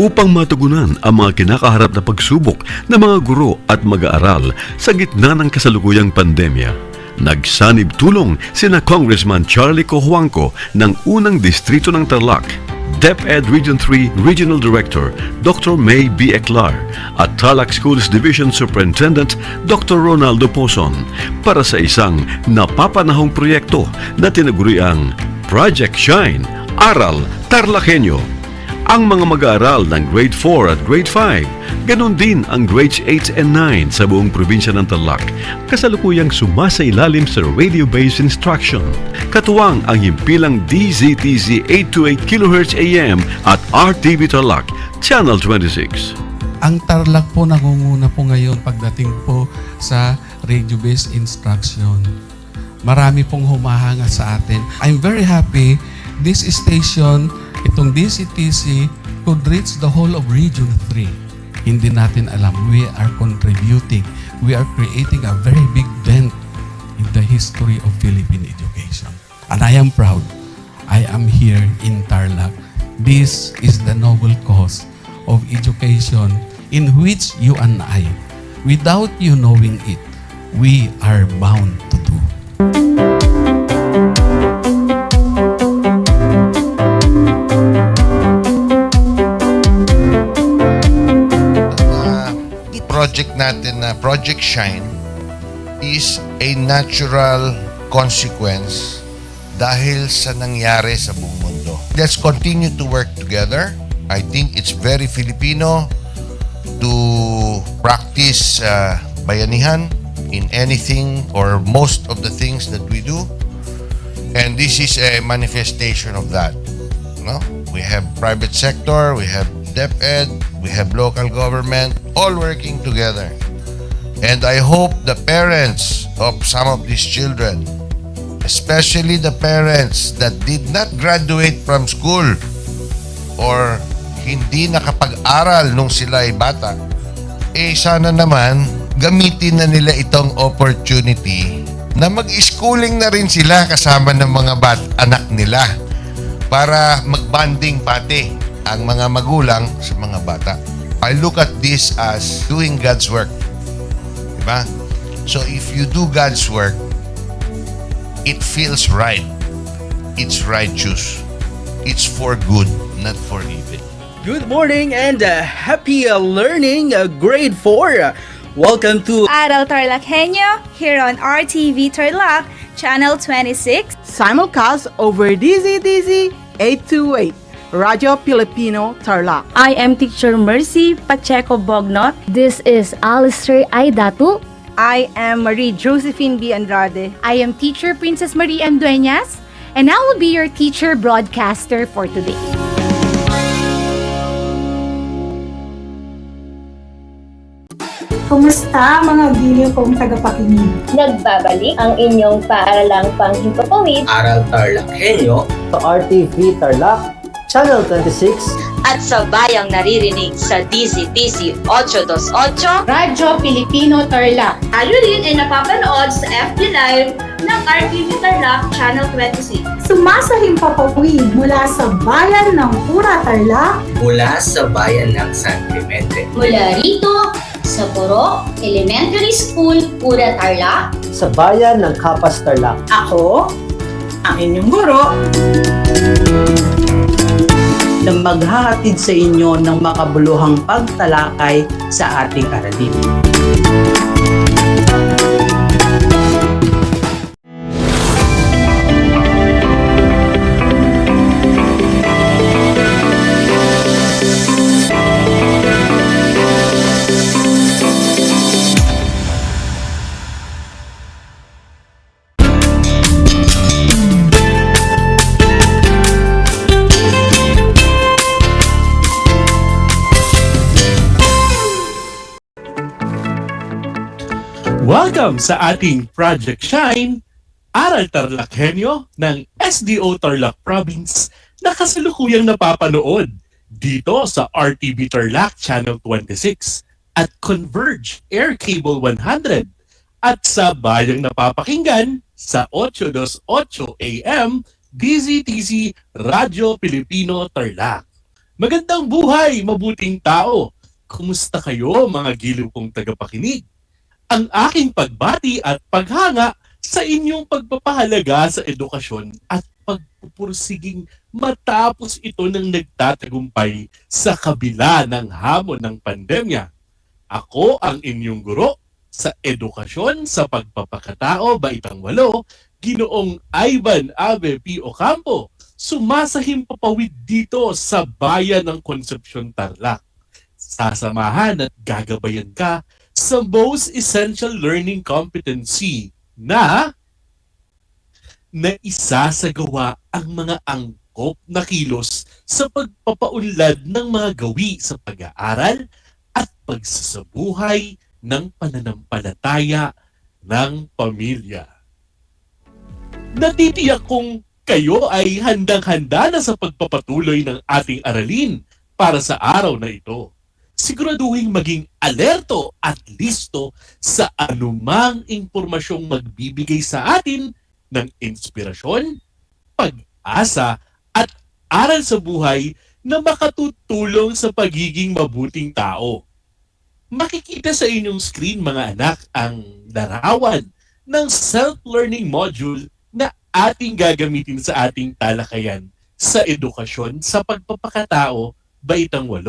Upang matugunan ang mga kinakaharap na pagsubok ng mga guro at mag-aaral sa gitna ng kasalukuyang pandemya, nagsanib tulong sina Congressman Charlie Cojuangco ng unang distrito ng Tarlac, DEPED Region 3 Regional Director Dr. May B. Eclar at Tarlac Schools Division Superintendent Dr. Ronaldo Pozon para sa isang napapanahong proyekto na tinaguriang Project Shine, Aral TarlakHenyo. Ang mga mag-aaral ng Grade 4 at Grade 5, ganun din ang Grades 8 and 9 sa buong probinsya ng Tarlac, kasalukuyang sumasailalim sa radio-based instruction. Katuwang ang himpilang DZTZ 828 kHz AM at RTV Tarlac, Channel 26. Ang Tarlac po nangunguna po ngayon pagdating po sa radio-based instruction. Marami pong humahanga sa atin. I'm very happy this station, itong DCTC, could reach the whole of Region 3. Hindi natin alam, we are contributing. We are creating a very big dent in the history of Philippine education. And I am proud. I am here in Tarlac. This is the noble cause of education in which you and I, without you knowing it, we are bound to do. Project natin na Project Shine is a natural consequence dahil sa nangyari sa buong mundo. Let's continue to work together. I think it's very Filipino to practice bayanihan in anything or most of the things that we do. And this is a manifestation of that. No? We have private sector, we have DEPED, we have local government, all working together. And I hope the parents of some of these children, especially the parents that did not graduate from school or hindi nakapag-aral nung sila ay bata, sana naman gamitin na nila itong opportunity na mag-schooling na rin sila kasama ng mga anak nila para mag-bonding pati ang mga magulang sa mga bata. I look at this as doing God's work. Diba? So if you do God's work, it feels right. It's righteous. It's for good, not for evil. Good morning and happy learning, grade 4. Welcome to Aral TarlakHenyo here on RTV Tarlac, Channel 26. Simulcast over DZTZ 828. Radyo Pilipino Tarlac. I am Teacher Mercy Pacheco Bognot. This is Alistair Aidatu. I am Marie Josephine B. Andrade. I am Teacher Princess Marie M. Dueñas, and I will be your teacher broadcaster for today. Kumusta mga giliw kong tagapakinig? Nagbabalik ang inyong paaralang panghimpapawid, Aral TarlakHenyo, sa RTV Tarlac, Channel 26, at sa bayang naririnig sa DZTC 828 Radyo Pilipino Tarlac. Tayo rin ay napapanood sa FB Live ng RTV Tarlac Channel 26. Sumasahimpapawid mula sa bayan ng Pura Tarlac, mula sa bayan ng San Clemente, mula rito sa Puro Elementary School, Pura Tarlac, sa bayan ng Kapas Tarlac. Ako, ang inyong guro, na maghahatid sa inyo ng makabuluhang pagtalakay sa ating aralin. Welcome sa ating Project Shine, Aral TarlakHenyo ng SDO Tarlac Province na kasalukuyang napapanood dito sa RTV Tarlac Channel 26 at Converge Air Cable 100 at sa bayang napapakinggan sa 828 AM DZTZ Radyo Pilipino Tarlac. Magandang buhay, mabuting tao! Kumusta kayo mga giliw kong tagapakinig? Ang aking pagbati at paghanga sa inyong pagpapahalaga sa edukasyon at pagpupursiging matapos ito ng nagtatagumpay sa kabila ng hamon ng pandemya. Ako ang inyong guro sa edukasyon sa pagpapakatao baitang 8, Ginoong Ivan Ave P. Ocampo, sumasahim papawid dito sa bayan ng Concepcion Tarlac. Sasamahan at gagabayan ka sa Most Essential Learning Competency na isasagawa ang mga angkop na kilos sa pagpapaunlad ng mga gawi sa pag-aaral at pagsasabuhay ng pananampalataya ng pamilya. Natitiyak kong kayo ay handang-handa na sa pagpapatuloy ng ating aralin para sa araw na ito. Siguraduhin maging alerto at listo sa anumang impormasyong magbibigay sa atin ng inspirasyon, pag-asa at aral sa buhay na makatutulong sa pagiging mabuting tao. Makikita sa inyong screen mga anak ang larawan ng self-learning module na ating gagamitin sa ating talakayan sa edukasyon sa pagpapakatao baitang 8.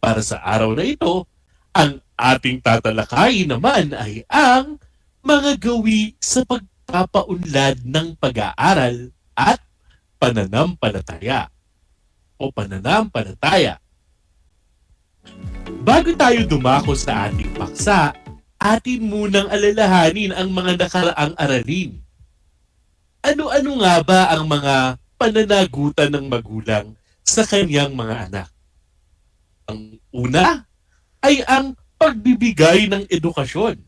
Para sa araw na ito, ang ating tatalakayin naman ay ang mga gawi sa pagpapaunlad ng pag-aaral at pananampalataya o pananampalataya. Bago tayo dumako sa ating paksa, atin munang alalahanin ang mga nakaraang aralin. Ano-ano nga ba ang mga pananagutan ng magulang sa kanyang mga anak? Ang una ay ang pagbibigay ng edukasyon.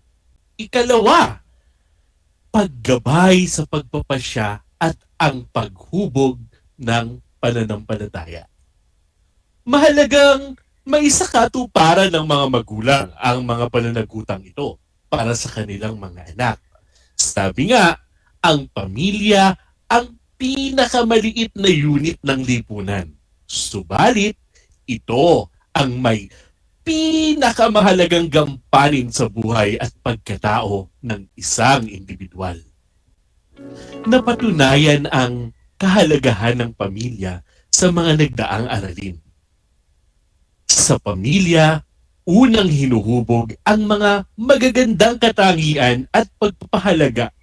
Ikalawa, paggabay sa pagpapasya at ang paghubog ng pananampalataya. Mahalagang maisakatuparan ng mga magulang ang mga pananagutang ito para sa kanilang mga anak. Sabi nga, ang pamilya ang pinakamaliit na unit ng lipunan. Subalit, ito ang may pinakamahalagang gampanin sa buhay at pagkatao ng isang individual. Napatunayan ang kahalagahan ng pamilya sa mga nagdaang aralin. Sa pamilya, unang hinuhubog ang mga magagandang katangian at pagpapahalaga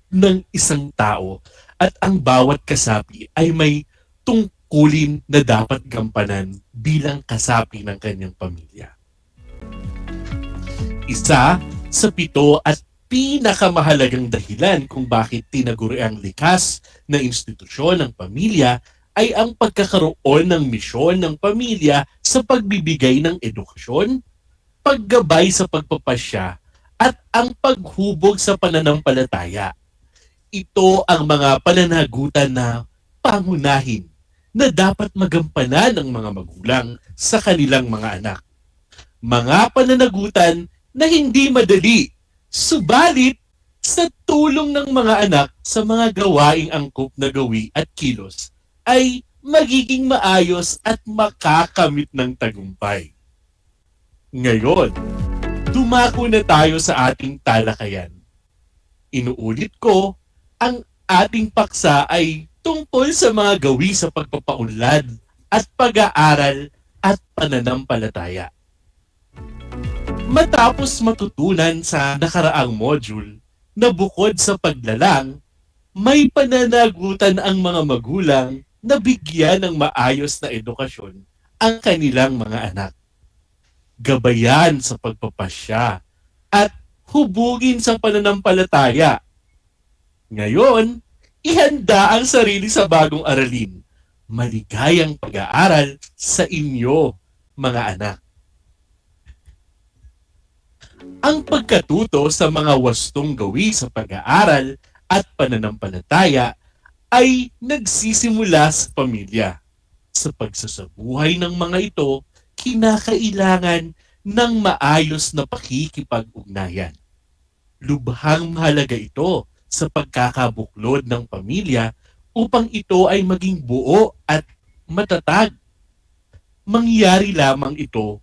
ng isang tao at ang bawat kasapi ay may tungkulin na dapat gampanan bilang kasapi ng kanyang pamilya. Isa sa 7 at pinakamahalagang dahilan kung bakit tinaguri ang likas na institusyon ng pamilya ay ang pagkakaroon ng misyon ng pamilya sa pagbibigay ng edukasyon, paggabay sa pagpapasya, at ang paghubog sa pananampalataya. Ito ang mga pananagutan na pangunahin na dapat magampanan ng mga magulang sa kanilang mga anak. Mga pananagutan na hindi madali, subalit sa tulong ng mga anak sa mga gawaing angkop na gawi at kilos ay magiging maayos at makakamit ng tagumpay. Ngayon, dumako na tayo sa ating talakayan. Inuulit ko, ang ating paksa ay tungkol sa mga gawi sa pagpapaunlad at pag-aaral at pananampalataya. Matapos matutunan sa nakaraang module na bukod sa paglalang, may pananagutan ang mga magulang na bigyan ng maayos na edukasyon ang kanilang mga anak. Gabayan sa pagpapasya at hubugin sa pananampalataya. Ngayon, ihanda ang sarili sa bagong aralin. Maligayang pag-aaral sa inyo, mga anak. Ang pagkatuto sa mga wastong gawi sa pag-aaral at pananampalataya ay nagsisimula sa pamilya. Sa pagsasabuhay ng mga ito, kinakailangan ng maayos na pakikipag-ugnayan. Lubhang mahalaga ito sa pagkakabuklod ng pamilya upang ito ay maging buo at matatag. Mangyayari lamang ito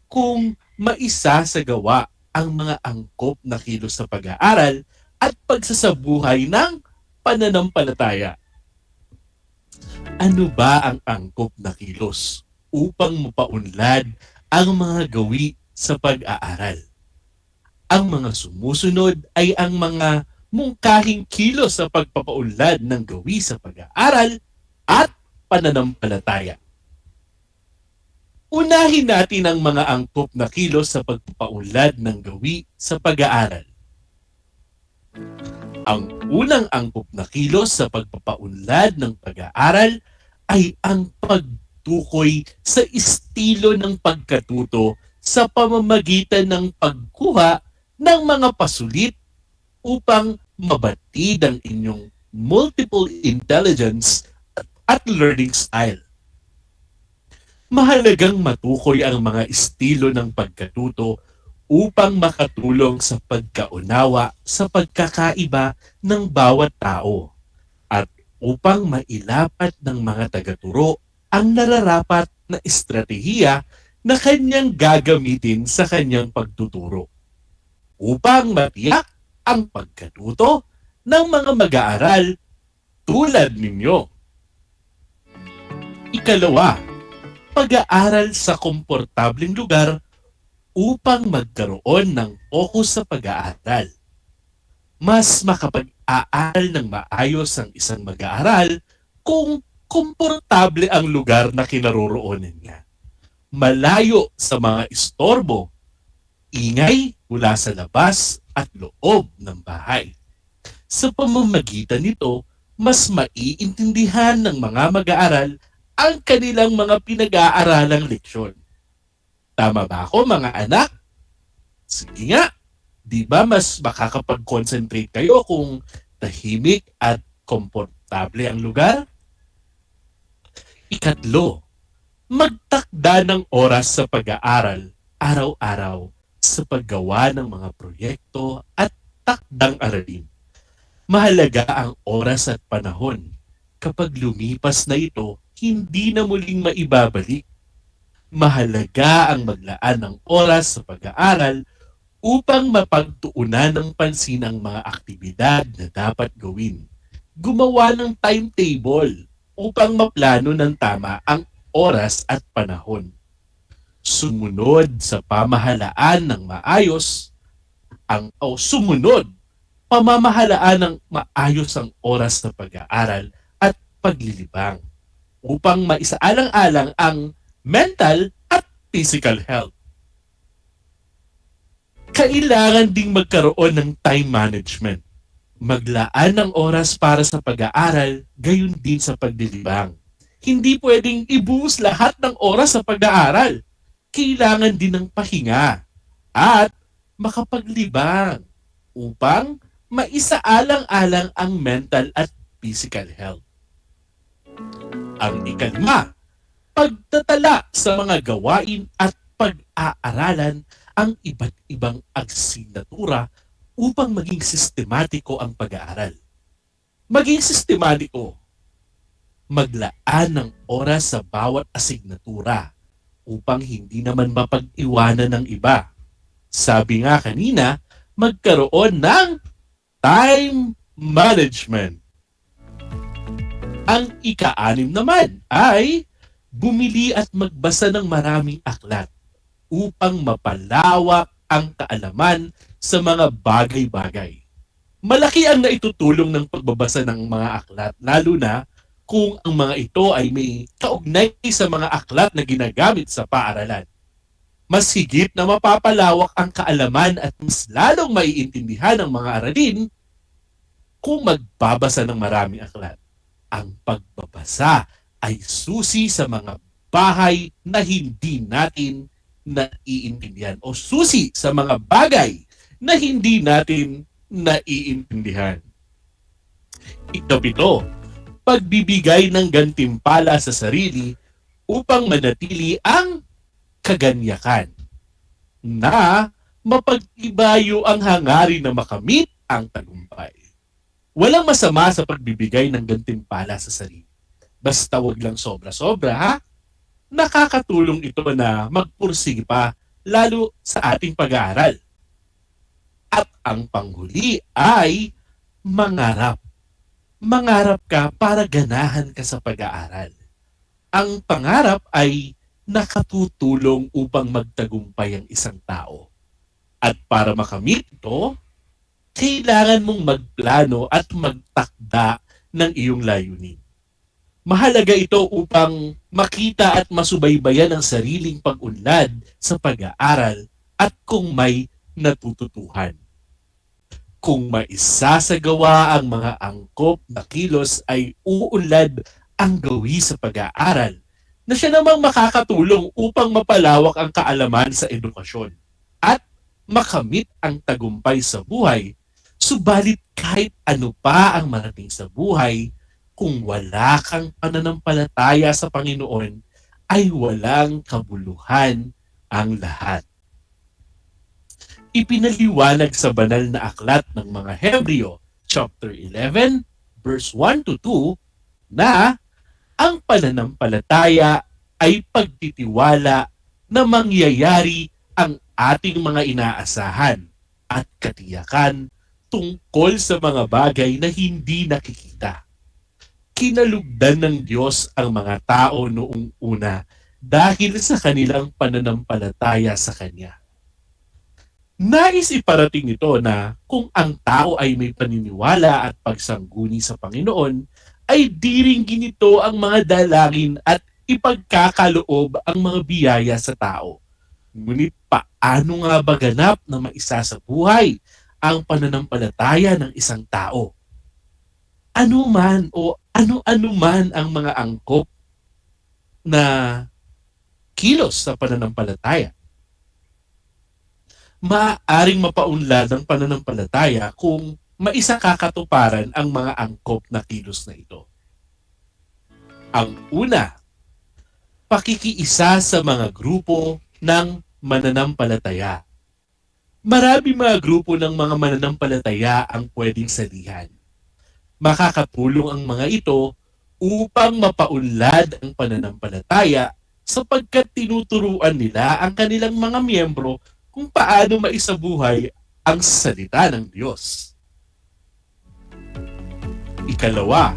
kung maisasagawa ang mga angkop na kilos sa pag-aaral at pagsasabuhay ng pananampalataya. Ano ba ang angkop na kilos upang mapaunlad ang mga gawi sa pag-aaral? Ang mga sumusunod ay ang mga mungkahing kilos sa pagpapaunlad ng gawi sa pag-aaral at pananampalataya. Unahin natin ang mga angkop na kilos sa pagpapaunlad ng gawi sa pag-aaral. Ang unang angkop na kilos sa pagpapaunlad ng pag-aaral ay ang pagtukoy sa estilo ng pagkatuto sa pamamagitan ng pagkuha ng mga pasulit upang mabatid ang inyong multiple intelligence at learning style. Mahalagang matukoy ang mga estilo ng pagkatuto upang makatulong sa pagkaunawa sa pagkakaiba ng bawat tao at upang mailapat ng mga tagaturo ang nararapat na estratehiya na kanyang gagamitin sa kanyang pagtuturo upang matiyak ang pagkatuto ng mga mag-aaral tulad ninyo. Ikalawa, pag-aaral sa komportableng lugar upang magkaroon ng focus sa pag-aaral. Mas makapag-aaral ng maayos ang isang mag-aaral kung komportable ang lugar na kinaroroonan niya. Malayo sa mga istorbo, ingay mula sa labas at loob ng bahay. Sa pamamagitan nito, mas maiintindihan ng mga mag-aaral ang kanilang mga pinag-aaralang leksyon. Tama ba ako, mga anak? Sige nga, di ba mas makakapag-concentrate kayo kung tahimik at komportable ang lugar? Ikatlo, magtakda ng oras sa pag-aaral araw-araw sa paggawa ng mga proyekto at takdang aralin. Mahalaga ang oras at panahon. Kapag lumipas na ito, hindi na muling maibabalik. Mahalaga ang maglaan ng oras sa pag-aaral upang mapagtuunan ng pansin ang mga aktibidad na dapat gawin. Gumawa ng timetable upang maplano ng tama ang oras at panahon. Sumunod sa pamahalaan ng maayos pamamahalaan ng maayos ang oras sa pag-aaral at paglilibang upang maisaalang-alang ang mental at physical health. Kailangan ding magkaroon ng time management. Maglaan ng oras para sa pag-aaral, gayon din sa paglilibang. Hindi pwedeng ibuhos lahat ng oras sa pag-aaral. Kailangan din ng pahinga at makapaglibang upang maisaalang-alang ang mental at physical health. Ang ikalima, pagtatala sa mga gawain at pag-aaralan ang iba't ibang asignatura upang maging sistematiko ang pag-aaral. Maging sistematiko, maglaan ng oras sa bawat asignatura upang hindi naman mapag-iwanan ng iba. Sabi nga kanina, magkaroon ng time management. Ang ika-anim naman ay bumili at magbasa ng maraming aklat upang mapalawak ang kaalaman sa mga bagay-bagay. Malaki ang naitutulong ng pagbabasa ng mga aklat, lalo na kung ang mga ito ay may kaugnay sa mga aklat na ginagamit sa paaralan. Mas higit na mapapalawak ang kaalaman at mas lalong maiintindihan ng mga aralin kung magbabasa ng maraming aklat. Ang pagbabasa ay susi sa mga bahay na hindi natin naiintindihan o susi sa mga bagay na hindi natin naiintindihan. Ikapito, pagbibigay ng gantimpala sa sarili upang manatili ang kaganyakan na mapagtibayo ang hangarin na makamit ang tagumpay. Walang masama sa pagbibigay ng gantimpala sa sarili. Basta wag lang sobra-sobra, ha? Nakakatulong ito na magpursige pa lalo sa ating pag-aaral. At ang panghuli ay mangarap. Mangarap ka para ganahan ka sa pag-aaral. Ang pangarap ay nakatutulong upang magtagumpay ang isang tao. At para makamit ito, kailangan mong magplano at magtakda ng iyong layunin. Mahalaga ito upang makita at masubaybayan ang sariling pag-unlad sa pag-aaral at kung may natututuhan. Kung maisasagawa ang mga angkop na kilos ay uunlad ang gawi sa pag-aaral na siya namang makakatulong upang mapalawak ang kaalaman sa edukasyon at makamit ang tagumpay sa buhay. Subalit kahit ano pa ang marating sa buhay, kung wala kang pananampalataya sa Panginoon, ay walang kabuluhan ang lahat. Ipinaliwanag sa banal na aklat ng mga Hebreo, chapter 11, verse 1 to 2, na ang pananampalataya ay pagtitiwala na mangyayari ang ating mga inaasahan at katiyakan tungkol sa mga bagay na hindi nakikita. Kinalugdan ng Diyos ang mga tao noong una dahil sa kanilang pananampalataya sa Kanya. Nais iparating ito na kung ang tao ay may paniniwala at pagsangguni sa Panginoon, ay di rin ginito ang mga dalangin at ipagkakaloob ang mga biyaya sa tao. Ngunit paano nga ba ganap na maisasabuhay ang pananampalataya ng isang tao? Ano man o ano-ano man ang mga angkop na kilos sa pananampalataya, maaaring mapaunlad ang pananampalataya kung maisakakatuparan ang mga angkop na kilos na ito. Ang una, pakikiisa sa mga grupo ng mananampalataya. Marami mga grupo ng mga mananampalataya ang pwedeng salihan. Makakatulong ang mga ito upang mapaunlad ang pananampalataya sapagkat tinuturuan nila ang kanilang mga miyembro kung paano maisabuhay ang salita ng Diyos. Ikalawa,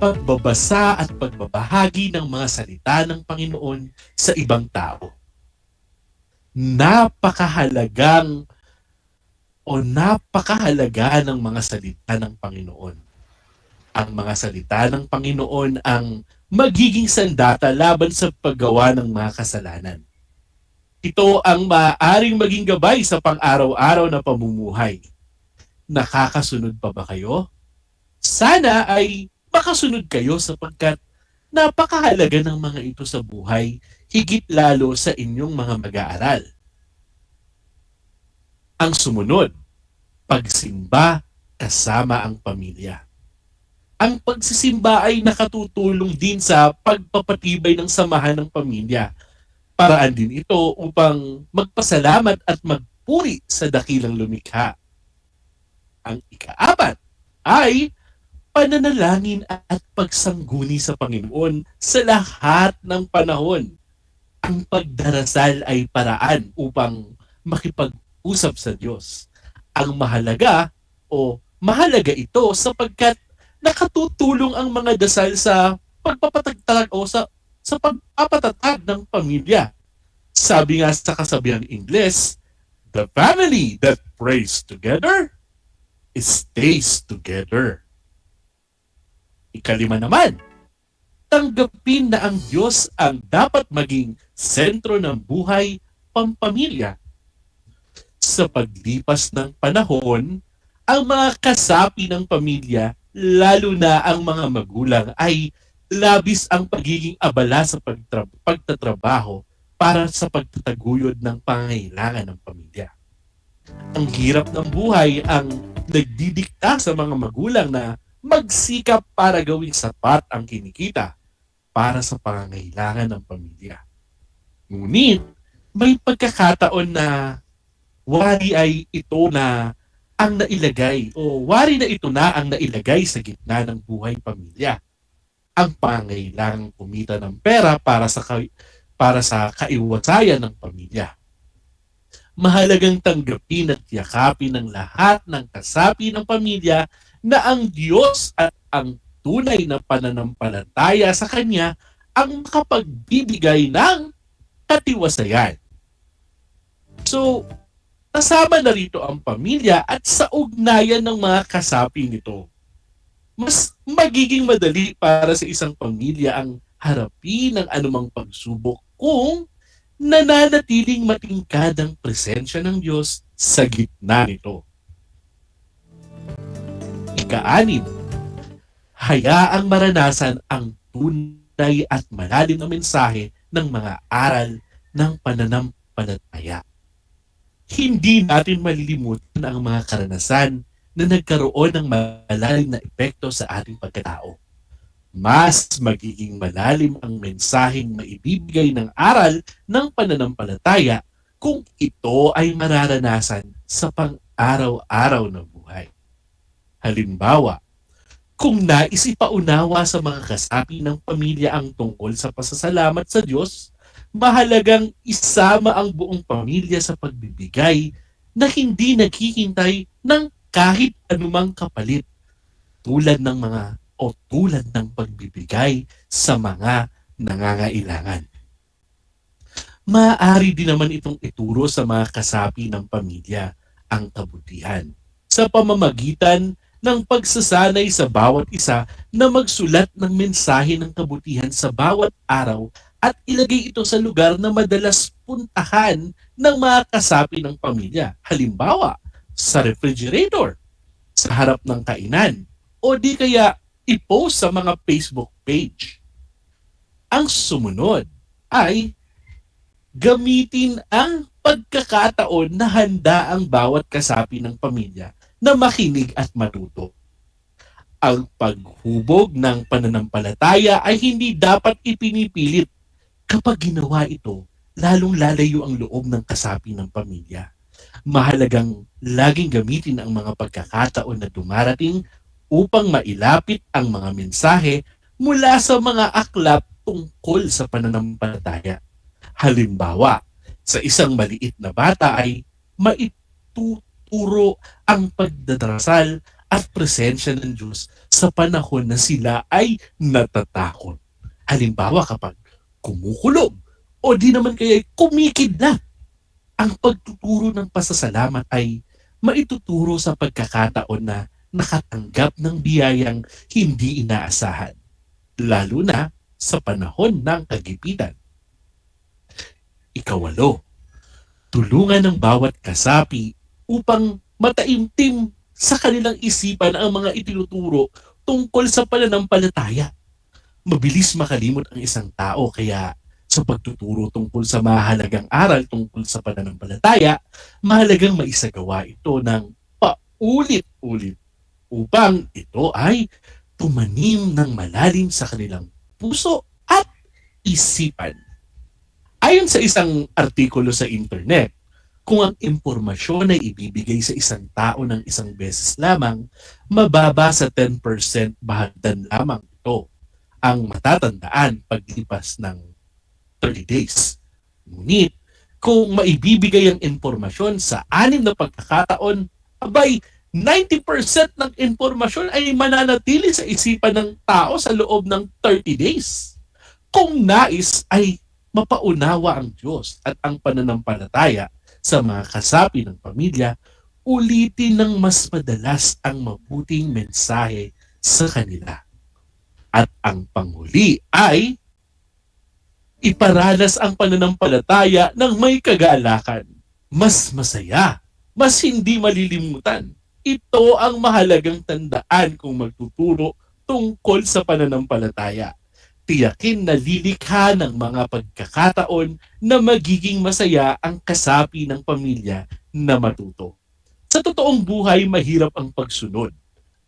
pagbabasa at pagbabahagi ng mga salita ng Panginoon sa ibang tao. Napakahalaga ng mga salita ng Panginoon. Ang mga salita ng Panginoon ang magiging sandata laban sa paggawa ng mga kasalanan. Ito ang maaaring maging gabay sa pang-araw-araw na pamumuhay. Nakakasunod pa ba kayo? Sana ay makasunod kayo sapagkat napakahalaga ng mga ito sa buhay, higit lalo sa inyong mga mag-aaral. Ang sumunod, pagsimba kasama ang pamilya. Ang pagsisimba ay nakatutulong din sa pagpapatibay ng samahan ng pamilya. Paraan din ito upang magpasalamat at magpuri sa dakilang lumikha. Ang ikaapat ay pananalangin at pagsangguni sa Panginoon sa lahat ng panahon. Ang pagdarasal ay paraan upang makipag-usap sa Diyos. Ang mahalaga mahalaga ito sapagkat nakatutulong ang mga dasal sa pagpapatagtag o sa pagpapatatag ng pamilya. Sabi nga sa kasabihang Ingles, the family that prays together stays together. Ikalima naman, tanggapin na ang Diyos ang dapat maging sentro ng buhay pampamilya. Sa paglipas ng panahon, ang mga kasapi ng pamilya, lalo na ang mga magulang, ay labis ang pagiging abala sa pagtatrabaho para sa pagtataguyod ng pangangailangan ng pamilya. Ang hirap ng buhay ang nagdidikta sa mga magulang na magsikap para gawing sapat ang kinikita para sa pangangailangan ng pamilya. Ngunit, may pagkakataon na wari ay ito na ang nailagay o wari na ito na ang nailagay sa gitna ng buhay pamilya. Ang pangangailangang kumita ng pera para sa kaiwasayan ng pamilya. Mahalagang tanggapin at yakapin ng lahat ng kasapi ng pamilya na ang Diyos at ang tunay na pananampalataya sa Kanya ang makapagbibigay ng katiwasayan. So, kasama na rito ang pamilya at sa ugnayan ng mga kasapi nito. Mas magiging madali para sa isang pamilya ang harapin ng anumang pagsubok kung nananatiling matingkad ang presensya ng Diyos sa gitna nito. Ika-6, hayaang maranasan ang tunay at malalim na mensahe ng mga aral ng pananampalataya. Hindi natin malilimutan ang mga karanasan na nagkaroon ng malalim na epekto sa ating pagkatao. Mas magiging malalim ang mensaheng maibibigay ng aral ng pananampalataya kung ito ay mararanasan sa pang-araw-araw na buhay. Halimbawa, kung nais ipaunawa sa mga kasapi ng pamilya ang tungkol sa pasasalamat sa Diyos, mahalagang isama ang buong pamilya sa pagbibigay na hindi naghihintay ng kahit anumang kapalit tulad ng pagbibigay sa mga nangangailangan. Maaari din naman itong ituro sa mga kasapi ng pamilya ang kabutihan sa pamamagitan ng pagsasanay sa bawat isa na magsulat ng mensahe ng kabutihan sa bawat araw at ilagay ito sa lugar na madalas puntahan ng mga kasapi ng pamilya. Halimbawa, sa refrigerator, sa harap ng kainan, o di kaya i-post sa mga Facebook page. Ang sumunod ay gamitin ang pagkakataon na handa ang bawat kasapi ng pamilya na makinig at matuto. Ang paghubog ng pananampalataya ay hindi dapat ipinipilit. Kapag ginawa ito, lalong lalayo ang loob ng kasapi ng pamilya. Mahalagang laging gamitin ang mga pagkakataon na dumarating upang mailapit ang mga mensahe mula sa mga aklat tungkol sa pananampalataya. Halimbawa, sa isang maliit na bata ay maituturo ang pagdadarasal at presensya ng Diyos sa panahon na sila ay natatakot. Halimbawa, kapag kumukulog o di naman kaya kumikidlat, ang pagtuturo ng pasasalamat ay maituturo sa pagkakataon na nakatanggap ng biyayang hindi inaasahan, lalo na sa panahon ng kagipitan. Ika-8, tulungan ng bawat kasapi upang mataimtim sa kanilang isipan ang mga itinuturo tungkol sa pananampalataya. Mabilis makalimot ang isang tao, kaya sa pagtuturo tungkol sa mahalagang aral tungkol sa pananampalataya, mahalagang maisagawa ito ng paulit-ulit upang ito ay tumanim ng malalim sa kanilang puso at isipan. Ayon sa isang artikulo sa internet, kung ang impormasyon ay ibibigay sa isang tao ng isang beses lamang, mababa sa 10% bahagdan lamang ito ang matatandaan paglipas ng 30 days. Ngunit, kung maibibigay ang impormasyon sa 6 na pagkakataon, abay, 90% ng impormasyon ay mananatili sa isipan ng tao sa loob ng 30 days. Kung nais ay mapaunawa ang Diyos at ang pananampalataya sa mga kasapi ng pamilya, ulitin ng mas madalas ang mabuting mensahe sa kanila. At ang panghuli ay iparanas ang pananampalataya ng may kagalakan. Mas masaya, mas hindi malilimutan. Ito ang mahalagang tandaan kung magtuturo tungkol sa pananampalataya. Tiyakin na lilikha ng mga pagkakataon na magiging masaya ang kasapi ng pamilya na matuto. Sa totoong buhay, mahirap ang pagsunod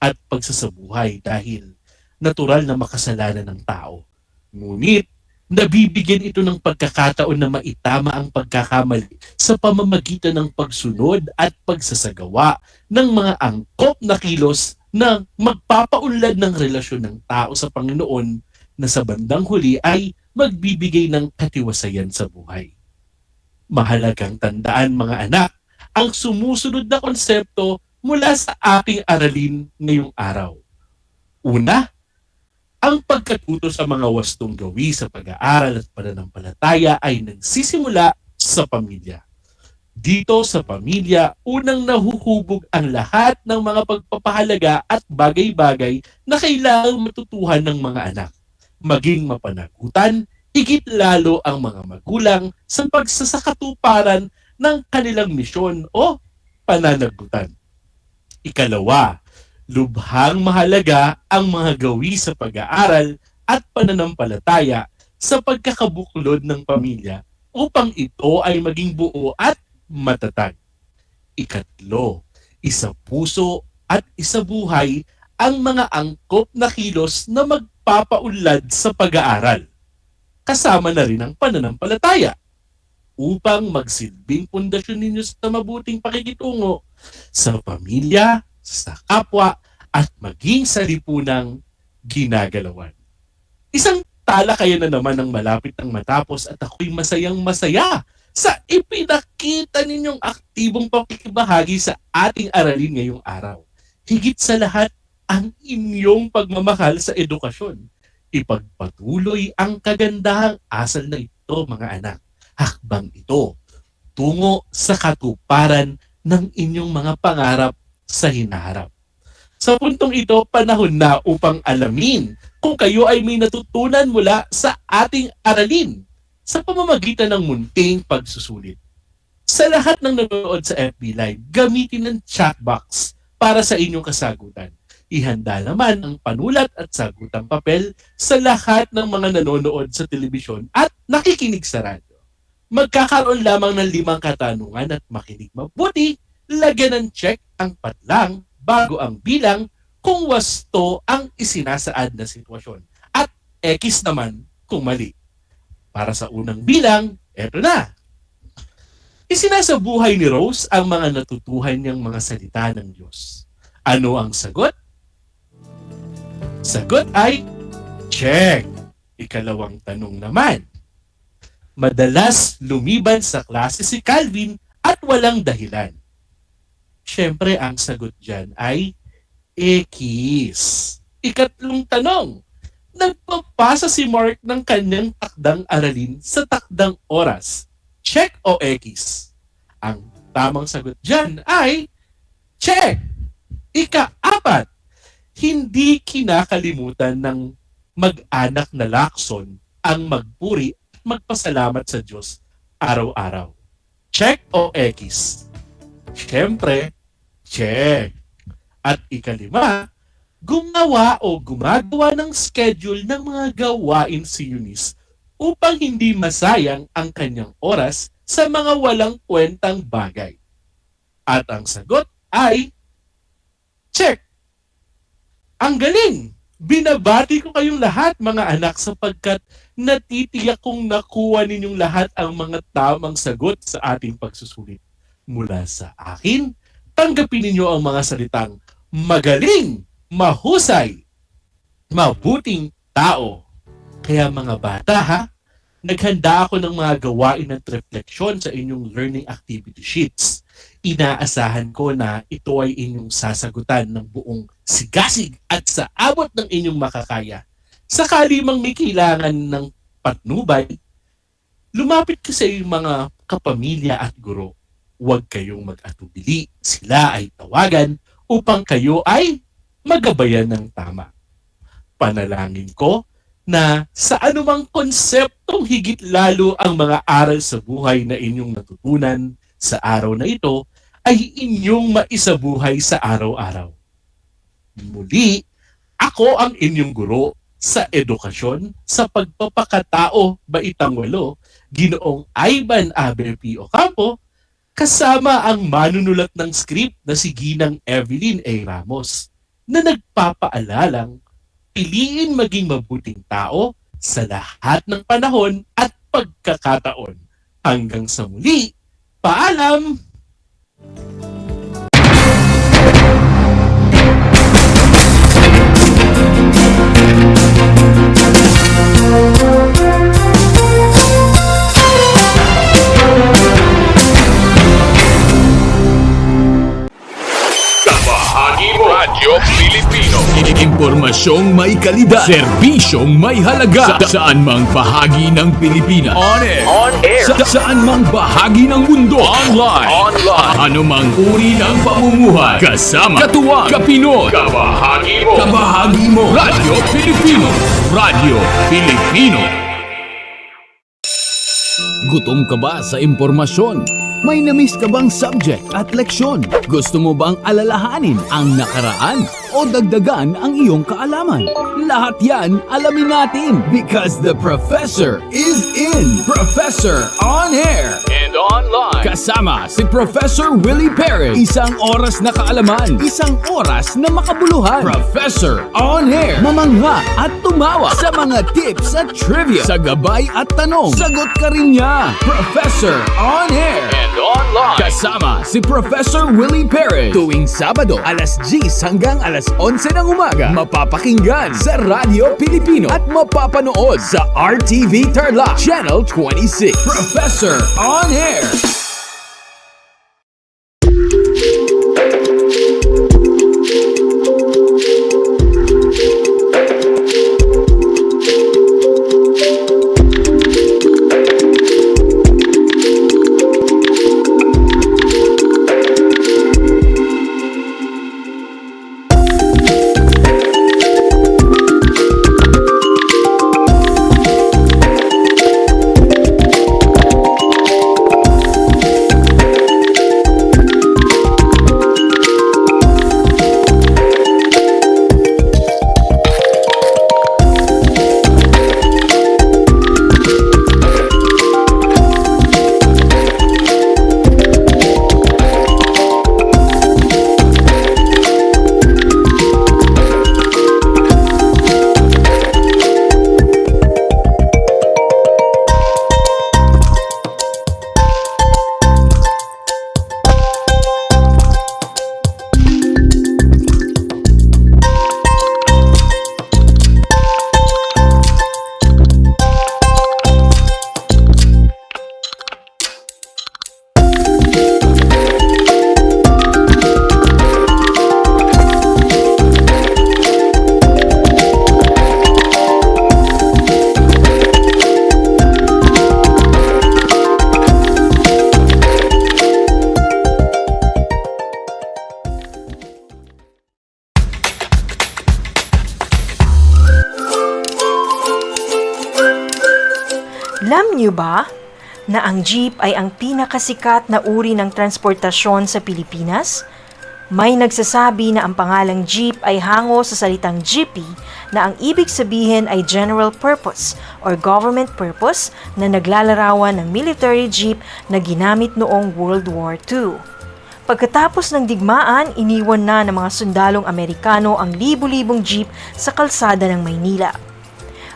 at pagsasabuhay dahil natural na makasalanan ng tao. Ngunit, nabibigyan ito ng pagkakataon na maitama ang pagkakamali sa pamamagitan ng pagsunod at pagsasagawa ng mga angkop na kilos na magpapaunlad ng relasyon ng tao sa Panginoon na sa bandang huli ay magbibigay ng katiwasayan sa buhay. Mahalagang tandaan mga anak ang sumusunod na konsepto mula sa aking aralin ngayong araw. Una, ang pagkatuto sa mga wastong gawi sa pag-aaral at pananampalataya ay nagsisimula sa pamilya. Dito sa pamilya, unang nahuhubog ang lahat ng mga pagpapahalaga at bagay-bagay na kailangang matutuhan ng mga anak. Maging mapanagutan, higit lalo ang mga magulang sa pagsasakatuparan ng kanilang misyon o pananagutan. Ikalawa, lubhang mahalaga ang mga gawi sa pag-aaral at pananampalataya sa pagkakabuklod ng pamilya upang ito ay maging buo at matatag. Ikatlo, isa puso at isa buhay ang mga angkop na kilos na magpapaunlad sa pag-aaral. Kasama na rin ang pananampalataya upang magsilbing pundasyon ninyo sa mabuting pakikitungo sa pamilya, sa kapwa, at maging sa lipunang ginagalawan. Isang talakayan na naman ang malapit ng matapos at ako'y masayang-masaya sa ipinakita ninyong aktibong pakikibahagi sa ating aralin ngayong araw. Higit sa lahat, ang inyong pagmamahal sa edukasyon. Ipagpatuloy ang kagandahang asal na ito, mga anak. Hakbang ito tungo sa katuparan ng inyong mga pangarap sa hinaharap. Sa puntong ito, panahon na upang alamin kung kayo ay may natutunan mula sa ating aralin sa pamamagitan ng munting pagsusulit. Sa lahat ng nanonood sa FB Live, gamitin ang chat box para sa inyong kasagutan. Ihanda naman ang panulat at sagutang papel sa lahat ng mga nanonood sa telebisyon at nakikinig sa radyo. Magkakaroon lamang ng 5 katanungan at makinig mabuti, lagyan ng check ang patlang bago ang bilang kung wasto ang isinasaad na sitwasyon at X naman kung mali. Para sa unang bilang, eto na. Isinasabuhay ni Rose ang mga natutuhan niyang mga salita ng Diyos. Ano ang sagot? Sagot ay check. Ikalawang tanong naman. Madalas lumiban sa klase si Calvin at walang dahilan. Siyempre, ang sagot dyan ay X. Ikatlong tanong. Nagpapasa si Mark ng kanyang takdang aralin sa takdang oras. Check o X? Ang tamang sagot dyan ay check. Ika-4. Hindi kinakalimutan ng mag-anak na Lacson ang magpuri at magpasalamat sa Diyos araw-araw. Check o X? Siyempre, check. At ika-5, gumawa o gumagawa ng schedule ng mga gawain si Eunice upang hindi masayang ang kanyang oras sa mga walang kwentang bagay. At ang sagot ay check. Ang galing! Binabati ko kayong lahat mga anak sapagkat natitiyak kong nakuha ninyong lahat ang mga tamang sagot sa ating pagsusulit. Mula sa akin, tanggapin ninyo ang mga salitang magaling, mahusay, mabuting tao. Kaya mga bata ha, naghanda ako ng mga gawain at refleksyon sa inyong learning activity sheets. Inaasahan ko na ito ay inyong sasagutan ng buong sigasig at sa abot ng inyong makakaya. Sakali mang may kailangan ng patnubay, lumapit ka sa iyong mga kapamilya at guro. Huwag kayong mag-atubili, sila ay tawagan upang kayo ay magabayan ng tama. Panalangin ko na sa anumang konseptong higit lalo ang mga aral sa buhay na inyong natutunan sa araw na ito ay inyong maisabuhay sa araw-araw. Muli, ako ang inyong guro sa edukasyon sa pagpapakatao baitang 8, Ginoong Ivan Abel P. Ocampo, kasama ang manunulat ng script na si Ginang Evelyn A. Ramos. na nagpapaalalang piliin maging mabuting tao sa lahat ng panahon at pagkakataon. Hanggang sa muli, paalam! Kabahagi mo Radyo Pilipino. Impormasyong may kalidad, serbisyong may halaga, saan mang bahagi ng Pilipinas. On air. Saan mang bahagi ng mundo. Online. Ano mang uri ng pamumuhay. Kasama, katuwang, kapinoy. Kabahagi mo. Radyo Pilipino. Radyo Pilipino. Gutom ka ba sa impormasyon? May namiss ka bang subject at leksyon? Gusto mo bang alalahanin ang nakaraan o dagdagan ang iyong kaalaman? Lahat yan alamin natin because the professor is in. Professor on air and online. Kasama si Professor Willie Perez. Isang oras na kaalaman, isang oras na makabuluhan. Professor on air. Mamangha at tumawa sa mga tips at trivia. Sa gabay at tanong, sagot ka rin niya. Professor on air and online. Kasama si Professor Willie Perez. Tuwing Sabado, alas 10 hanggang alas 11 ng umaga. Mapapakinggan sa Radyo Pilipino at mapapanood sa RTV Tarlac Channel 26. Professor on air. Alam niyo ba na ang jeep ay ang pinakasikat na uri ng transportasyon sa Pilipinas? May nagsasabi na ang pangalang jeep ay hango sa salitang jeepy na ang ibig sabihin ay general purpose or government purpose na naglalarawan ng military jeep na ginamit noong World War II. Pagkatapos ng digmaan, iniwan na ng mga sundalong Amerikano ang libu-libong jeep sa kalsada ng Maynila.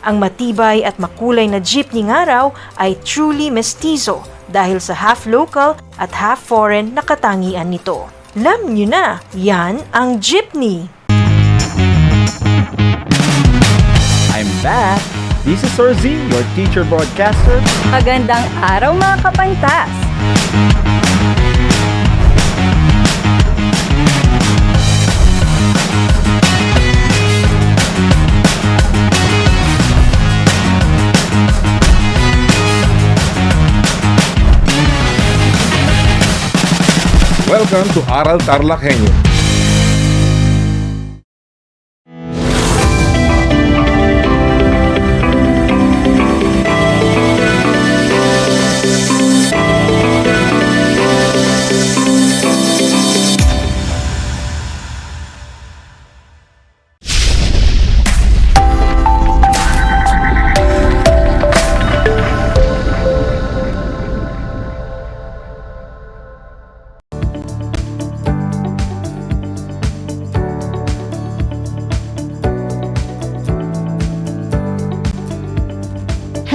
Ang matibay at makulay na jeepney nga raw ay truly mestizo dahil sa half local at half foreign na katangian nito. Alam nyo na, yan ang jeepney! I'm back! This is Orzi, your teacher broadcaster. Magandang araw mga kapantas! Welcome to Aral TarlakHenyo.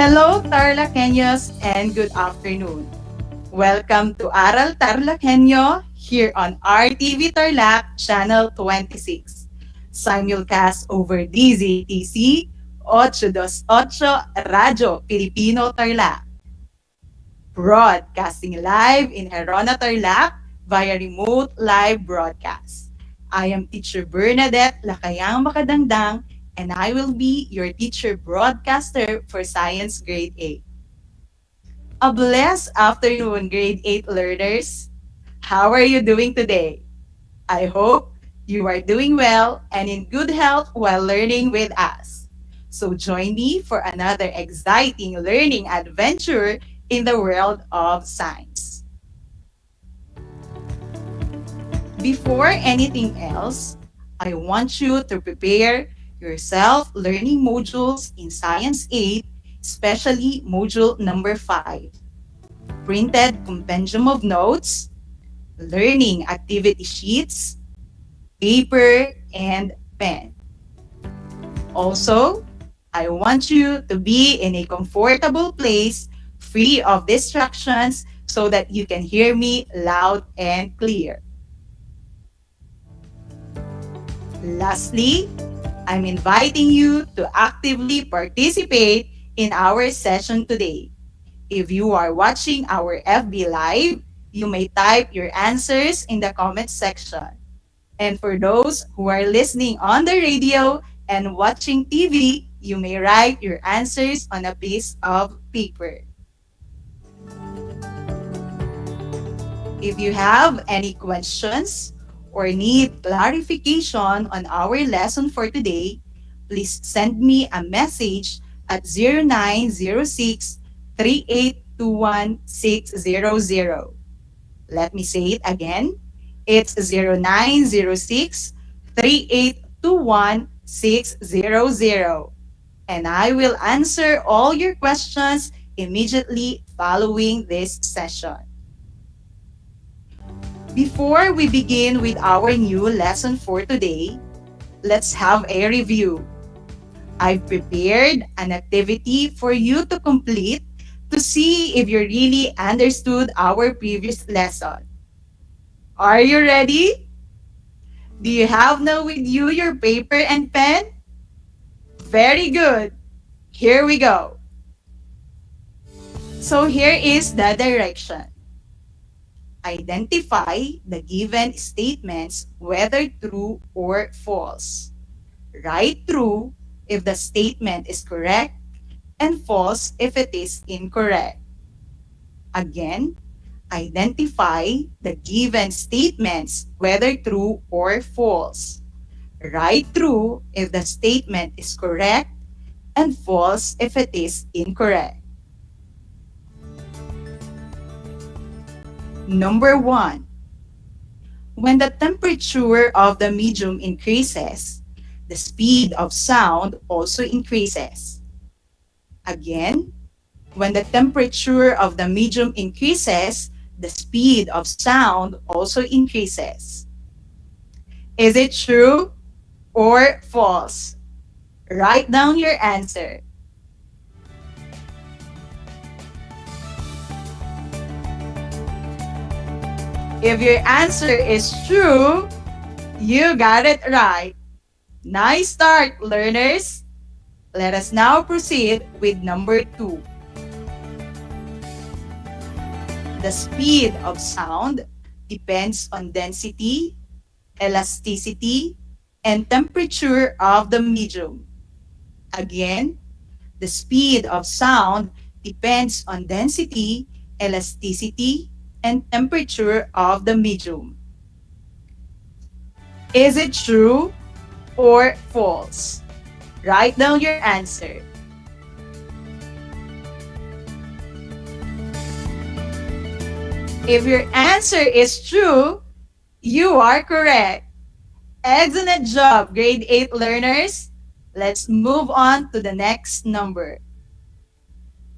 Hello, TarlakHenyos, and good afternoon. Welcome to Aral TarlakHenyo here on RTV Tarlac, Channel 26. Simulcast over DZTC 828 Radyo Pilipino Tarlac. Broadcasting live in Herona Tarlac via remote live broadcast. I am Teacher Bernadette Lakayang Makadangdang, and I will be your teacher broadcaster for Science Grade 8. A blessed afternoon, Grade 8 learners. How are you doing today? I hope you are doing well and in good health while learning with us. So join me for another exciting learning adventure in the world of science. Before anything else, I want you to prepare your self-learning modules in Science 8, especially module number 5. Printed compendium of notes, learning activity sheets, paper, and pen. Also, I want you to be in a comfortable place, free of distractions, so that you can hear me loud and clear. Lastly, I'm inviting you to actively participate in our session today. If you are watching our FB Live, you may type your answers in the comment section. And for those who are listening on the radio and watching TV, you may write your answers on a piece of paper. If you have any questions or need clarification on our lesson for today, please send me a message at 0906 3821-600. Let me say it again. It's 0906-3821-600. And I will answer all your questions immediately following this session. Before we begin with our new lesson for today, let's have a review. I've prepared an activity for you to complete to see if you really understood our previous lesson. Are you ready? Do you have now with you your paper and pen? Very good. Here we go. So here is the direction. Identify the given statements whether true or false. Write true if the statement is correct and false if it is incorrect. Again, identify the given statements whether true or false. Write true if the statement is correct and false if it is incorrect. Number 1. When the temperature of the medium increases, the speed of sound also increases. Again, when the temperature of the medium increases, the speed of sound also increases. Is it true or false? Write down your answer. If your answer is true, you got it right. Nice start, learners. Let us now proceed with number 2. The speed of sound depends on density, elasticity, and temperature of the medium. Again, the speed of sound depends on density, elasticity, and temperature of the medium. Is it true or false? Write down your answer. If your answer is true, you are correct. Excellent job, grade 8 learners. Let's move on to the next number.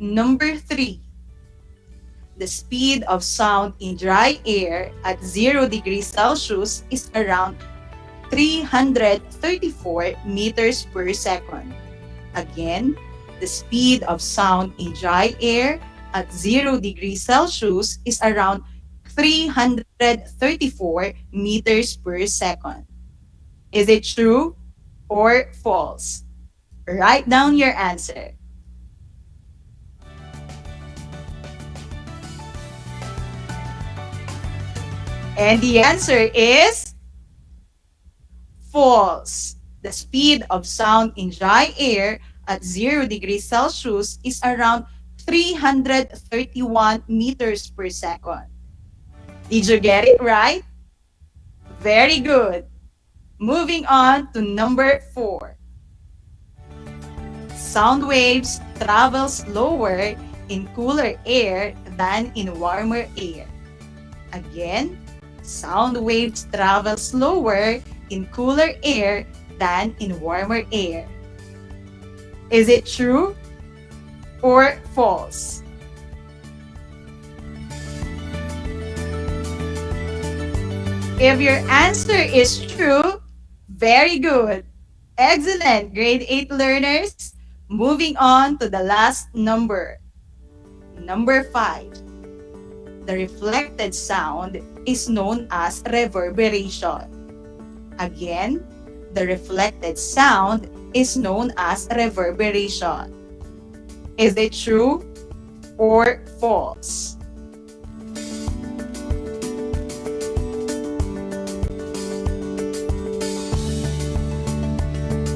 Number 3. The speed of sound in dry air at 0 degrees Celsius is around 334 meters per second. Again, the speed of sound in dry air at 0 degrees Celsius is around 334 meters per second. Is it true or false? Write down your answer. And the answer is false. The speed of sound in dry air at 0 degrees Celsius is around 331 meters per second. Did you get it right? Very good. Moving on to number 4. Sound waves travel slower in cooler air than in warmer air. Again, sound waves travel slower in cooler air than in warmer air. Is it true or false? If your answer is true, very good. Excellent, grade 8 learners. Moving on to the last number. Number 5. The reflected sound is known as reverberation. Again, the reflected sound is known as reverberation. Is it true or false?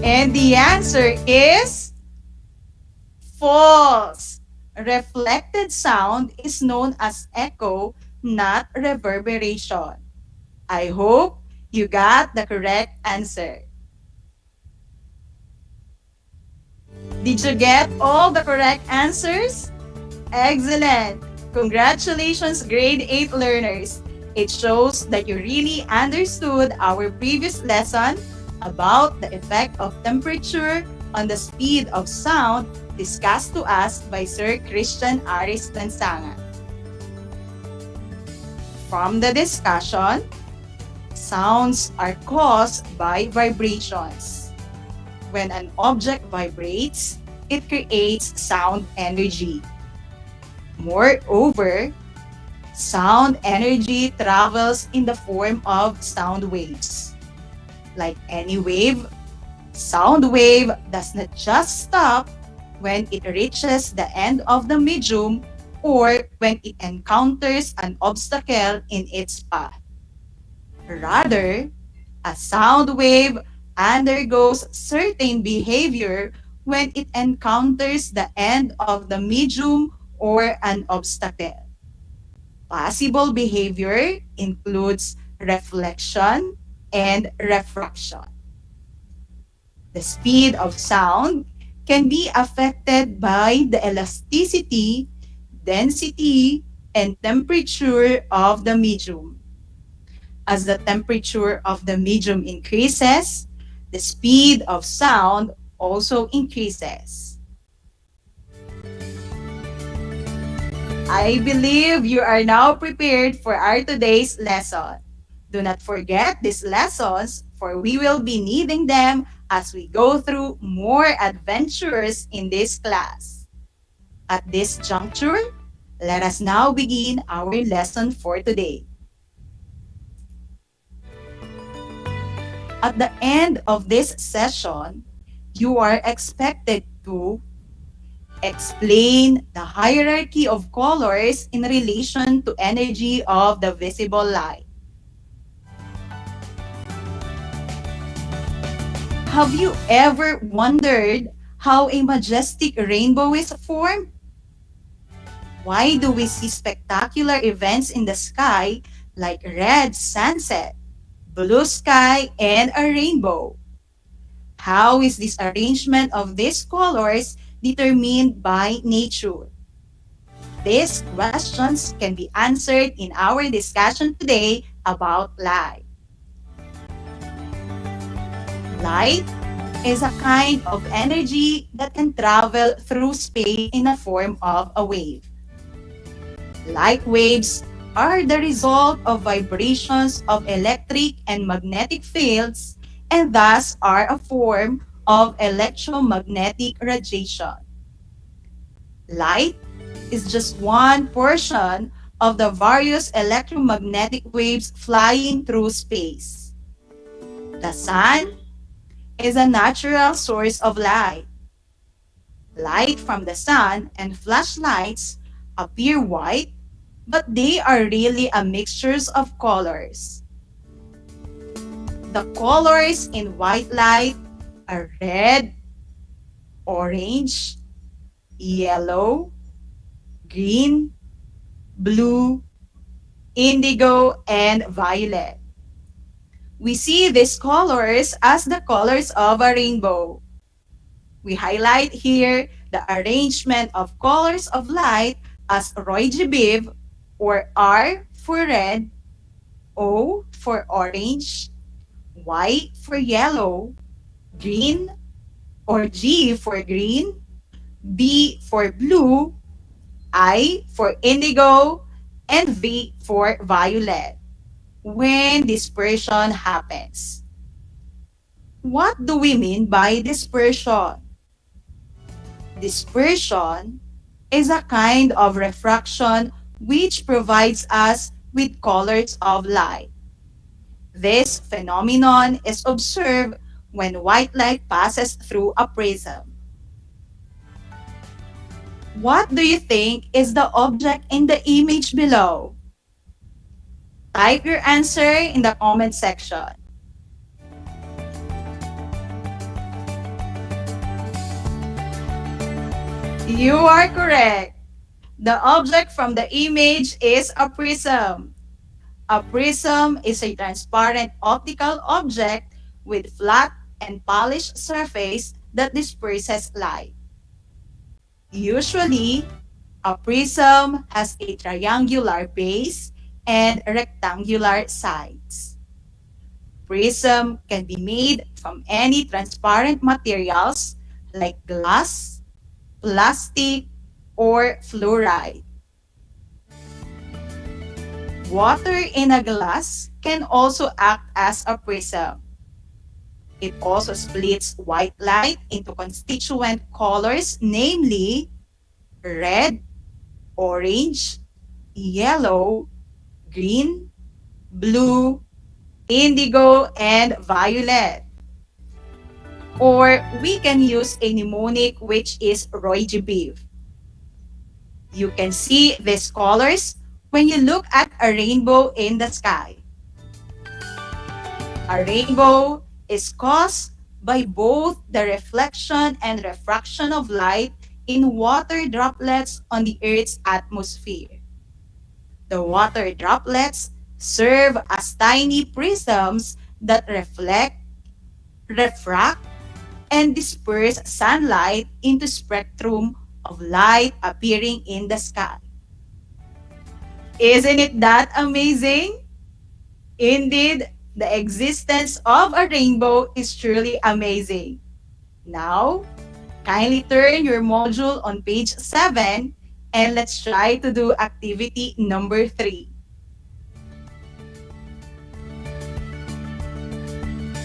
And the answer is false. Reflected sound is known as echo, not reverberation. I hope you got the correct answer. Did you get all the correct answers? Excellent! Congratulations, grade 8 learners. It shows that you really understood our previous lesson about the effect of temperature on the speed of sound discussed to us by Sir Christian Aris Lansangan. From the discussion, sounds are caused by vibrations. When an object vibrates, it creates sound energy. Moreover, sound energy travels in the form of sound waves. Like any wave, sound wave does not just stop when it reaches the end of the medium or when it encounters an obstacle in its path. Rather, a sound wave undergoes certain behavior when it encounters the end of the medium or an obstacle. Possible behavior includes reflection and refraction. The speed of sound can be affected by the elasticity, density, and temperature of the medium. As the temperature of the medium increases, the speed of sound also increases. I believe you are now prepared for our today's lesson. Do not forget these lessons, for we will be needing them as we go through more adventures in this class. At this juncture, let us now begin our lesson for today. At the end of this session, you are expected to explain the hierarchy of colors in relation to energy of the visible light. Have you ever wondered how a majestic rainbow is formed? Why do we see spectacular events in the sky like red sunset, blue sky, and a rainbow? How is this arrangement of these colors determined by nature? These questions can be answered in our discussion today about light. Light is a kind of energy that can travel through space in the form of a wave. Light waves are the result of vibrations of electric and magnetic fields and thus are a form of electromagnetic radiation. Light is just one portion of the various electromagnetic waves flying through space. The sun is a natural source of light. Light from the sun and flashlights appear white, but they are really a mixture of colors. The colors in white light are red, orange, yellow, green, blue, indigo, and violet. We see these colors as the colors of a rainbow. We highlight here the arrangement of colors of light as Roy G. Biv, or R for red, O for orange, Y for yellow, green or G for green, B for blue, I for indigo, and V for violet when dispersion happens. What do we mean by dispersion? Dispersion is a kind of refraction which provides us with colors of light. This phenomenon is observed when white light passes through a prism. What do you think is the object in the image below? Type your answer in the comment section. You are correct. The object from the image is a prism. A prism is a transparent optical object with flat and polished surface that disperses light. Usually, a prism has a triangular base and rectangular sides. Prism can be made from any transparent materials like glass, plastic, or fluoride. Water in a glass can also act as a prism. It also splits white light into constituent colors, namely red, orange, yellow, green, blue, indigo, and violet. Or we can use a mnemonic which is Roy G. Biv. You can see these colors when you look at a rainbow in the sky. A rainbow is caused by both the reflection and refraction of light in water droplets on the Earth's atmosphere. The water droplets serve as tiny prisms that reflect, refract, and disperse sunlight into spectrum of light appearing in the sky. Isn't it that amazing? Indeed, the existence of a rainbow is truly amazing. Now, kindly turn your module on page 7 and let's try to do activity number 3.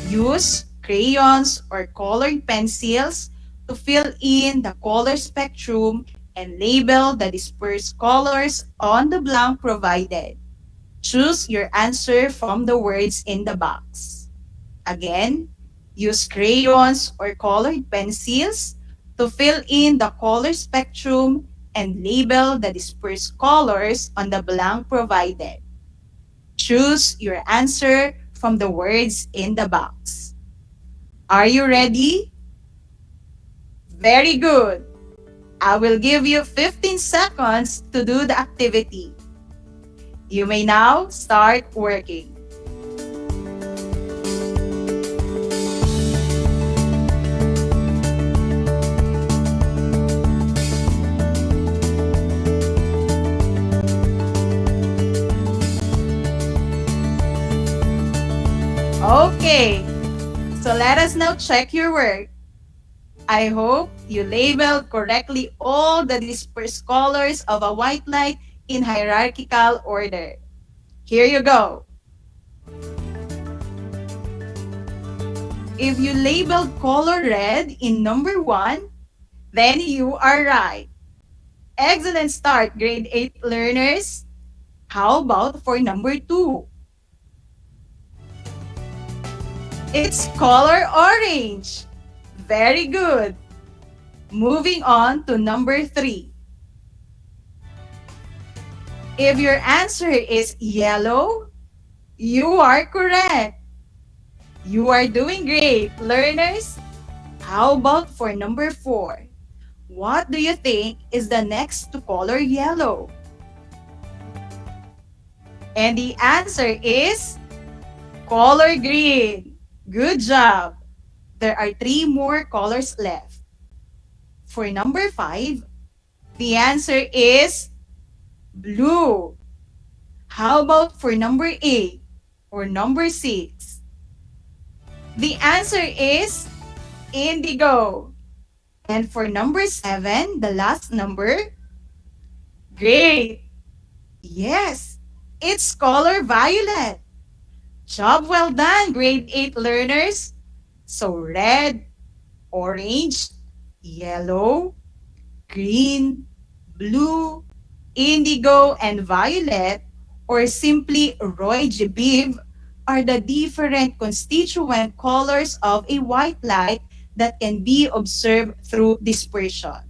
Use crayons or colored pencils to fill in the color spectrum and label the dispersed colors on the blank provided. Choose your answer from the words in the box. Again, use crayons or colored pencils to fill in the color spectrum and label the dispersed colors on the blank provided. Choose your answer from the words in the box. Are you ready? Very good. I will give you 15 seconds to do the activity. You may now start working. Okay, so let us now check your work. I hope you labeled correctly all the dispersed colors of a white light in hierarchical order. Here you go. If you labeled color red in number 1, then you are right. Excellent start, grade 8 learners. How about for number 2? It's color orange. Very good. Moving on to number 3. If your answer is yellow, you are correct. You are doing great, learners. How about for number 4? What do you think is the next to color yellow? And the answer is color green. Good job. There are 3 more colors left. For number 5, the answer is blue. How about for number 8 or number 6? The answer is indigo. And for number 7, the last number, great. Yes, it's color violet. Job well done, grade 8 learners. So red, orange, yellow, green, blue, indigo, and violet, or simply Roy G. Biv, are the different constituent colors of a white light that can be observed through dispersion.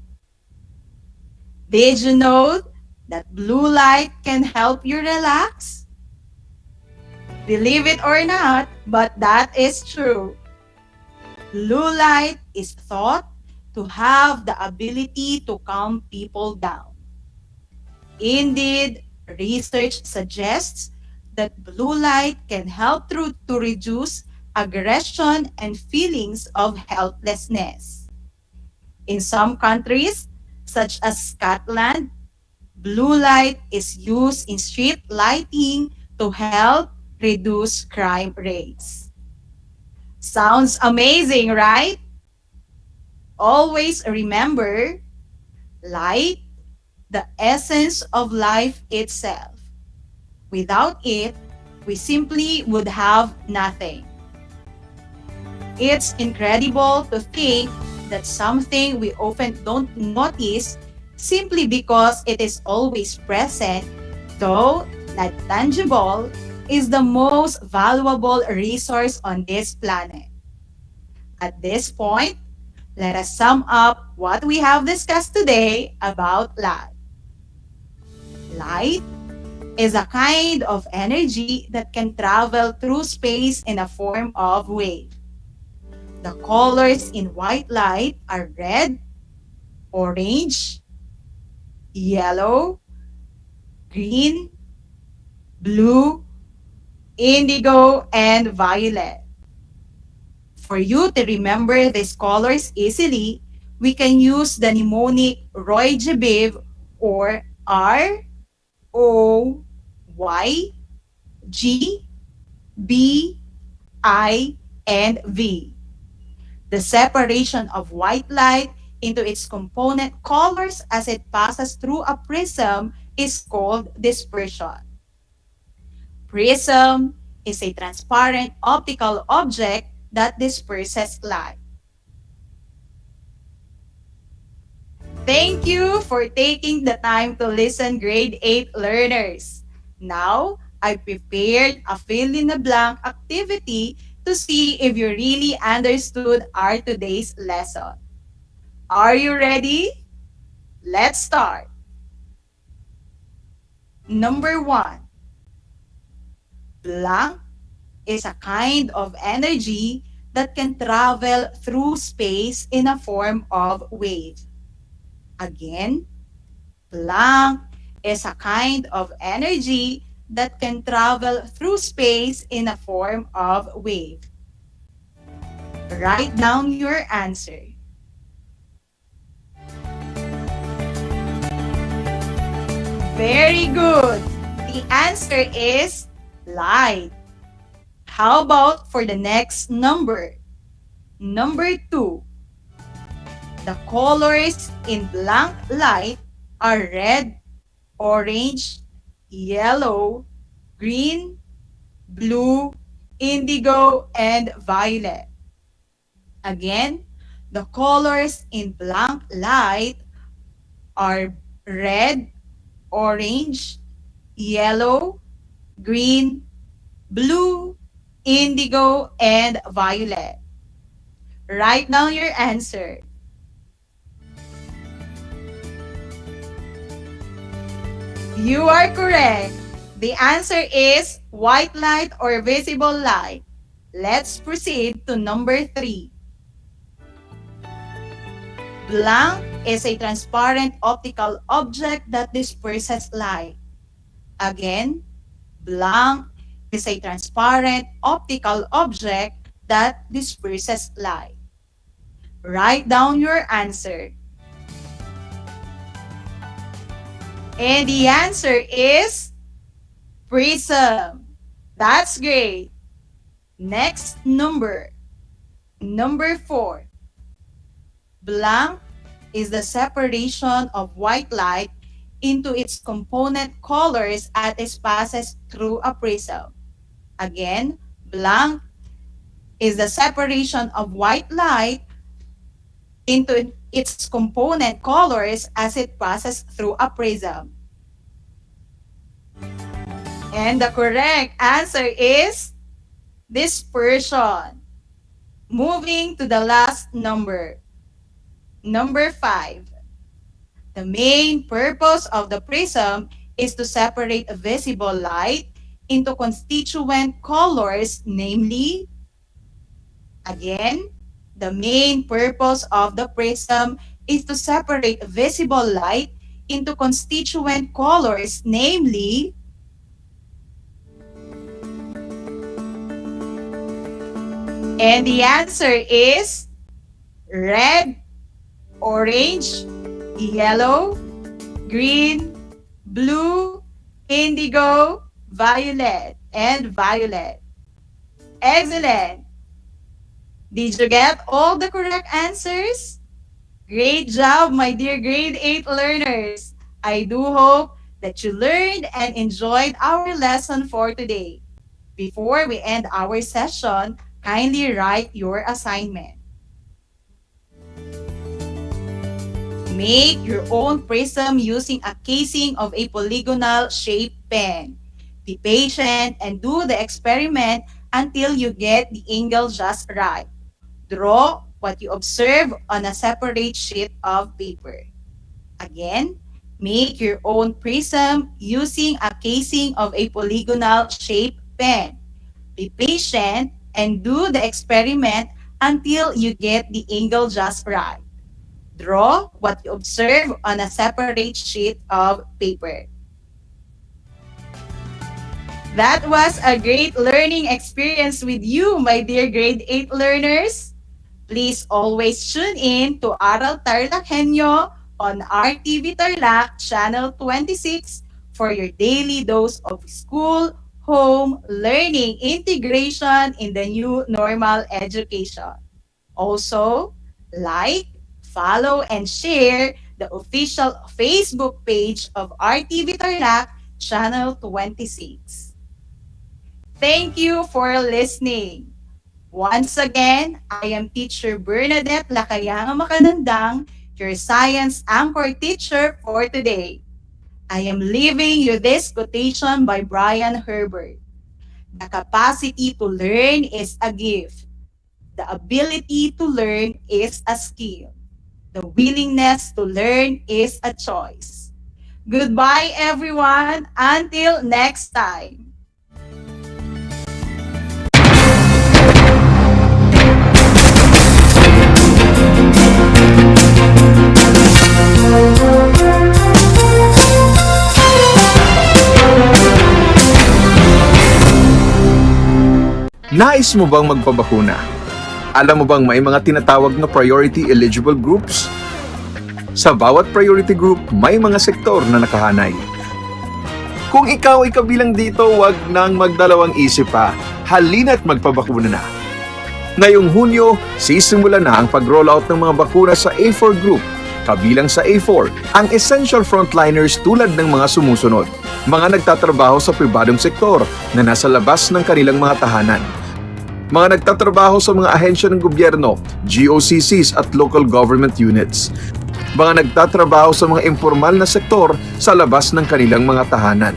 Did you know that blue light can help you relax? Believe it or not, but that is true. Blue light is thought to have the ability to calm people down. Indeed, research suggests that blue light can help to reduce aggression and feelings of helplessness. In some countries, such as Scotland, blue light is used in street lighting to help reduce crime rates. Sounds amazing, right? Always remember, light, the essence of life itself. Without it, we simply would have nothing. It's incredible to think that something we often don't notice simply because it is always present, though not tangible, is the most valuable resource on this planet. At this point, let us sum up what we have discussed today about light. Light is a kind of energy that can travel through space in a form of wave. The colors in white light are red, orange, yellow, green, blue, indigo, and violet. For you to remember these colors easily, we can use the mnemonic Roy G. Biv, or R, O, Y, G, B, I, and V. The separation of white light into its component colors as it passes through a prism is called dispersion. Prism is a transparent optical object that disperses light. Thank you for taking the time to listen, grade 8 learners. Now, I prepared a fill-in-the-blank activity to see if you really understood our today's lesson. Are you ready? Let's start. Number 1. Blank is a kind of energy that can travel through space in a form of wave. Again, blank is a kind of energy that can travel through space in a form of wave. Write down your answer. Very good. The answer is light. How about for the next number? Number 2. The colors in blank light are red, orange, yellow, green, blue, indigo, and violet. Again, the colors in blank light are red, orange, yellow, green, blue, indigo, and violet. Write down your answer. You are correct. The answer is white light or visible light. Let's proceed to number 3. Blank is a transparent optical object that disperses light. Again, blank is a transparent optical object that disperses light. Write down your answer. And the answer is prism. That's great. Next number. Number 4. Blank is the separation of white light into its component colors as it passes through a prism. Again, blank is the separation of white light into its component colors as it passes through a prism. And the correct answer is dispersion. Moving to the last number. Number 5. The main purpose of the prism is to separate visible light into constituent colors, namely, again, the main purpose of the prism is to separate visible light into constituent colors, namely, and the answer is red, orange, yellow, green, blue, indigo, violet, and violet. Excellent! Did you get all the correct answers? Great job, my dear grade 8 learners! I do hope that you learned and enjoyed our lesson for today. Before we end our session, kindly write your assignment. Make your own prism using a casing of a polygonal shaped pen. Be patient and do the experiment until you get the angle just right. Draw what you observe on a separate sheet of paper. Again, make your own prism using a casing of a polygonal shaped pen. Be patient and do the experiment until you get the angle just right. Draw what you observe on a separate sheet of paper. That was a great learning experience with you, my dear grade 8 learners. Please always tune in to Aral TarlakHenyo on RTV Tarlac Channel 26 for your daily dose of school, home, learning, integration in the new normal education. Also, like, follow, and share the official Facebook page of RTV Tarlac Channel 26. Thank you for listening. Once again, I am Teacher Bernadette Lakayang Makadandang, your science anchor teacher for today. I am leaving you this quotation by Brian Herbert. The capacity to learn is a gift. The ability to learn is a skill. The willingness to learn is a choice. Goodbye, everyone. Until next time. Nais mo bang magpabakuna? Alam mo bang may mga tinatawag na priority eligible groups? Sa bawat priority group, may mga sektor na nakahanay. Kung ikaw ay kabilang dito, wag nang magdalawang isip pa. Halina't magpabakuna na. Ngayong Hunyo, sisimula na ang pag-rollout ng mga bakuna sa A4 group. Kabilang sa A4, ang essential frontliners tulad ng mga sumusunod. Mga nagtatrabaho sa pribadong sektor na nasa labas ng kanilang mga tahanan. Mga nagtatrabaho sa mga ahensya ng gobyerno, GOCCs at local government units. mga nagtatrabaho sa mga informal na sektor sa labas ng kanilang mga tahanan,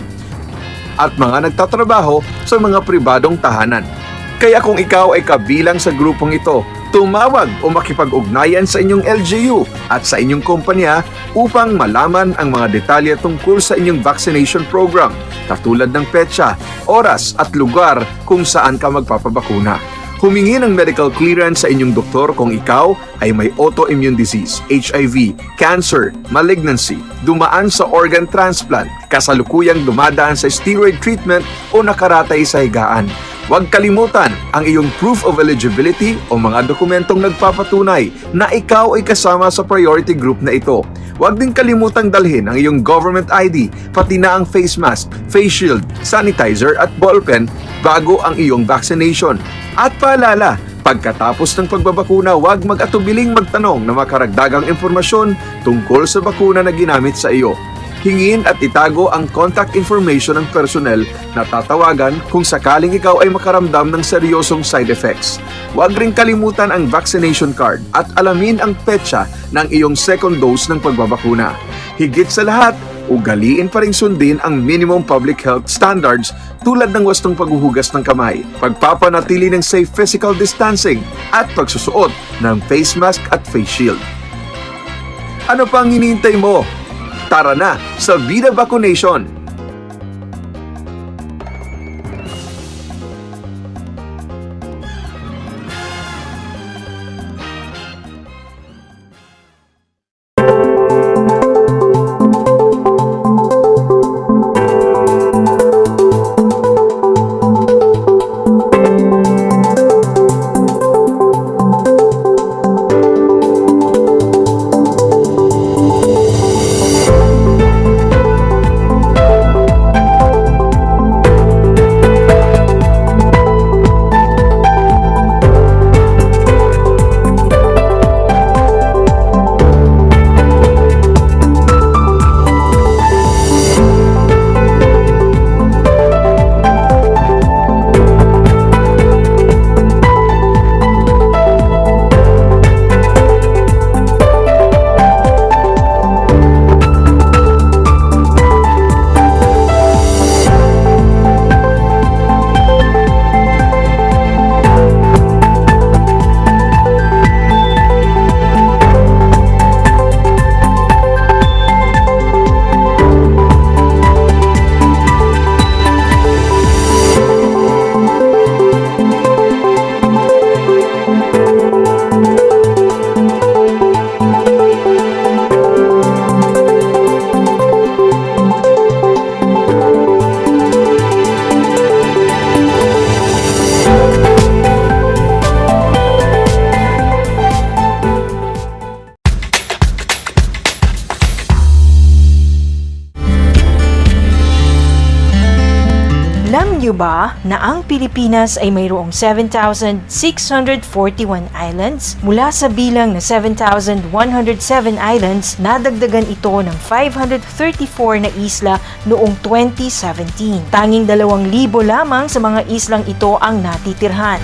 at mga nagtatrabaho sa mga pribadong tahanan. Kaya kung ikaw ay kabilang sa grupong ito, tumawag o makipag-ugnayan sa inyong LGU at sa inyong kumpanya upang malaman ang mga detalye tungkol sa inyong vaccination program, katulad ng petsa, oras at lugar kung saan ka magpapabakuna. Humingi ng medical clearance sa inyong doktor kung ikaw ay may autoimmune disease, HIV, cancer, malignancy, dumaan sa organ transplant, kasalukuyang dumadaan sa steroid treatment o nakaratay sa higaan. Huwag kalimutan ang iyong proof of eligibility o mga dokumentong nagpapatunay na ikaw ay kasama sa priority group na ito. Huwag din kalimutang dalhin ang iyong government ID, pati na ang face mask, face shield, sanitizer at ballpen bago ang iyong vaccination. At paalala, pagkatapos ng pagbabakuna, huwag mag-atubiling magtanong na makaragdagang impormasyon tungkol sa bakuna na ginamit sa iyo. Hingin at itago ang contact information ng personnel na tatawagan kung sakaling ikaw ay makaramdam ng seryosong side effects. Huwag ring kalimutan ang vaccination card at alamin ang petsa ng iyong second dose ng pagbabakuna. Higit sa lahat, ugaliin pa ring sundin ang minimum public health standards tulad ng wastong paghuhugas ng kamay, pagpapanatili ng safe physical distancing at pagsusuot ng face mask at face shield. Ano pang hinihintay mo? Tara na sa Vida Vaccination! Alam niyo ba na ang Pilipinas ay mayroong 7,641 islands? Mula sa bilang na 7,107 islands, nadagdagan ito ng 534 na isla noong 2017. Tanging 2,000 lamang sa mga islang ito ang natitirhan.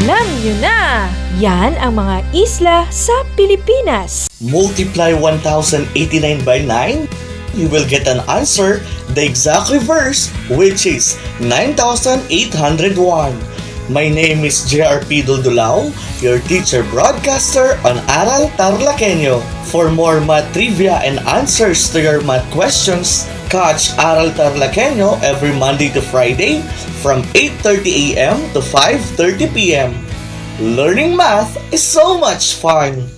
Alam niyo na! Yan ang mga isla sa Pilipinas. Multiply 1,089 by 9. You will get an answer, the exact reverse, which is 9,801. My name is JRP Duldulao, your teacher broadcaster on Aral TarlakHenyo. For more math trivia and answers to your math questions, catch Aral TarlakHenyo every Monday to Friday from 8:30 a.m. to 5:30 p.m. Learning math is so much fun!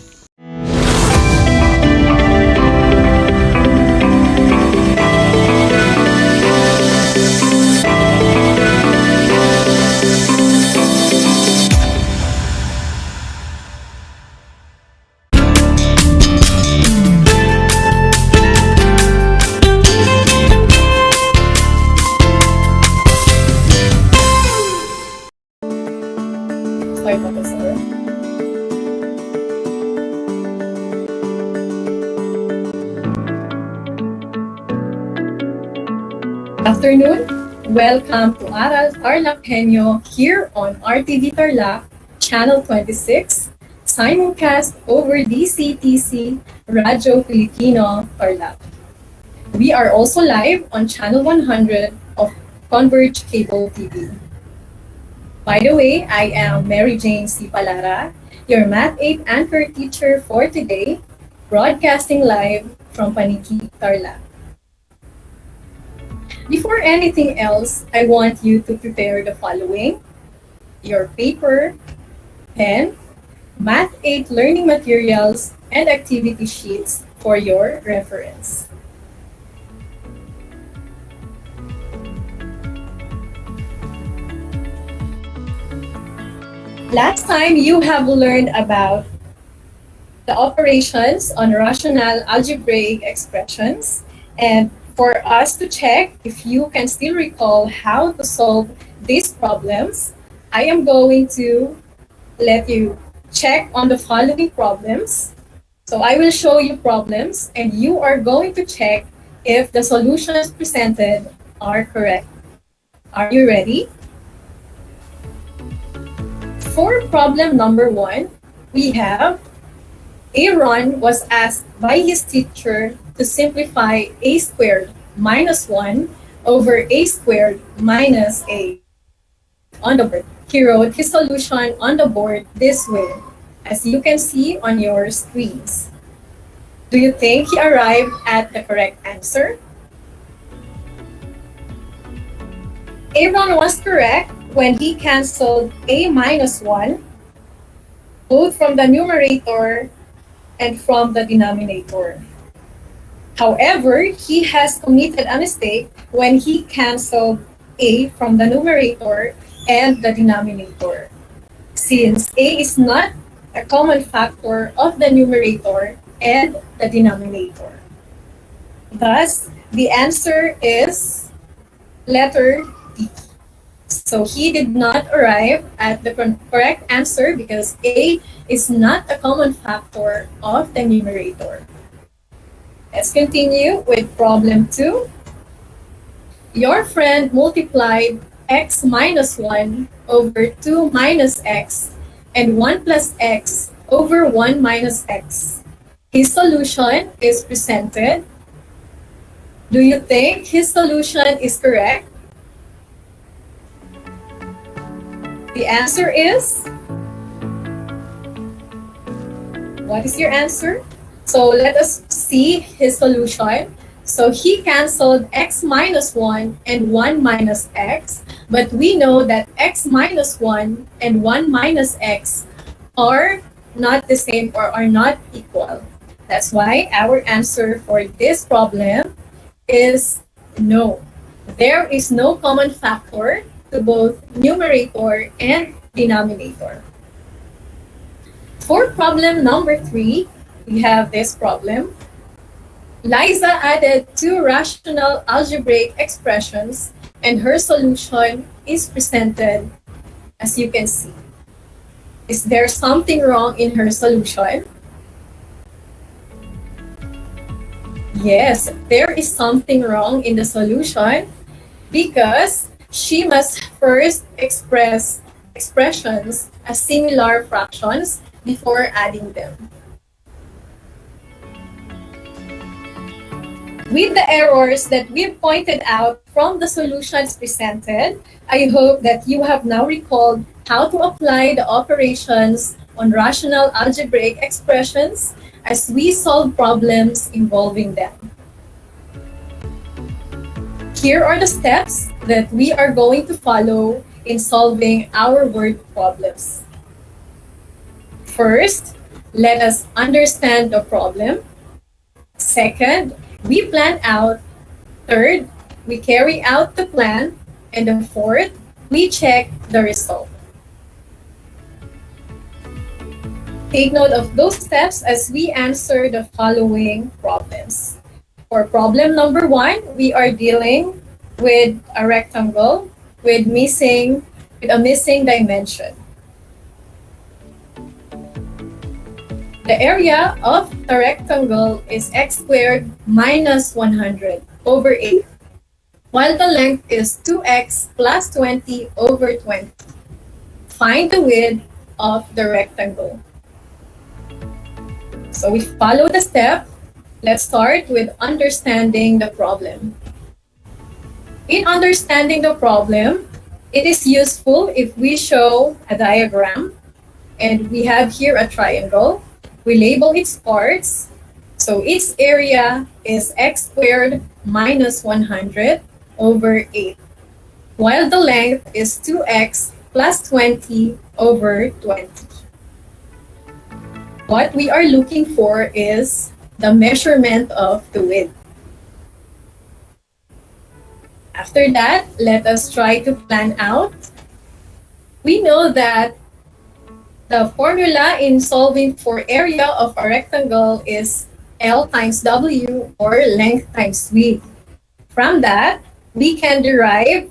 Afternoon, welcome to Aral TarlakHenyo here on RTV Tarlac, Channel 26, simulcast over DCTC Radyo Filipino Tarlac. We are also live on Channel 100 of Converge Cable TV. By the way, I am Mary Jane C. Palara, your Math 8 anchor teacher for today, broadcasting live from Paniki, Tarlac. Before anything else, I want you to prepare the following: your paper, pen, Math 8 learning materials, and activity sheets for your reference. Last time you have learned about the operations on rational algebraic expressions, and for us to check if you can still recall how to solve these problems, I am going to let you check on the following problems. So I will show you problems and you are going to check if the solutions presented are correct. Are you ready? For problem number 1, we have Aaron was asked by his teacher to simplify a squared minus 1 over a squared minus a on the board. He wrote his solution on the board this way, as you can see on your screens. Do you think he arrived at the correct answer? Aaron was correct when he canceled a minus 1, both from the numerator and from the denominator. However, he has committed a mistake when he canceled a from the numerator and the denominator, since a is not a common factor of the numerator and the denominator. Thus, the answer is letter D. So he did not arrive at the correct answer because a is not a common factor of the numerator. Let's continue with problem 2. Your friend multiplied x minus 1 over 2 minus x and 1 plus x over 1 minus x. His solution is presented. Do you think his solution is correct? The answer is? What is your answer? So let us see his solution. So he canceled x minus 1 and 1 minus x, but we know that x minus 1 and 1 minus x are not the same or are not equal. That's why our answer for this problem is no. There is no common factor to both numerator and denominator. For problem number 3, we have this problem. Liza added 2 rational algebraic expressions and her solution is presented as you can see. Is there something wrong in her solution? Yes, there is something wrong in the solution because she must first express expressions as similar fractions before adding them. With the errors that we've pointed out from the solutions presented, I hope that you have now recalled how to apply the operations on rational algebraic expressions as we solve problems involving them. Here are the steps that we are going to follow in solving our word problems. First, let us understand the problem. Second, we plan out. Third, we carry out the plan. And the fourth, we check the result. Take note of those steps as we answer the following problems. For problem number 1, we are dealing with a rectangle with a missing dimension. The area of the rectangle is x squared minus 100 over 8, while the length is 2x plus 20 over 20. Find the width of the rectangle. So we follow the step. Let's start with understanding the problem. In understanding the problem, it is useful if we show a diagram, and we have here a triangle. We label its parts. So its area is x squared minus 100 over 8, while the length is 2x plus 20 over 20. What we are looking for is the measurement of the width. After that, let us try to plan out. We know that the formula in solving for area of a rectangle is L times W, or length times width. From that, we can derive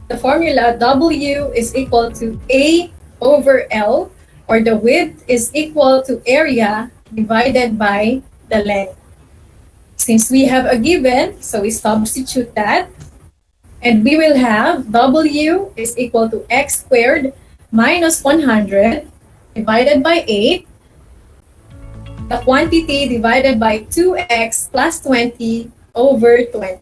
the formula W is equal to A over L, or the width is equal to area divided by the length. Since we have a given, so we substitute that, and we will have W is equal to x squared minus 100 divided by 8, the quantity divided by 2x plus 20 over 20.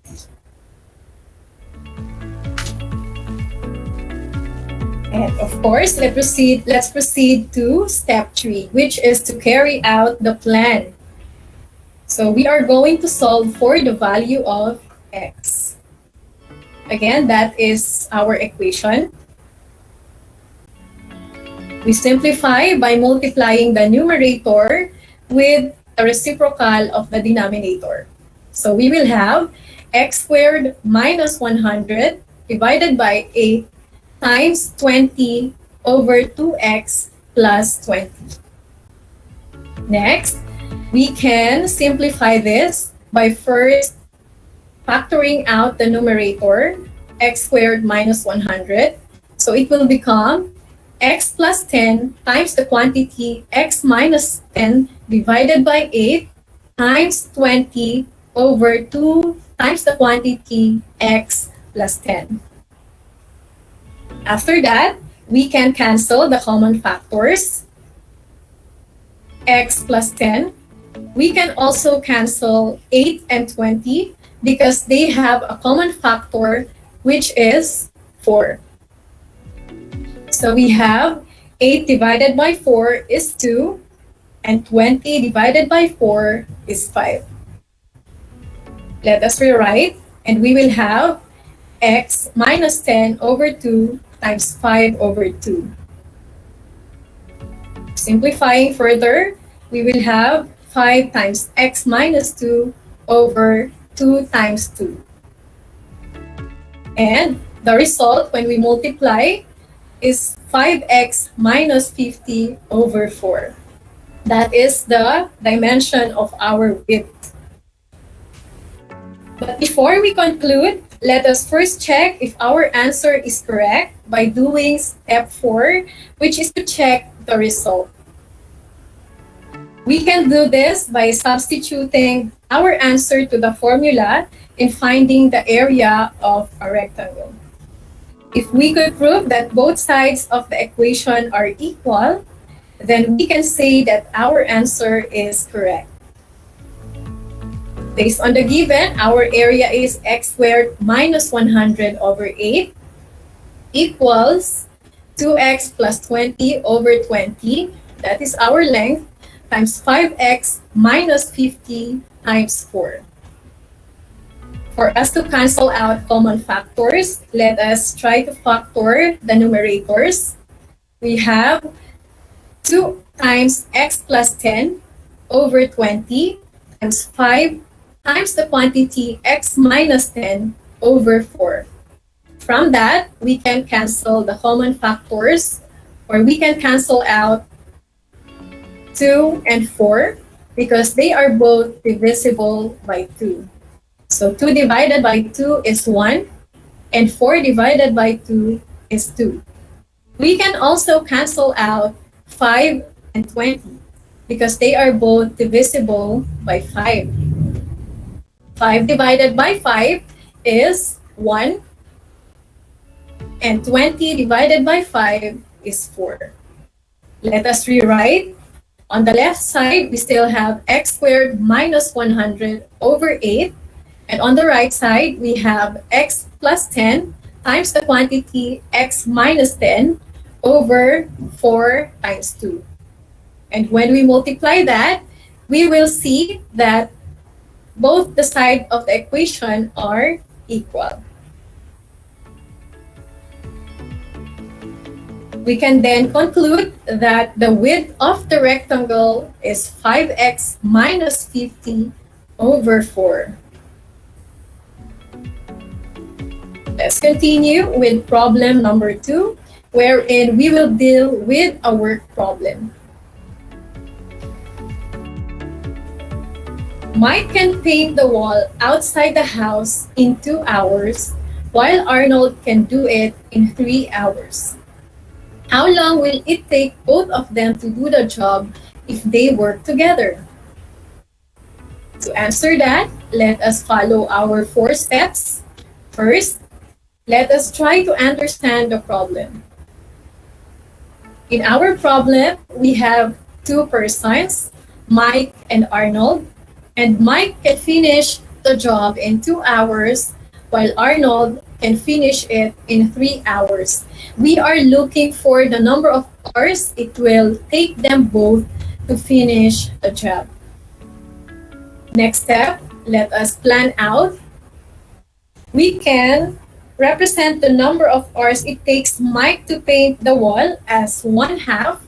And of course, let's proceed to step 3, which is to carry out the plan. So we are going to solve for the value of x. Again, that is our equation. We simplify by multiplying the numerator with the reciprocal of the denominator. So we will have x squared minus 100 divided by 8 times 20 over 2x plus 20. Next, we can simplify this by first factoring out the numerator, x squared minus 100. So it will become x plus 10 times the quantity x minus 10 divided by 8 times 20 over 2 times the quantity x plus 10. After that, we can cancel the common factors, x plus 10. We can also cancel 8 and 20 because they have a common factor, which is 4. So we have 8 divided by 4 is 2, and 20 divided by 4 is 5. Let us rewrite, and we will have x minus 10 over 2 times 5 over 2. Simplifying further, we will have 5 times x minus 2 over 2 times 2. And the result, when we multiply, is 5x minus 50 over 4. That is the dimension of our width. But before we conclude, let us first check if our answer is correct by doing step 4, which is to check the result. We can do this by substituting our answer to the formula in finding the area of a rectangle. If we could prove that both sides of the equation are equal, then we can say that our answer is correct. Based on the given, our area is x squared minus 100 over 8 equals 2x plus 20 over 20, that is our length, times 5x minus 50 times 4. For us to cancel out common factors, let us try to factor the numerators. We have 2 times x plus 10 over 20 times 5 times the quantity x minus 10 over 4. From that, we can cancel the common factors, or we can cancel out 2 and 4 because they are both divisible by 2. So 2 divided by 2 is 1, and 4 divided by 2 is 2. We can also cancel out 5 and 20 because they are both divisible by 5. 5 divided by 5 is 1, and 20 divided by 5 is 4. Let us rewrite. On the left side, we still have x squared minus 100 over 8. And on the right side, we have x plus 10 times the quantity x minus 10 over 4 times 2. And when we multiply that, we will see that both the sides of the equation are equal. We can then conclude that the width of the rectangle is 5x minus 50 over 4. Let's continue with problem number 2, wherein we will deal with a work problem. Mike can paint the wall outside the house in 2 hours, while Arnold can do it in 3 hours. How long will it take both of them to do the job if they work together? To answer that, let us follow our 4 steps. First, let us try to understand the problem. In our problem, we have 2 persons, Mike and Arnold, and Mike can finish the job in 2 hours, while Arnold can finish it in 3 hours. We are looking for the number of hours it will take them both to finish the job. Next step, let us plan out. We can represent the number of hours it takes Mike to paint the wall as 1/2,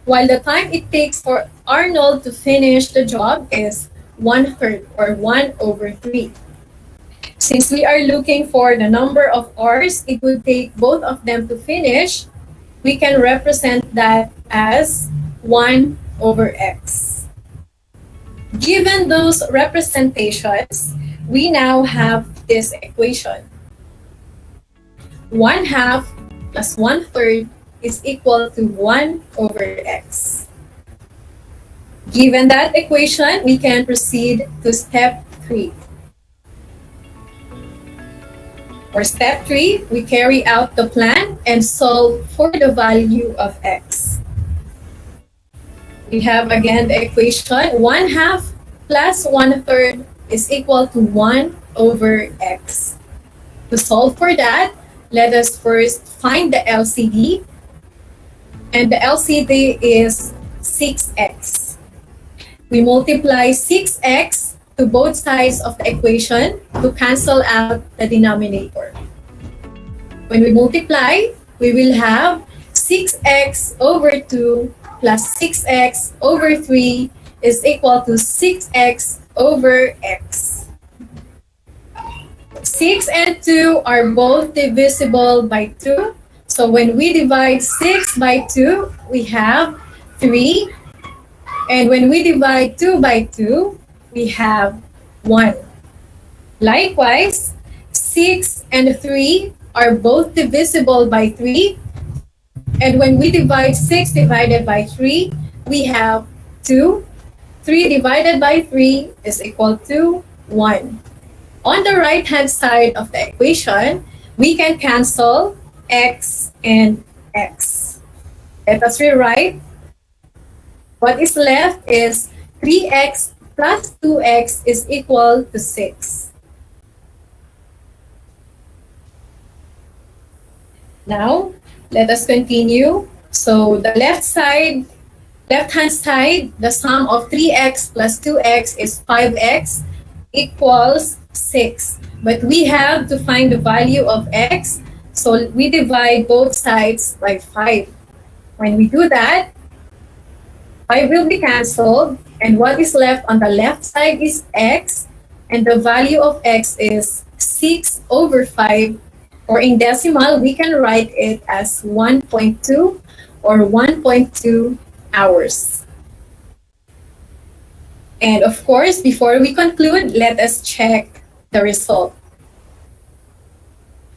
while the time it takes for Arnold to finish the job is 1/3 or 1/3. Since we are looking for the number of hours it would take both of them to finish, we can represent that as 1/x. Given those representations, we now have this equation. 1/2 plus 1/3 is equal to 1/x. Given that equation, we can proceed to step 3. For step 3, we carry out the plan and solve for the value of x. We have again the equation 1/2 plus 1/3 is equal to 1/x. To solve for that, let us first find the LCD. And the LCD is 6x. We multiply 6x to both sides of the equation to cancel out the denominator. When we multiply, we will have 6x over 2 plus 6x over 3 is equal to 6x over x. 6 and 2 are both divisible by 2. So when we divide 6 by 2, we have 3. And when we divide 2 by 2, we have 1. Likewise, 6 and 3 are both divisible by 3. And when we divide 6 divided by 3, we have 2. 3 divided by 3 is equal to 1. On the right-hand side of the equation, we can cancel x and x. Let us rewrite. What is left is 3x plus 2x is equal to 6. Now, let us continue. So the left-hand side, the sum of 3x plus 2x is 5x equals 6. But we have to find the value of x, so we divide both sides by 5. When we do that, 5 will be canceled, and what is left on the left side is x, and the value of x is 6/5, or in decimal, we can write it as 1.2 or 1.2 hours. And of course, before we conclude, let us check the result.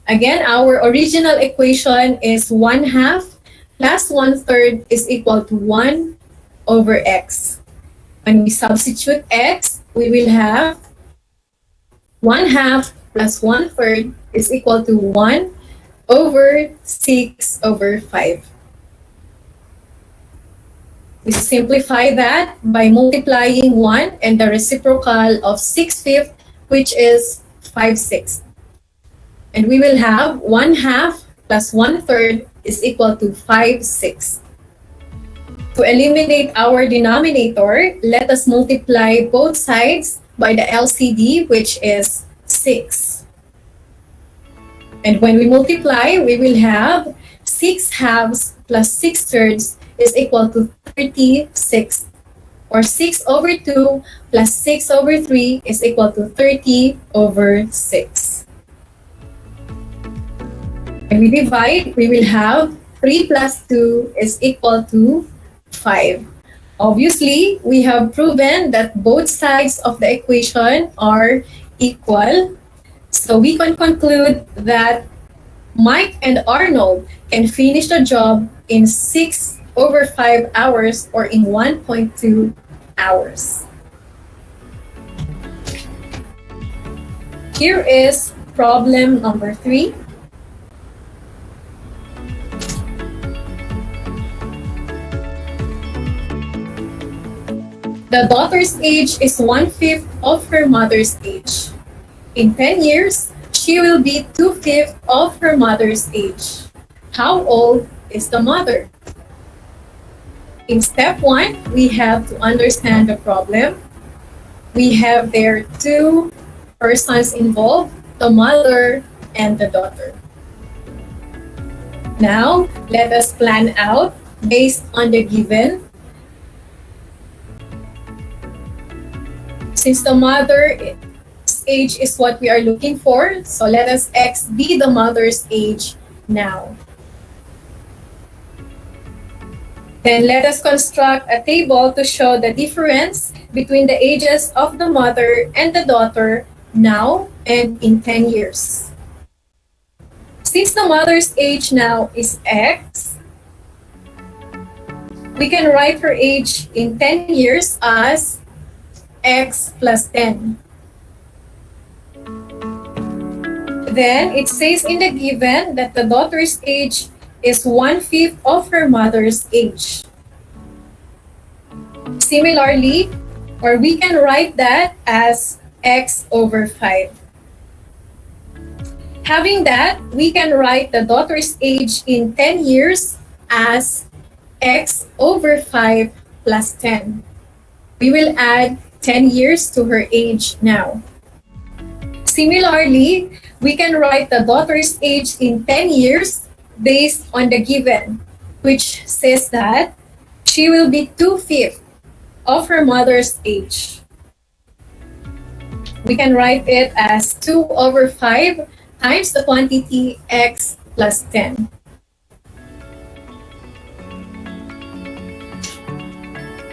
Again, our original equation is 1/2 plus 1/3 is equal to 1/x. When we substitute x, we will have 1/2 plus 1/3 is equal to 1/6/5. We simplify that by multiplying 1 and the reciprocal of 6/5, which is 5/6. And we will have 1/2 plus 1/3 is equal to 5/6. To eliminate our denominator, let us multiply both sides by the LCD, which is 6. And when we multiply, we will have 6/2 plus 6/3 is equal to 36. Or 6/2 plus 6/3 is equal to 30/6. When we divide, we will have 3 plus 2 is equal to 5. Obviously, we have proven that both sides of the equation are equal. So we can conclude that Mike and Arnold can finish the job in 6/5 hours or in 1.2 hours. Here is problem number 3. The daughter's age is 1/5 of her mother's age. In 10 years, she will be 2/5 of her mother's age. How old is the mother? In step 1, we have to understand the problem. We have there two persons involved, the mother and the daughter. Now, let us plan out based on the given. Since the mother's age is what we are looking for, so let us X be the mother's age now. Then let us construct a table to show the difference between the ages of the mother and the daughter now and in 10 years. Since the mother's age now is X, we can write her age in 10 years as X plus 10. Then it says in the given that the daughter's age is 1/5 of her mother's age. Similarly, or we can write that as X/5. Having that, we can write the daughter's age in 10 years as X/5 plus 10. We will add 10 years to her age now. Similarly, we can write the daughter's age in 10 years based on the given, which says that she will be 2/5 of her mother's age. We can write it as 2/5 times the quantity X plus 10.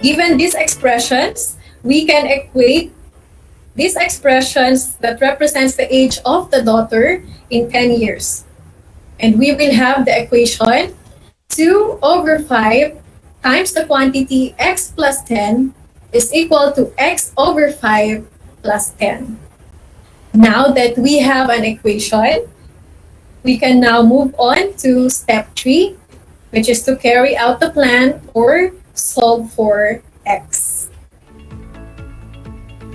Given these expressions, we can equate these expressions that represents the age of the daughter in 10 years. And we will have the equation 2/5 times the quantity X plus 10 is equal to X/5 plus 10. Now that we have an equation, we can now move on to step 3, which is to carry out the plan or solve for X.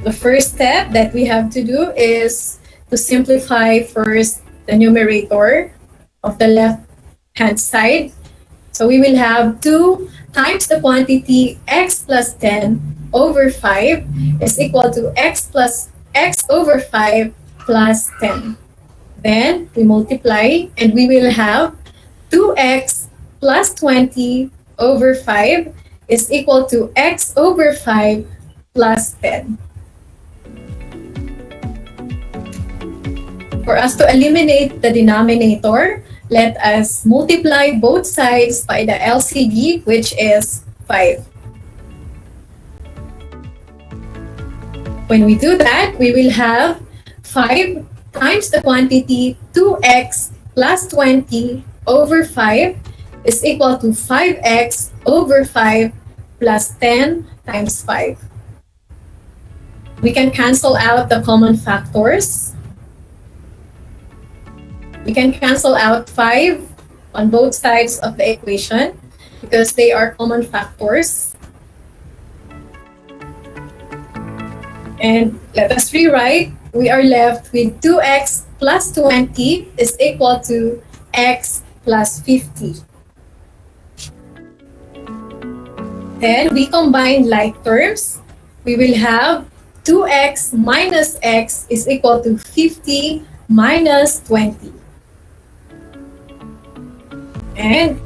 The first step that we have to do is to simplify first the numerator of the left-hand side. So we will have 2 times the quantity X plus 10 over 5 is equal to X/5 plus 10. Then we multiply and we will have 2X plus 20 over 5 is equal to X/5 plus 10. For us to eliminate the denominator, let us multiply both sides by the LCD, which is 5. When we do that, we will have 5 times the quantity 2X plus 20 over 5 is equal to 5X over 5 plus 10 times 5. We can cancel out the common factors. We can cancel out 5 on both sides of the equation because they are common factors. And let us rewrite. We are left with 2x plus 20 is equal to x plus 50. Then we combine like terms. We will have 2x minus x is equal to 50 minus 20. And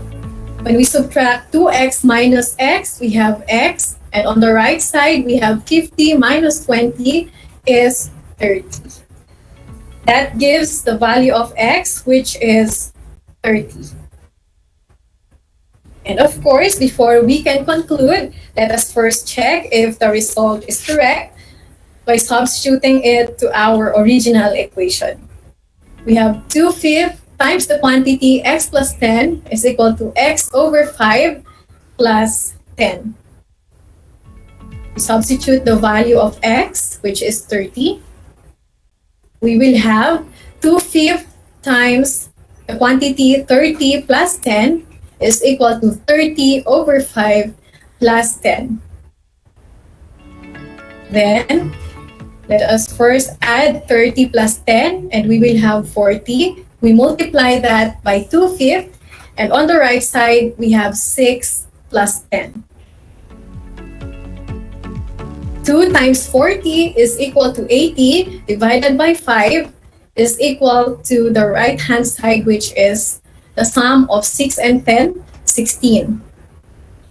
when we subtract 2x minus x, we have x. And on the right side, we have 50 minus 20 is 30. That gives the value of x, which is 30. And of course, before we can conclude, let us first check if the result is correct by substituting it to our original equation. We have 2/5 times the quantity x plus 10 is equal to x over 5 plus 10. We substitute the value of x, which is 30. We will have 2/5 times the quantity 30 plus 10 is equal to 30 over 5 plus 10. Then, let us first add 30 plus 10 and we will have 40. We multiply that by 2/5 and on the right side, we have 6 plus 10. 2 times 40 is equal to 80 divided by 5 is equal to the right-hand side, which is the sum of 6 and 10, 16.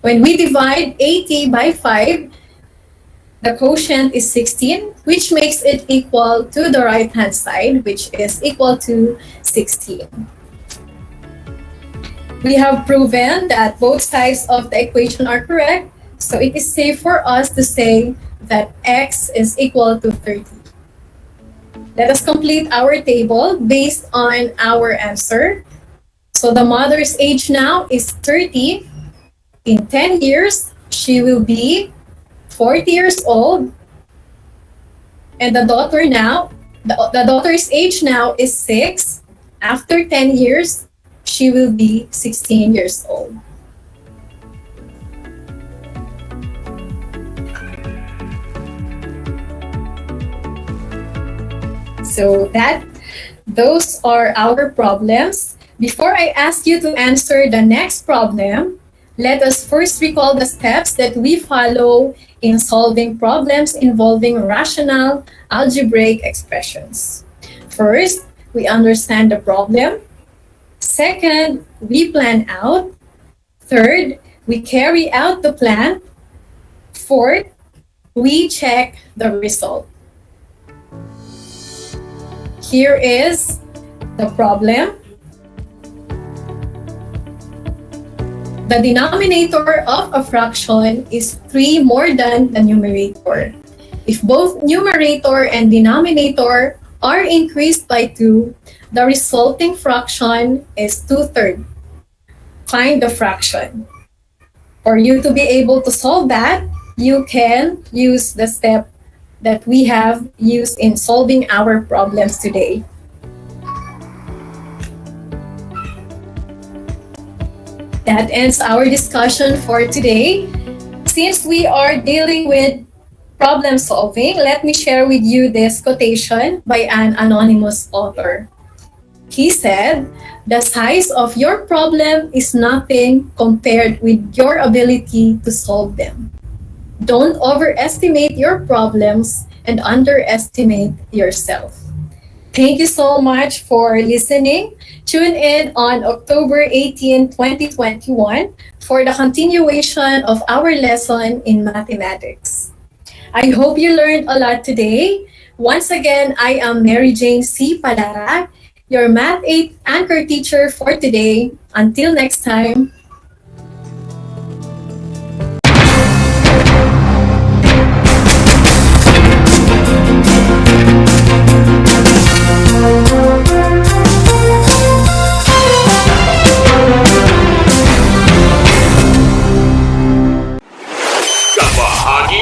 When we divide 80 by 5, the quotient is 16, which makes it equal to the right-hand side, which is equal to 16. We have proven that both sides of the equation are correct, so it is safe for us to say that x is equal to 30. Let us complete our table based on our answer. So the mother's age now is 30. In 10 years, she will be 40 years old. And the daughter's age now is 6. After 10 years, she will be 16 years old. So those are our problems. Before I ask you to answer the next problem, let us first recall the steps that we follow in solving problems involving rational algebraic expressions. First, we understand the problem. Second, we plan out. Third, we carry out the plan. Fourth, we check the result. Here is the problem. The denominator of a fraction is 3 more than the numerator. If both numerator and denominator are increased by 2, the resulting fraction is 2/3. Find the fraction. For you to be able to solve that, you can use the step that we have used in solving our problems today. That ends our discussion for today. Since we are dealing with problem solving, let me share with you this quotation by an anonymous author. He said, "The size of your problem is nothing compared with your ability to solve them. Don't overestimate your problems and underestimate yourself." Thank you so much for listening. Tune in on October 18, 2021 for the continuation of our lesson in mathematics. I hope you learned a lot today. Once again, I am Mary Jane C. Palara, your Math 8 anchor teacher for today. Until next time.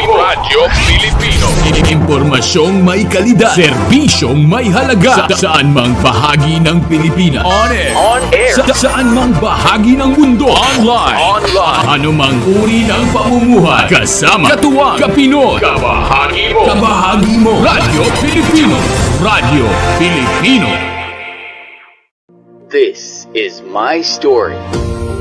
Radyo Pilipino. Impormasyon Impormasyong may kalidad, serbisyong may halaga, saan mang bahagi ng Pilipinas. On air. On air. Saan mang bahagi ng mundo. Online. Anumang uri ng pamumuhay. Kasama, katuwang, kapinoy, kabahagi mo. Radyo Pilipino. Radyo Pilipino. This is my story.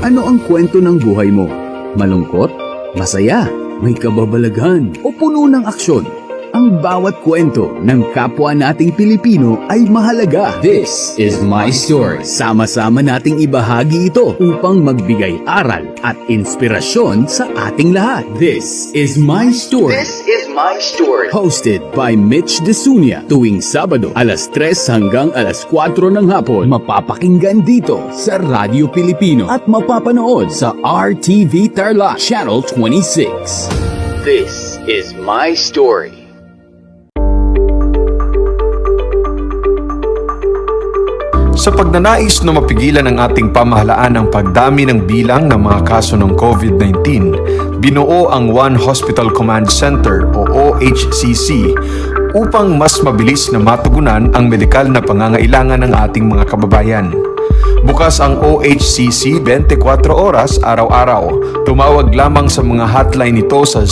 Ano ang kwento ng buhay mo? Malungkot? Masaya? May kababalaghan? O puno ng aksyon? Ang bawat kwento ng kapwa nating Pilipino ay mahalaga. This is my story. Sama-sama nating ibahagi ito upang magbigay aral at inspirasyon sa ating lahat. This is my story. This is my story. Hosted by Mitch Desunia tuwing Sabado alas 3 hanggang alas 4 ng hapon. Mapapakinggan dito sa Radyo Pilipino at mapapanood sa RTV Tarlac Channel 26. This is my story. Sa pagnanais na mapigilan ang ating pamahalaan ang pagdami ng bilang ng mga kaso ng COVID-19, binuo ang One Hospital Command Center o OHCC upang mas mabilis na matugunan ang medikal na pangangailangan ng ating mga kababayan. Bukas ang OHCC 24 oras araw-araw. Tumawag lamang sa mga hotline nito sa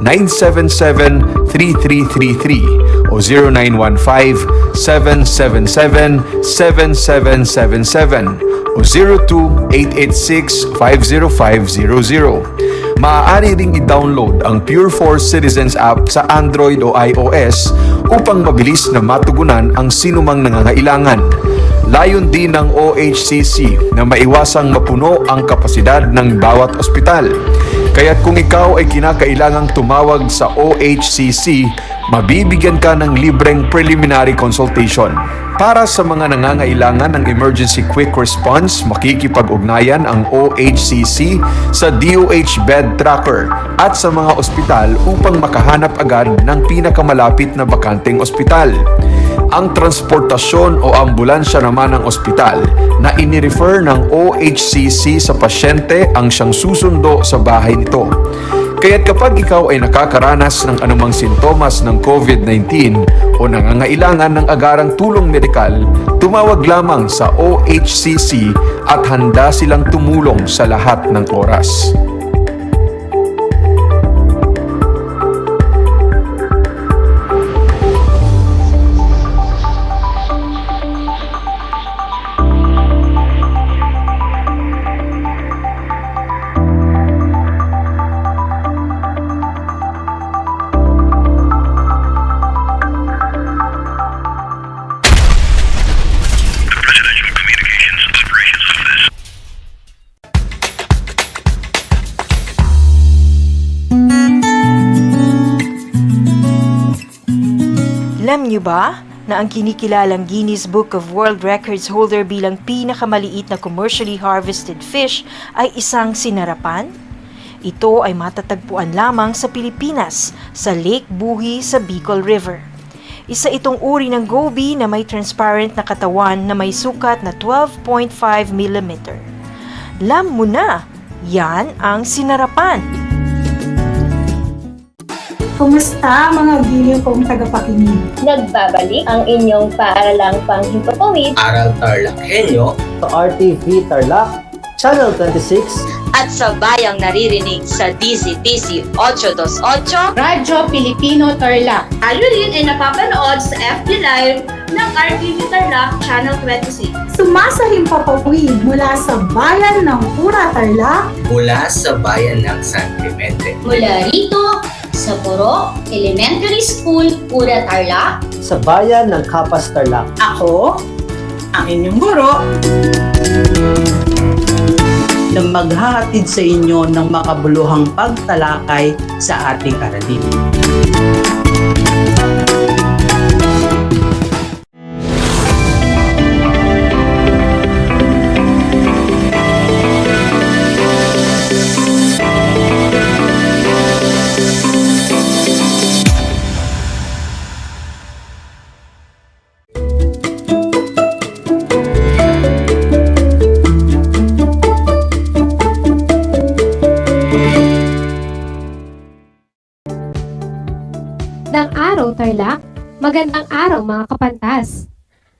0919-977-3333 o 0915-777-7777 o 02-886-50500. Maaari ring i-download ang Pure Force Citizens app sa Android o iOS upang mabilis na matugunan ang sinumang nangangailangan. Layon din ng OHCC na maiwasang mapuno ang kapasidad ng bawat ospital. Kaya't kung ikaw ay kinakailangang tumawag sa OHCC, mabibigyan ka ng libreng preliminary consultation. Para sa mga nangangailangan ng emergency quick response, makikipag-ugnayan ang OHCC sa DOH Bed Tracker at sa mga ospital upang makahanap agad ng pinakamalapit na bakanteng ospital. Ang transportasyon o ambulansya naman ng ospital na inirefer ng OHCC sa pasyente ang siyang susundo sa bahay nito. Kaya't kapag ikaw ay nakakaranas ng anumang sintomas ng COVID-19 o nangangailangan ng agarang tulong medikal, tumawag lamang sa OHCC at handa silang tumulong sa lahat ng oras. Alam niyo ba na ang kinikilalang Guinness Book of World Records holder bilang pinakamaliit na commercially harvested fish ay isang sinarapan? Ito ay matatagpuan lamang sa Pilipinas, sa Lake Buhi sa Bicol River. Isa itong uri ng goby na may transparent na katawan na may sukat na 12.5 mm. Alam mo na, yan ang sinarapan. Kumusta mga ginyo kong tagapakinig? Nagbabalik ang inyong paaralang panghimpapawid, Aral TarlakHenyo, sa RTV Tarlac, Channel 26, at sabayang naririnig sa DZTC 828, Radyo Pilipino Tarlac. Tayo rin ay napapanood sa FB Live ng RTV Tarlac Channel 26. Sumasahimpapawid mula sa bayan ng Pura Tarlac, mula sa bayan ng San Clemente. Mula rito, sa Puro Elementary School, Pura Tarlac, sa bayan ng Capas Tarlac. Ako, ang inyong guro, na maghahatid sa inyo ng makabuluhang pagtalakay sa ating aralin. Tarlac. Magandang araw mga kapantas.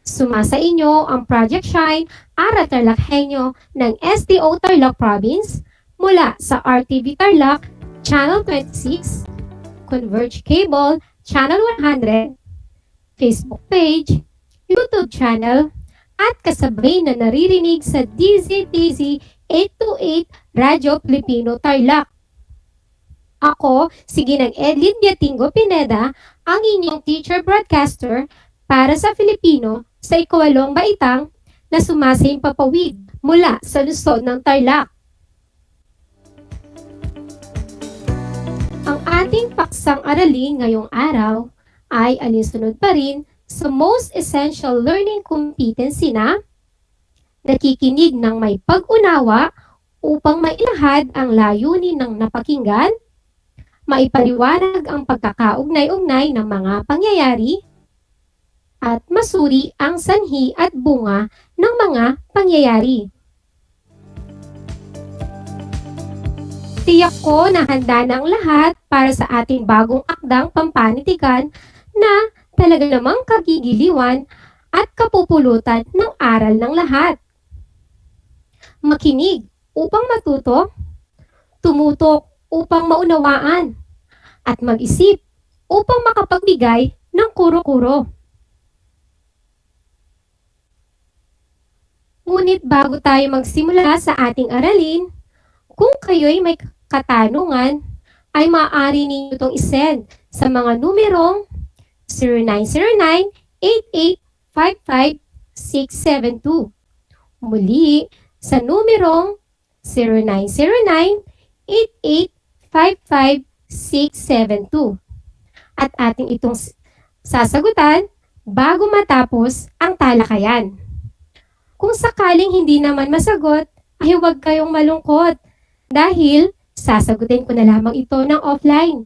Sumasa inyo ang Project Shine Aral TarlakHenyo ng STO Tarlac Province mula sa RTV Tarlac, Channel 26, Converge Cable, Channel 100, Facebook page, YouTube channel, at kasabay na naririnig sa DZTZ 828 Radyo Pilipino Tarlac. Ako, si Ginang Edlin Diatingo Pineda, ang inyong teacher broadcaster para sa Filipino sa ikawalong baitang na sumasayang papawid mula sa lungsod ng Tarlac. Ang ating paksang aralin ngayong araw ay alinsunod pa rin sa Most Essential Learning Competency na nakikinig ng may pag-unawa upang mailahad ang layunin ng napakinggan, maipaliwanag ang pagkakaugnay-ugnay ng mga pangyayari, at masuri ang sanhi at bunga ng mga pangyayari. Tiyak ko na handa na ang lahat para sa ating bagong akdang pampanitikan na talaga namang kagigiliwan at kapupulutan ng aral ng lahat. Makinig upang matuto, tumutok upang maunawaan, at mag-isip upang makapagbigay ng kuro-kuro. Ngunit bago tayo magsimula sa ating aralin, kung kayo'y may katanungan, ay maaari ninyo itong isend sa mga numerong 0909-8855-672. Muli, sa numerong 0909-8855-672. At ating itong sasagutan bago matapos ang talakayan. Kung sakaling hindi naman masagot, ay huwag kayong malungkot dahil sasagutin ko na lamang ito ng offline.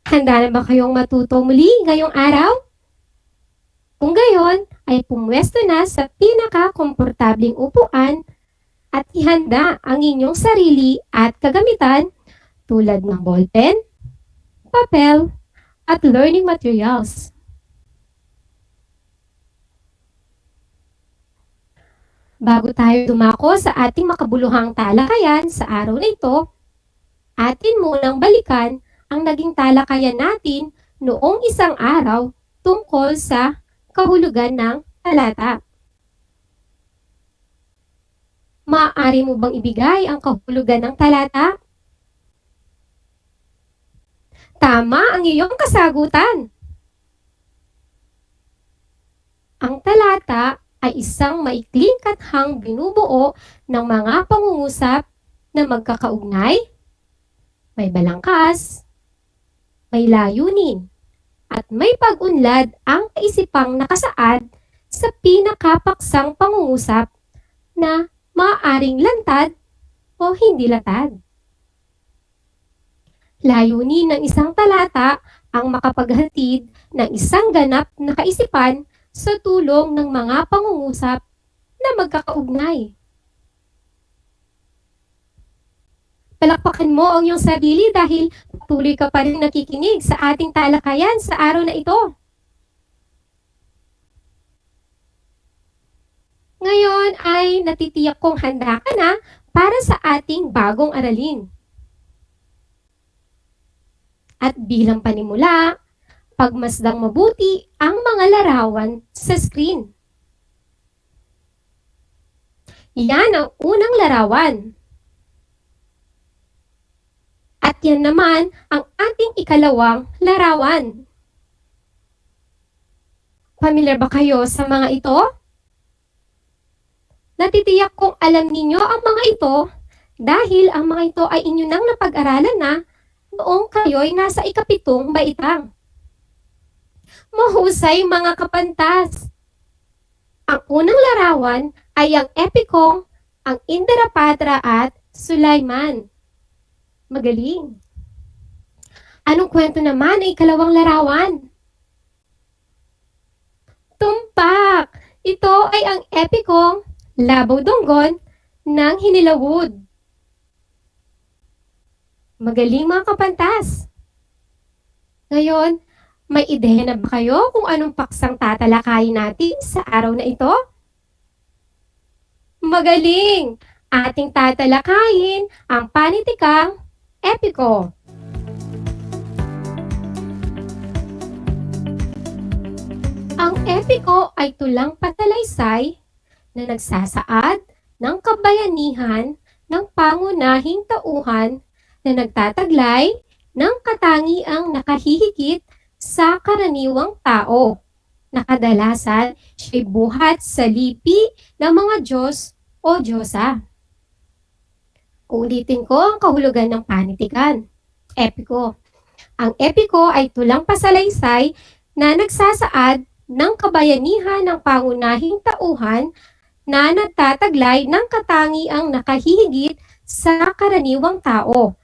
Handa na ba kayong matuto muli ngayong araw? Kung gayon, ay pumwesto na sa pinaka-komportabling upuan at ihanda ang inyong sarili at kagamitan tulad ng ballpen, papel, at learning materials. Bago tayo dumako sa ating makabuluhang talakayan sa araw na ito, atin munang balikan ang naging talakayan natin noong isang araw tungkol sa kahulugan ng talata. Maaari mo bang ibigay ang kahulugan ng talata? Tama ang iyong kasagutan. Ang talata ay isang maikling kathang binubuo ng mga pangungusap na magkakaugnay, may balangkas, may layunin, at may pag-unlad ang kaisipang nakasaad sa pinakapaksang pangungusap na maaaring lantad o hindi latad. Layunin ng isang talata ang makapaghatid ng isang ganap na kaisipan sa tulong ng mga pangungusap na magkakaugnay. Palakpakan mo ang iyong sarili dahil patuloy ka pa rin nakikinig sa ating talakayan sa araw na ito. Ngayon ay natitiyak kong handa ka na para sa ating bagong aralin. At bilang panimula, pagmasdang mabuti ang mga larawan sa screen. Yan ang unang larawan. At yan naman ang ating ikalawang larawan. Pamilyar ba kayo sa mga ito? Natitiyak kong alam ninyo ang mga ito dahil ang mga ito ay inyo nang napag-aralan na noong kayo'y nasa ikapitong baitang. Mahusay mga kapantas! Ang unang larawan ay ang epikong ang Indrapatra at Sulaiman. Magaling! Anong kwento naman ay ikalawang larawan? Tumpak! Ito ay ang epikong Labaw Dunggon ng Hinilawod. Magaling mga kapantas! Ngayon, may ideya na ba kayo kung anong paksang tatalakayin natin sa araw na ito? Magaling! Ating tatalakayin ang panitikang epiko. Ang epiko ay tulang patalaysay na nagsasaad ng kabayanihan ng pangunahing tauhan na nagtataglay ng katangiang nakahihigit sa karaniwang tao, na kadalasan siya'y buhat sa lipi ng mga Diyos o Diyosa. Uulitin ko ang kahulugan ng panitikan. Epiko. Ang epiko ay tulang pasalaysay na nagsasaad ng kabayanihan ng pangunahing tauhan na nagtataglay ng katangiang nakahihigit sa karaniwang tao,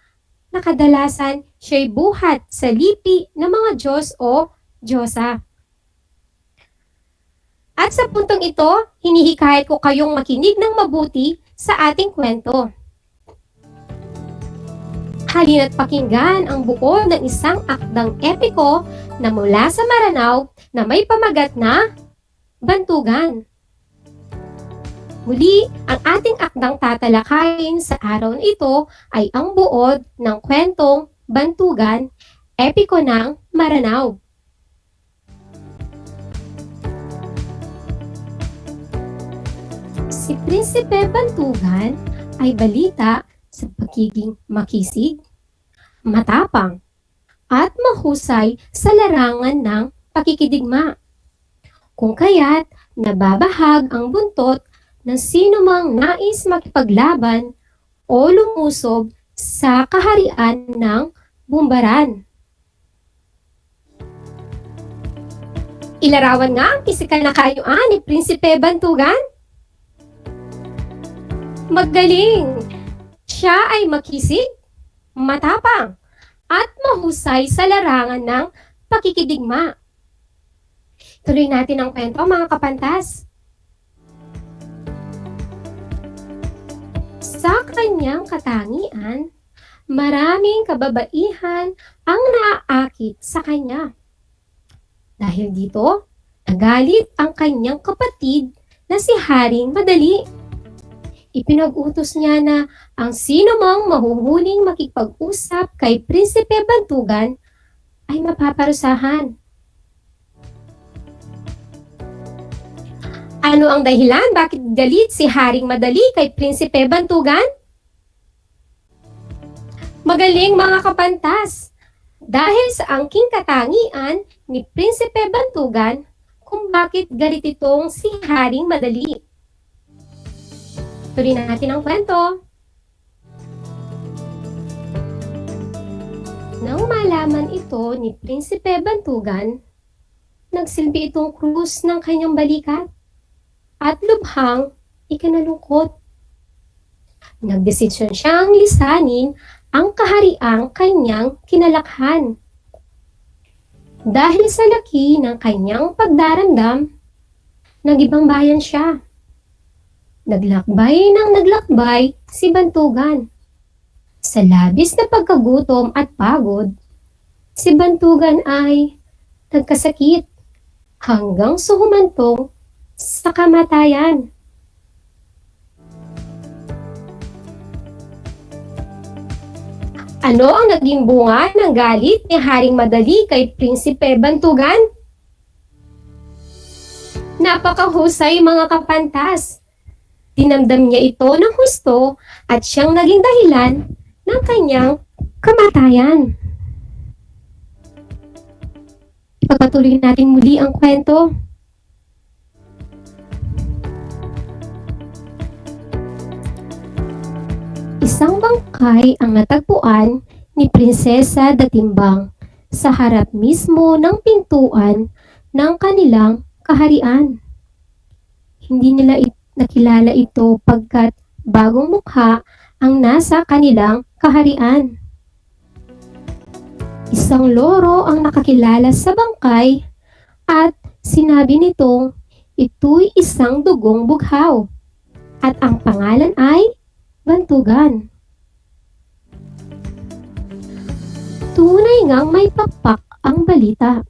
na kadalasan siya'y buhat sa lipi ng mga Diyos o Diyosa. At sa puntong ito, hinihikayat ko kayong makinig ng mabuti sa ating kwento. Halina't pakinggan ang buo ng isang akdang epiko na mula sa Maranao na may pamagat na Bantugan. Muli, ang ating akdang tatalakayin sa araw na ito ay ang buod ng kwentong Bantugan, epiko ng Maranao. Si Prinsipe Bantugan ay balita sa pagiging makisig, matapang, at mahusay sa larangan ng pakikidigma. Kung kaya't nababahag ang buntot ng sino mang nais makipaglaban o lumusob sa kaharian ng Bumbaran. Ilarawan nga ang pisikal na kaayuan ni Prinsipe Bantugan. Magaling! Siya ay makisig, matapang, at mahusay sa larangan ng pakikidigma. Tuloy natin ang kwento, mga kapantas. Sa kanyang katangian, maraming kababaihan ang naaakit sa kanya. Dahil dito, nagalit ang kanyang kapatid na si Haring Madali. Ipinag-utos niya na ang sino mang mahuhuling makipag-usap kay Prinsipe Bantugan ay mapaparusahan. Ano ang dahilan bakit galit si Haring Madali kay Prinsipe Bantugan? Magaling mga kapantas! Dahil sa angking katangian ni Prinsipe Bantugan kung bakit galit itong si Haring Madali. Tuloy natin ang kwento. Nang malaman ito ni Prinsipe Bantugan, nagsilbi itong krus ng kanyang balikat at lubhang ikinalungkot. Nagdesisyon siyang lisanin ang kahariang kanyang kinalakhan. Dahil sa laki ng kanyang pagdarandam, nag-ibang bayan siya. Naglakbay ng naglakbay si Bantugan. Sa labis na pagkagutom at pagod, si Bantugan ay nagkasakit hanggang sumantong sa kamatayan. Ano ang naging bunga ng galit ni Haring Madali kay Prinsipe Bantugan? Napakahusay mga kapantas! Tinamdam niya ito ng husto at siyang naging dahilan ng kanyang kamatayan. Ipagpatuloy natin muli ang kwento. Isang bangkay ang natagpuan ni Prinsesa Datimbang sa harap mismo ng pintuan ng kanilang kaharian. Hindi nila nakilala ito pagkat bagong mukha ang nasa kanilang kaharian. Isang loro ang nakakilala sa bangkay at sinabi nitong ito'y isang dugong bughaw at ang pangalan ay Bantugan. Tunay ngang may pakpak ang balita.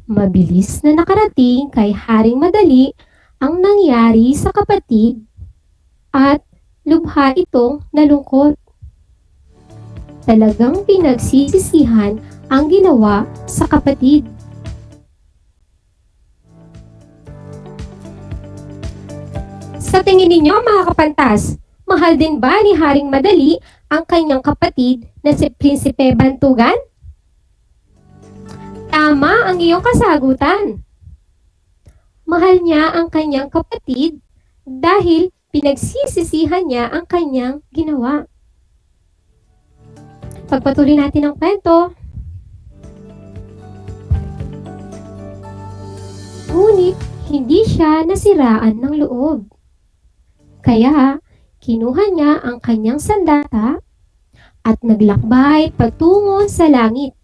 Mabilis na nakarating kay Haring Madali ang nangyari sa kapatid at lubha itong nalungkot. Talagang pinagsisisihan ang ginawa sa kapatid. Sa tingin ninyo mga kapantas, mahal din ba ni Haring Madali ang kanyang kapatid na si Prinsipe Bantugan? Tama ang iyong kasagutan. Mahal niya ang kanyang kapatid dahil pinagsisisihan niya ang kanyang ginawa. Pagpatuloy natin ang kwento. Ngunit hindi siya nasiraan ng loob. Kaya kinuha niya ang kanyang sandata at naglakbay patungo sa langit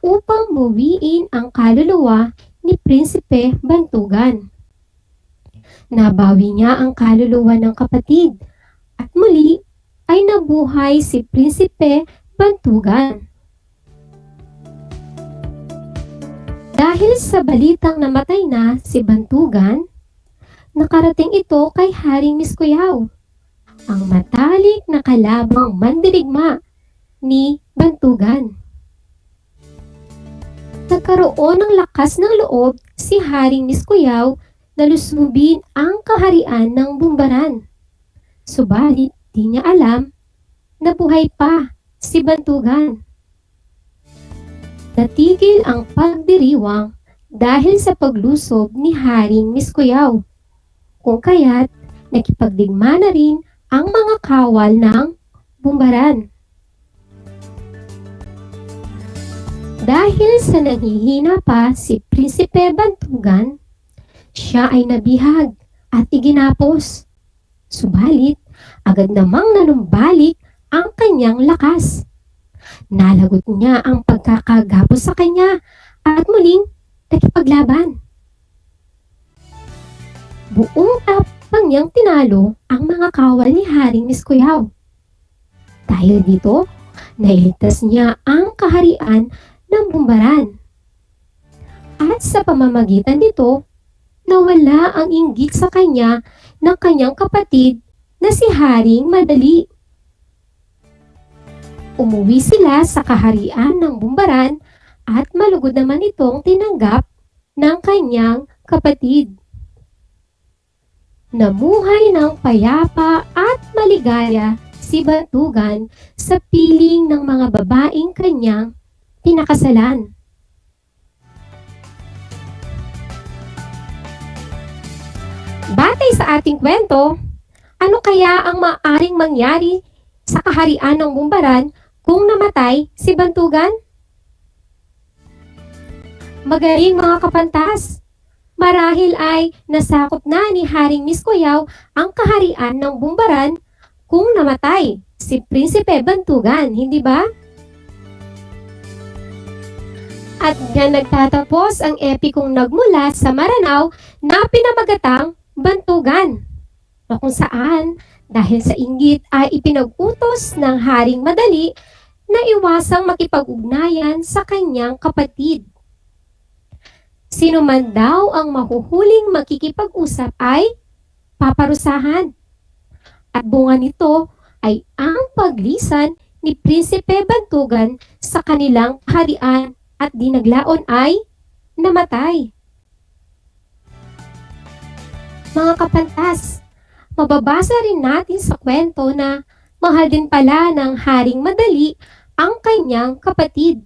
upang buwiin ang kaluluwa ni Prinsipe Bantugan. Nabawi niya ang kaluluwa ng kapatid at muli ay nabuhay si Prinsipe Bantugan. Dahil sa balitang namatay na si Bantugan, nakarating ito kay Haring Miskuyaw, ang matalik na kalabang mandirigma ni Bantugan. Nagkaroon ng lakas ng loob si Haring Miskuyaw na lusubin ang kaharian ng Bumbaran. Subalit di niya alam na buhay pa si Bantugan. Natigil ang pagdiriwang dahil sa paglusob ni Haring Miskuyaw, kung kaya't nakipagdigma na rin ang mga kawal ng Bumbaran. Dahil sa nanghihina pa si Prinsipe Bantugan, siya ay nabihag at iginapos. Subalit, agad namang nanumbalik ang kanyang lakas. Nalagot niya ang pagkakagapos sa kanya at muling nakipaglaban. Buong tapang niyang tinalo ang mga kawal ni Haring Miskuyaw. Dahil dito, nailigtas niya ang kaharian ng Bumbaran. At sa pamamagitan nito, nawala ang inggit sa kanya ng kanyang kapatid na si Haring Madali. Umuwi sila sa kaharian ng Bumbaran at malugod naman itong tinanggap ng kanyang kapatid. Namuhay ng payapa at maligaya si Bantugan sa piling ng mga babaeng kanyang pinakasalan. Batay sa ating kwento, ano kaya ang maaaring mangyari sa kaharian ng Bumbaran kung namatay si Bantugan? Magaling mga kapantas! Marahil ay nasakop na ni Haring Miskuyaw ang kaharian ng Bumbaran kung namatay si Prinsipe Bantugan, hindi ba? At yan nagtatapos ang epikong nagmula sa Maranao na pinamagatang Bantugan, na kung saan dahil sa inggit ay ipinag-utos ng Haring Madali na iwasang makipag-ugnayan sa kanyang kapatid. Sino man daw ang mahuhuling makikipag-usap ay paparusahan. At bunga nito ay ang paglisan ni Prinsipe Bantugan sa kanilang kaharian at dinaglaon ay namatay. Mga kapantas, mababasa rin natin sa kwento na mahal din pala ng Haring Madali ang kanyang kapatid.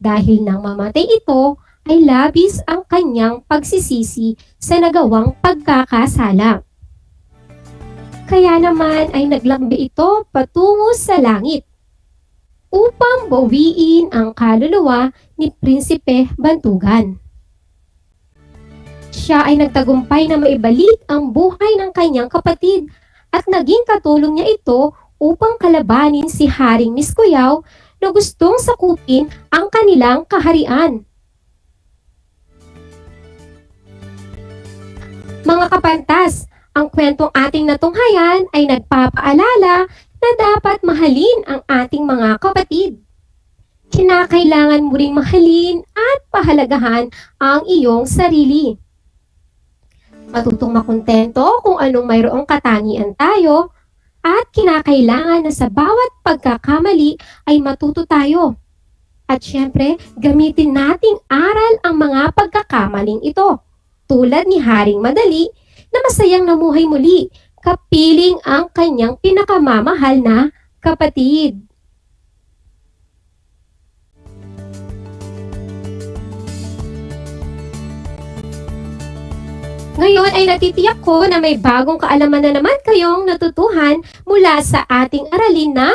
Dahil nang mamatay ito, ay labis ang kanyang pagsisisi sa nagawang pagkakasala. Kaya naman ay naglakbay ito patungo sa langit upang bawiin ang kaluluwa ni Prinsipe Bantugan. Siya ay nagtagumpay na maibalik ang buhay ng kanyang kapatid at naging katulong niya ito upang kalabanin si Haring Miskuyaw na gustong sakupin ang kanilang kaharian. Mga kapantas, ang kwentong ating natunghayan ay nagpapaalala na dapat mahalin ang ating mga kapatid. kinakailangan mo ring mahalin at pahalagahan ang iyong sarili. Matutong makontento kung anong mayroong katangian tayo at kinakailangan na sa bawat pagkakamali ay matuto tayo. At syempre, gamitin nating aral ang mga pagkakamaling ito. Tulad ni Haring Madali na masayang namuhay muli, kapiling ang kanyang pinakamamahal na kapatid. Ngayon ay natitiyak ko na may bagong kaalaman na naman kayong natutuhan mula sa ating aralin na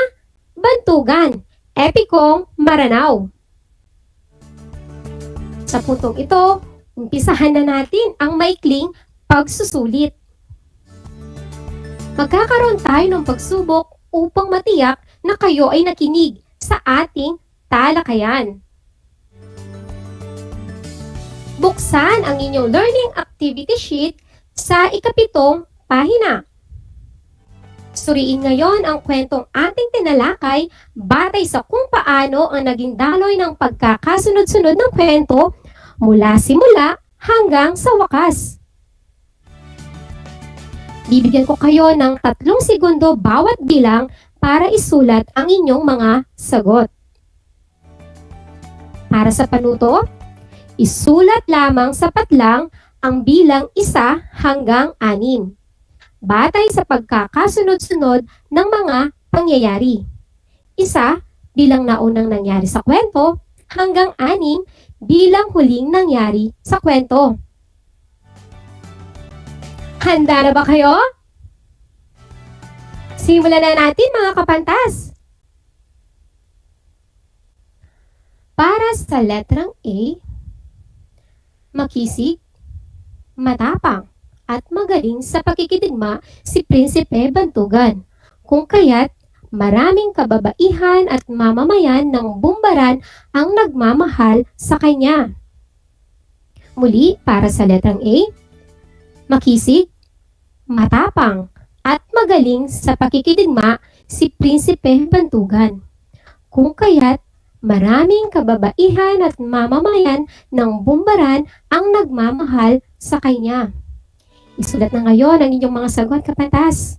Bantugan, Epikong Maranao. Sa puntong ito, umpisahan na natin ang maikling pagsusulit. Magkakaroon tayo ng pagsubok upang matiyak na kayo ay nakinig sa ating talakayan. Buksan ang inyong learning activity sheet sa ikapitong pahina. Suriin ngayon ang kwentong ating tinalakay batay sa kung paano ang naging daloy ng pagkakasunod-sunod ng kwento mula simula hanggang sa wakas. Bibigyan ko kayo ng 3 segundo bawat bilang para isulat ang inyong mga sagot. Para sa panuto, isulat lamang sapat lang ang bilang 1 hanggang 6. Batay sa pagkakasunod-sunod ng mga pangyayari. 1 bilang naunang nangyari sa kwento hanggang 6 bilang huling nangyari sa kwento. Handa na ba kayo? Simulan na natin mga kapantas. Para sa letrang A, makisig, matapang, at magaling sa pakikidigma si Prinsipe Bantugan. Kung kaya't maraming kababaihan at mamamayan ng Bumbaran ang nagmamahal sa kanya. Muli, para sa letrang A, makisig, matapang, at magaling sa pakikidigma si Prinsipe Bantugan. Kung kaya't maraming kababaihan at mamamayan ng Bumbaran ang nagmamahal sa kanya. Isulat na ngayon ang inyong mga sagot, kapantas.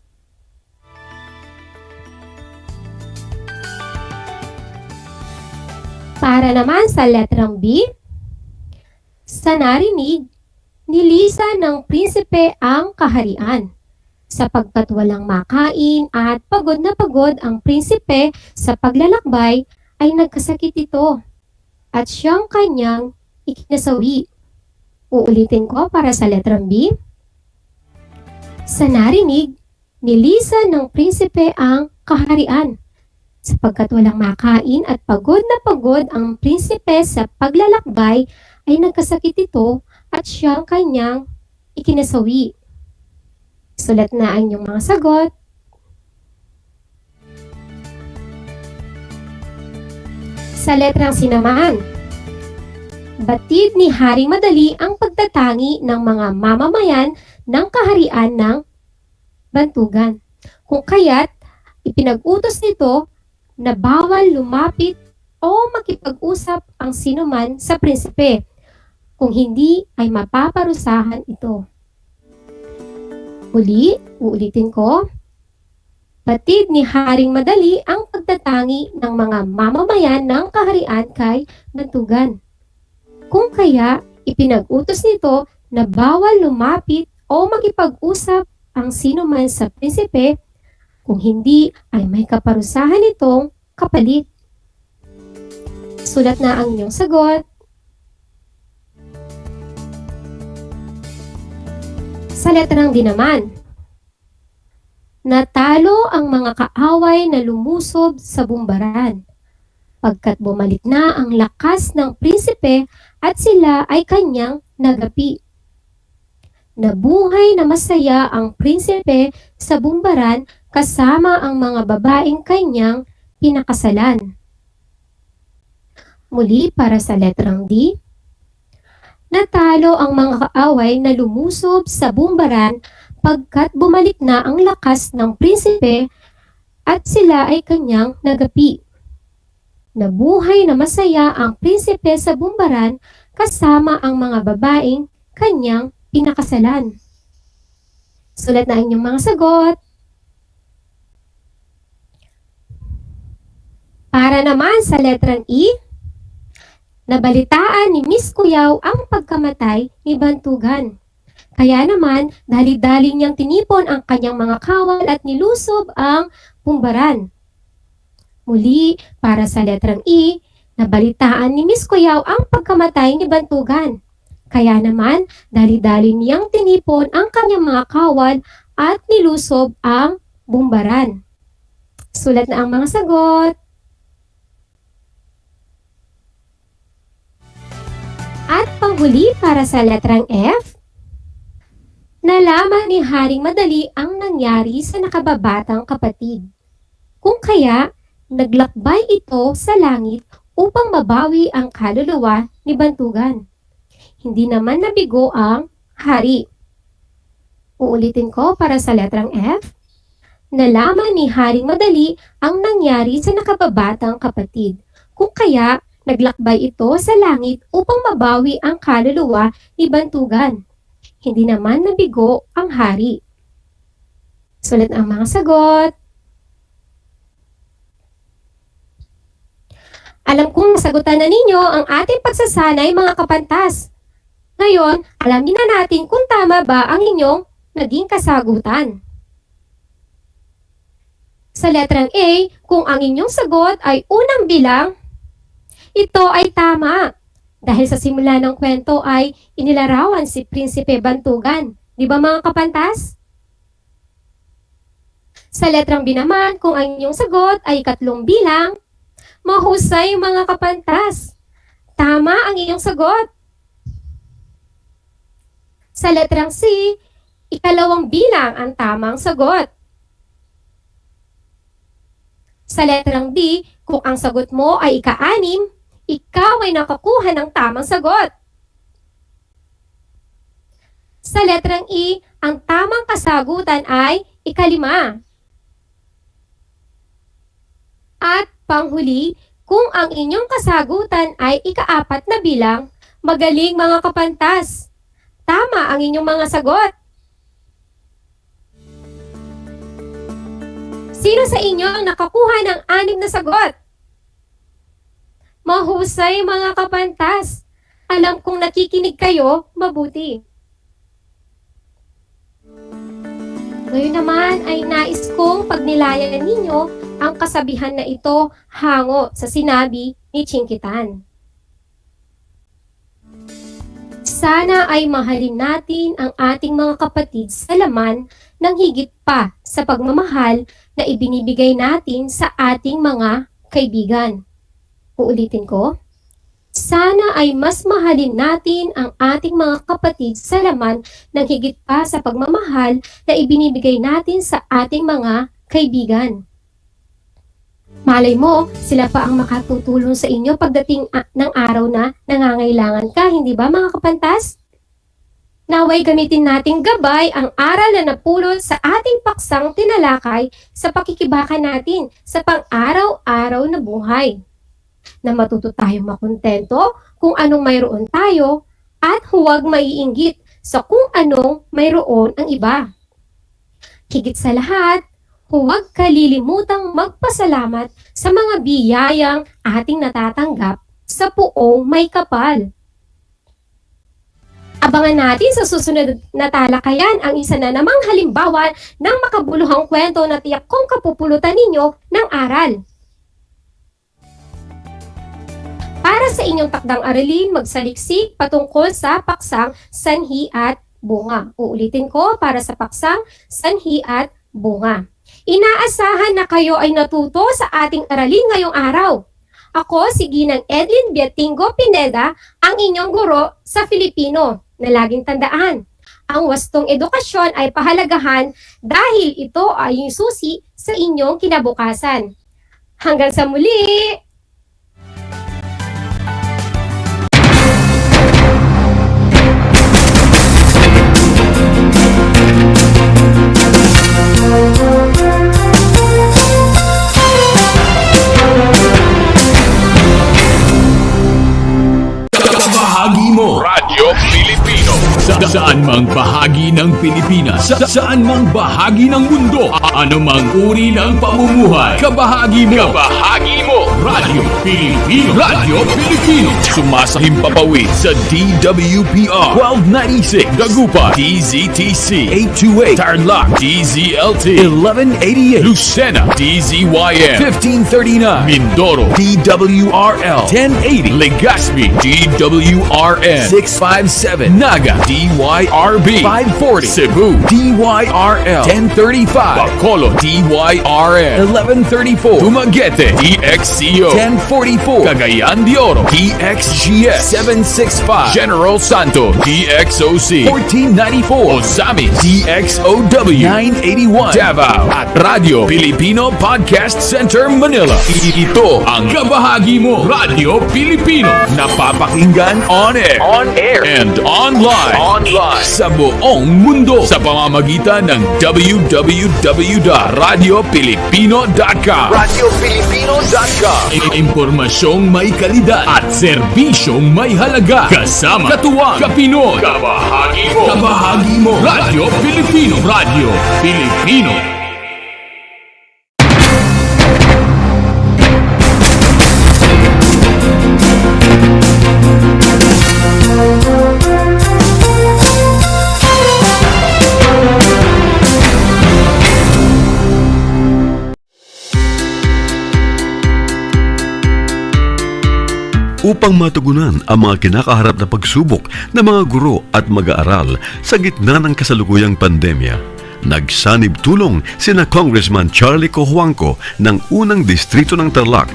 Para naman sa letrang B, sa narinig, nilisan ng prinsipe ang kaharian. Sapagkat walang makain at pagod na pagod ang prinsipe sa paglalakbay, ay nagkasakit ito at siyang kanyang ikinasawi. Uulitin ko para sa letrang B. Sa narinig, nilisan ng prinsipe ang kaharian. Sapagkat walang makain at pagod na pagod ang prinsipe sa paglalakbay, ay nagkasakit ito at siyang kanyang ikinasawi. Sulat na ang inyong mga sagot. Sa letrang C naman, batid ni Haring Madali ang pagtatangi ng mga mamamayan ng kaharian ng Bantugan. Kung kaya't ipinag-utos nito na bawal lumapit o makipag-usap ang sinuman sa prinsipe, kung hindi ay mapaparusahan ito. Muli, uulitin ko. Batid ni Haring Madali ang pagtatangi ng mga mamamayan ng kaharian kay Bantugan. Kung kaya, ipinag-utos nito na bawal lumapit o makipag-usap ang sinuman sa prinsipe, kung hindi ay may kaparusahan itong kapalit. Sulat na ang inyong sagot. Sa letrang D naman, natalo ang mga kaaway na lumusob sa Bumbaran, pagkat bumalik na ang lakas ng prinsipe at sila ay kanyang nagapi. Nabuhay na masaya ang prinsipe sa Bumbaran kasama ang mga babaeng kanyang pinakasalan. Muli para sa letrang D, natalo ang mga kaaway na lumusob sa Bumbaran pagkat bumalik na ang lakas ng prinsipe at sila ay kanyang nagapi. Nabuhay na masaya ang prinsipe sa Bumbaran kasama ang mga babaeng kanyang pinakasalan. Sulat na inyong mga sagot. Para naman sa letrang E, nabalitaan ni Miss Kuyaw ang pagkamatay ni Bantugan. Kaya naman, dali-dali niyang tinipon ang kanyang mga kawal at nilusob ang Bumbaran. Muli, para sa letrang E, nabalitaan ni Miss Kuyaw ang pagkamatay ni Bantugan. Kaya naman, dali-dali niyang tinipon ang kanyang mga kawal at nilusob ang Bumbaran. Sulat na ang mga sagot. At panghuli para sa letrang F, nalaman ni Haring Madali ang nangyari sa nakababatang kapatid. Kung kaya, naglakbay ito sa langit upang mabawi ang kaluluwa ni Bantugan. Hindi naman nabigo ang hari. Uulitin ko para sa letrang F, nalaman ni Haring Madali ang nangyari sa nakababatang kapatid. Kung kaya, naglakbay ito sa langit upang mabawi ang kaluluwa ni Bantugan. Hindi naman nabigo ang hari. Sulat ang mga sagot. Alam kong sagutan na ninyo ang ating pagsasanay, mga kapantas. Ngayon, alamin na natin kung tama ba ang inyong naging kasagutan. Sa letrang A, kung ang inyong sagot ay unang bilang, ito ay tama. Dahil sa simula ng kwento ay inilarawan si Prinsipe Bantugan. Di ba mga kapantas? Sa letrang B naman, kung ang inyong sagot ay ikatlong bilang, mahusay mga kapantas. Tama ang iyong sagot. Sa letrang C, ikalawang bilang ang tamang sagot. Sa letrang D, kung ang sagot mo ay ika-anim, ikaw ay nakakuha ng tamang sagot. Sa letrang E, ang tamang kasagutan ay ikalima. At panghuli, kung ang inyong kasagutan ay ikaapat na bilang, magaling mga kapantas. Tama ang inyong mga sagot. Sino sa inyo ang nakakuha ng 6 na sagot? Mahusay mga kapantas. Alam kong nakikinig kayo mabuti. Ngayon naman ay nais kong pagnilayan ninyo ang kasabihan na ito hango sa sinabi ni Chinkitan. Sana ay mahalin natin ang ating mga kapatid sa laman ng higit pa sa pagmamahal na ibinibigay natin sa ating mga kaibigan. Uulitin ko. Sana ay mas mahalin natin ang ating mga kapatid sa laman ng higit pa sa pagmamahal na ibinibigay natin sa ating mga kaibigan. Malay mo, sila pa ang makatutulong sa inyo pagdating ng araw na nangangailangan ka, hindi ba mga kapantas? Naway gamitin nating gabay ang aral na napulot sa ating paksang tinalakay sa pakikibaka natin sa pang-araw-araw na buhay. Na matuto tayong makontento kung anong mayroon tayo at huwag maiinggit sa kung anong mayroon ang iba. Higit sa lahat, huwag kalilimutang magpasalamat sa mga biyayang ating natatanggap sa Puong May Kapal. Abangan natin sa susunod na talakayan ang isa na namang halimbawa ng makabuluhang kwento na tiyak kong kapupulutan ninyo ng aral. Para sa inyong takdang aralin, magsaliksik patungkol sa paksang sanhi at bunga. Uulitin ko para sa paksang sanhi at bunga. Inaasahan na kayo ay natuto sa ating aralin ngayong araw. Ako si Ginang Edlin Biatingo Pineda, ang inyong guro sa Filipino, na laging tandaan. Ang wastong edukasyon ay pahalagahan dahil ito ay yung susi sa inyong kinabukasan. Hanggang sa muli! Saan mang bahagi ng Pilipinas, saan mang bahagi ng mundo, anumang uri ng pamumuhay, kabahagi mo. Radio Pilipino. Radio Pilipino. Sumasahim papawid sa DWPR 1296 Dagupan, DZTC 828 Tarlac, DZLT 1188 Lucena, DZYN 1539 Mindoro, DWRL 1080 Legazpi, DWRN 657 Naga, DYRB 540 Cebu, DYRL 1035 Bacolod, DYRN 1134 Dumaguete, DXCO 1044 Cagayan de Oro, DXGS 765 General Santos, DXOC 1494 Osamis, DXOW 981 Davao at Radio Filipino Podcast Center Manila. Ito ang kabahagi mo, Radio Filipino, napapakinggan on air and online sa buong mundo sa pamamagitan ng www.radiofilipino.com. Impormasyong may kalidad at serbisyong may halaga. Kasama, katuwang, kapinoy, kabahagi mo, Radio Filipino. Radio Filipino. Upang matugunan ang mga kinakaharap na pagsubok ng mga guro at mag-aaral sa gitna ng kasalukuyang pandemya, nagsanib tulong sina Congressman Charlie Cojuangco ng unang distrito ng Tarlac,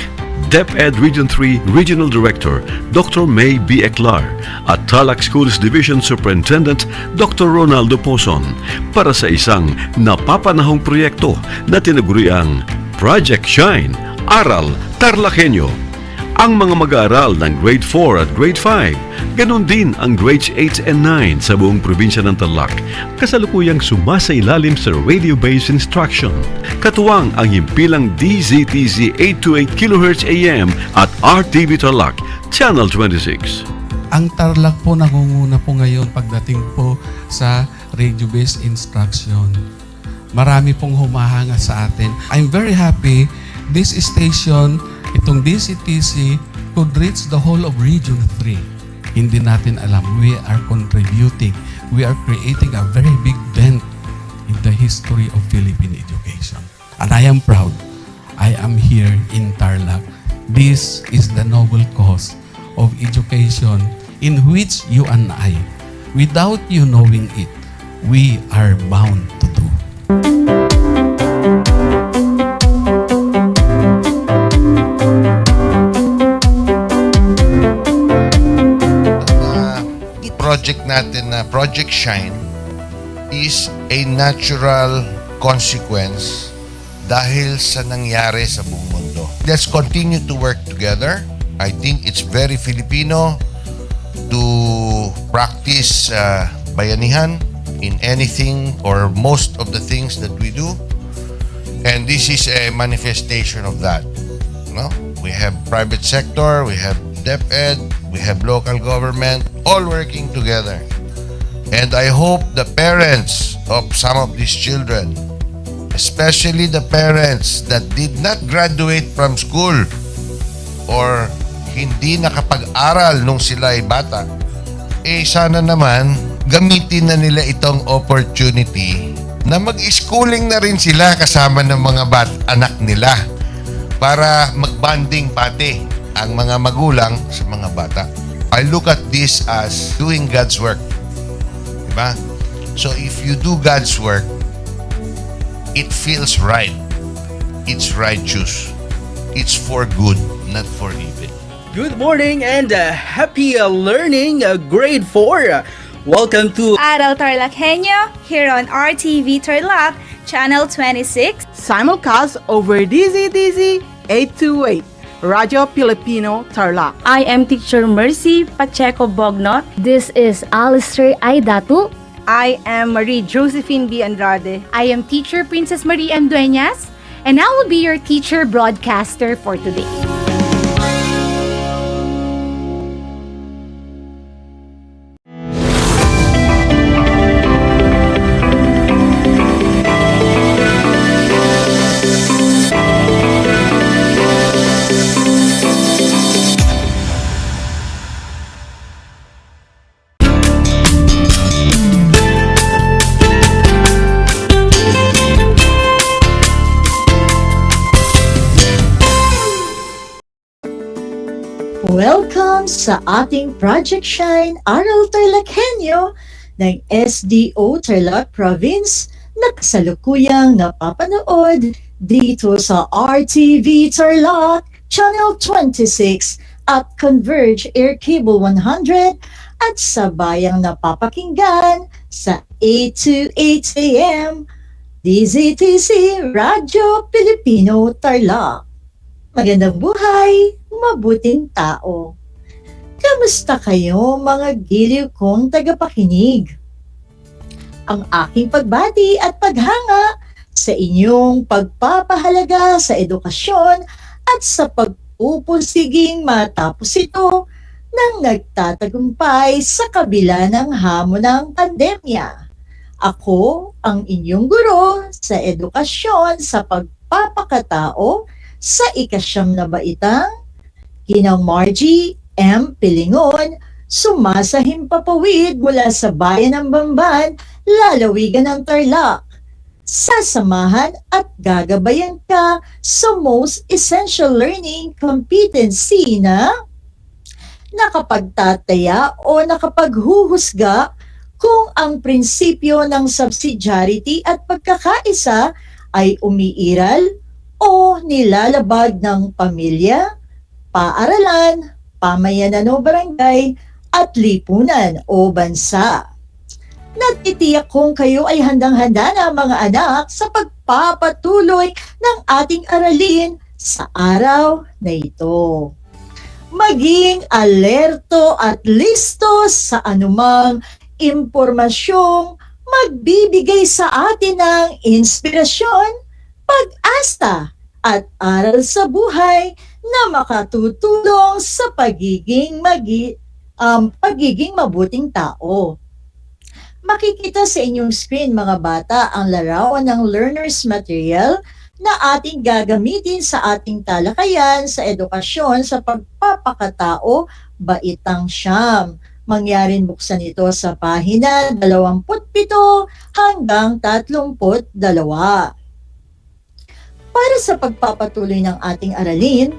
DEPED Region 3 Regional Director Dr. May B. Eclar at Tarlac Schools Division Superintendent Dr. Ronaldo Pozon para sa isang napapanahong proyekto na tinaguriang Project Shine, Aral TarlakHenyo. Ang mga mag-aaral ng Grade 4 at Grade 5, ganun din ang Grades 8 and 9 sa buong probinsya ng Tarlac, kasalukuyang sumasailalim sa radio-based instruction. Katuwang ang himpilang DZTC 828 kHz AM at RTV Tarlac, Channel 26. Ang Tarlac po nangunguna po ngayon pagdating po sa radio-based instruction. Marami pong humahanga sa atin. I'm very happy this station, itong DCTC, could reach the whole of Region 3. Hindi natin alam, we are contributing. We are creating a very big dent in the history of Philippine education. And I am proud. I am here in Tarlac. This is the noble cause of education in which you and I, without you knowing it, we are bound to do. Project natin na Project Shine is a natural consequence dahil sa nangyari sa buong mundo. Let's continue to work together. I think it's very Filipino to practice bayanihan in anything or most of the things that we do. And this is a manifestation of that. No? We have private sector, we have DEPED, we have local government, all working together. And I hope the parents of some of these children, especially the parents that did not graduate from school or hindi nakapag-aral nung sila ay bata, sana naman gamitin na nila itong opportunity na mag-schooling na rin sila kasama ng mga anak nila para mag-bonding pati ang mga magulang sa mga bata. I look at this as doing God's work. Diba? So if you do God's work, it feels right. It's righteous. It's for good, not for evil. Good morning and happy learning, grade 4. Welcome to Aral TarlakHenyo here on RTV Tarlac, Channel 26. Simulcast over DZTC 828. Radio Filipino Tarlac. I am Teacher Mercy Pacheco Bognot. This is Alistair Aidatu. I am Marie Josephine B. Andrade. I am Teacher Princess Marie M. Dueñas, and I will be your teacher broadcaster for today. Welcome sa ating Project Shine Aral TarlakHenyo ng SDO Tarlac Province na kasalukuyang napapanood dito sa RTV Tarlac Channel 26 at Converge Air Cable 100 at sa bayang napapakinggan sa 8 to 8 a.m. DZTC Radyo Pilipino Tarlac. Magandang buhay, mabuting tao. Kamusta kayo mga giliw kong tagapakinig? Ang aking pagbati at paghanga sa inyong pagpapahalaga sa edukasyon at sa pagpupursiging matapos ito nang nagtatagumpay sa kabila ng hamon ng pandemya. Ako ang inyong guro sa edukasyon sa pagpapakatao sa ikasyam na baitang Ginang Margie M. Pilingon, sumasahimpapawid mula sa bayan ng Bamban, lalawigan ng Tarlac. Sasamahan at gagabayan ka sa Most Essential Learning Competency na nakapagtataya o nakapaghuhusga kung ang prinsipyo ng subsidiarity at pagkakaisa ay umiiral o nilalabag ng pamilya, paaralan, pamayanan o barangay, at lipunan o bansa. Natitiyak kong kayo ay handang-handa na mga anak sa pagpapatuloy ng ating aralin sa araw na ito. Maging alerto at listo sa anumang impormasyong magbibigay sa atin ng inspirasyon, pag-asa at aral sa buhay na makatutulong sa pagiging mabuting tao. Makikita sa inyong screen mga bata ang larawan ng learner's material na ating gagamitin sa ating talakayan sa edukasyon sa pagpapakatao baitang siyam. Mangyaring buksan ito sa pahina 27 hanggang 32. Para sa pagpapatuloy ng ating aralin,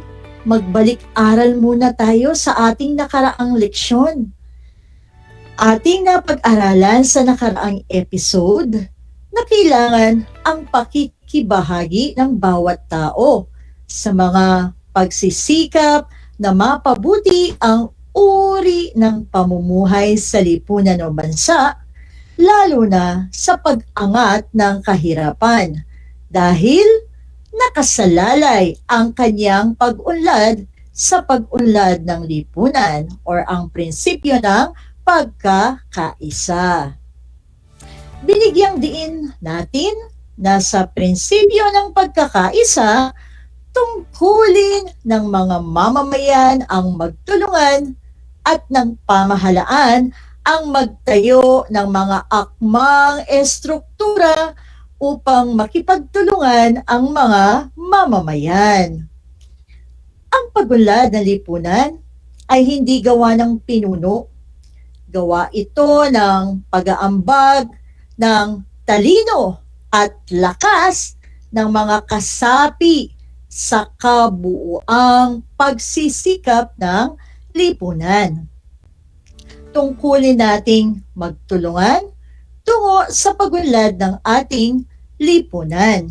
magbalik-aral muna tayo sa ating nakaraang leksyon. Ating napag-aralan sa nakaraang episode na kailangan ang pakikibahagi ng bawat tao sa mga pagsisikap na mapabuti ang uri ng pamumuhay sa lipunan o bansa, lalo na sa pag-angat ng kahirapan dahil nakasalalay ang kanyang pag-unlad sa pag-unlad ng lipunan or ang prinsipyo ng pagkakaisa. Binigyang diin natin na sa prinsipyo ng pagkakaisa, tungkulin ng mga mamamayan ang magtulungan at ng pamahalaan ang magtayo ng mga akmang estruktura upang makipagtulungan ang mga mamamayan. Ang pagunlad ng lipunan ay hindi gawa ng pinuno. Gawa ito ng pag-aambag ng talino at lakas ng mga kasapi sa kabuuang pagsisikap ng lipunan. Tungkulin nating magtulungan tungo sa pagunlad ng ating lipunan.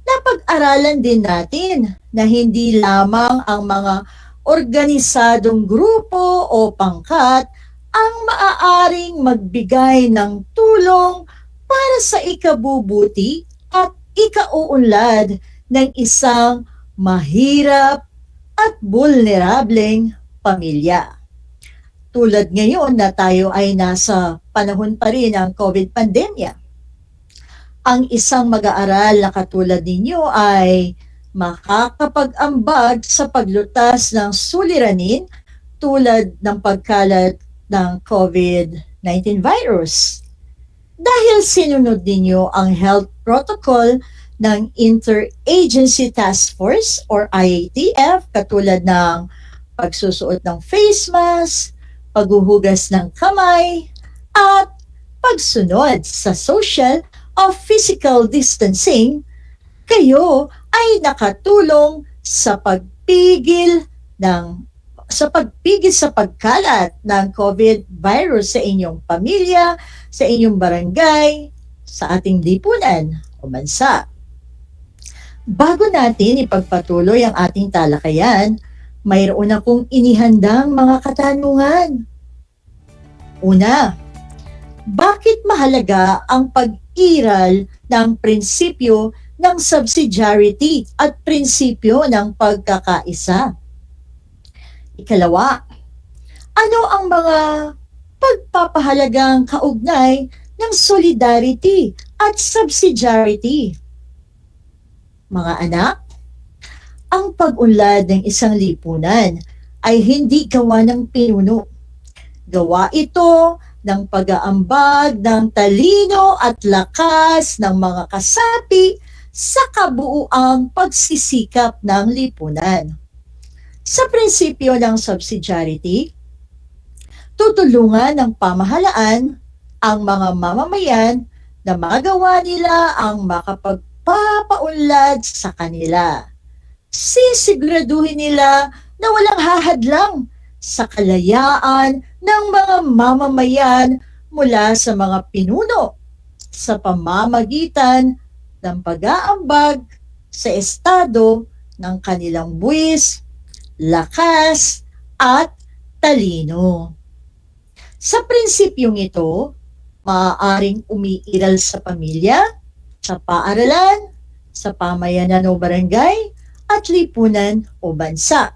Napag-aralan din natin na hindi lamang ang mga organisadong grupo o pangkat ang maaaring magbigay ng tulong para sa ikabubuti at ikauunlad ng isang mahirap at vulnerableng pamilya. Tulad ngayon na tayo ay nasa panahon pa rin ng COVID pandemya. Ang isang mag-aaral na katulad ninyo ay makakapag-ambag sa paglutas ng suliranin tulad ng pagkalat ng COVID-19 virus. Dahil sinunod ninyo ang health protocol ng Interagency Task Force or IATF katulad ng pagsusuot ng face mask, paghuhugas ng kamay, at pagsunod sa social o physical distancing, kayo ay nakatulong sa pagpigil ng sa pagpigil sa pagkalat ng COVID virus sa inyong pamilya, sa inyong barangay, sa ating lipunan o bansa. Bago natin ipagpatuloy ang ating talakayan, mayroon akong inihandang mga katanungan. Una, bakit mahalaga ang pag-iral ng prinsipyo ng subsidiarity at prinsipyo ng pagkakaisa? Ikalawa, ano ang mga pagpapahalagang kaugnay ng solidarity at subsidiarity? Mga anak, ang pag-unlad ng isang lipunan ay hindi gawa ng pinuno. Gawa ito ng pag-aambag ng talino at lakas ng mga kasapi sa kabuuang pagsisikap ng lipunan. Sa prinsipyo ng subsidiarity, tutulungan ng pamahalaan ang mga mamamayan na magawa nila ang makapagpapaunlad sa kanila. Sisiguraduhin nila na walang hahadlang sa kalayaan ng mga mamamayan mula sa mga pinuno sa pamamagitan ng pag-aambag sa estado ng kanilang buwis, lakas, at talino. Sa prinsipyong ito, maaaring umiiral sa pamilya, sa paaralan, sa pamayanan o barangay, at lipunan o bansa.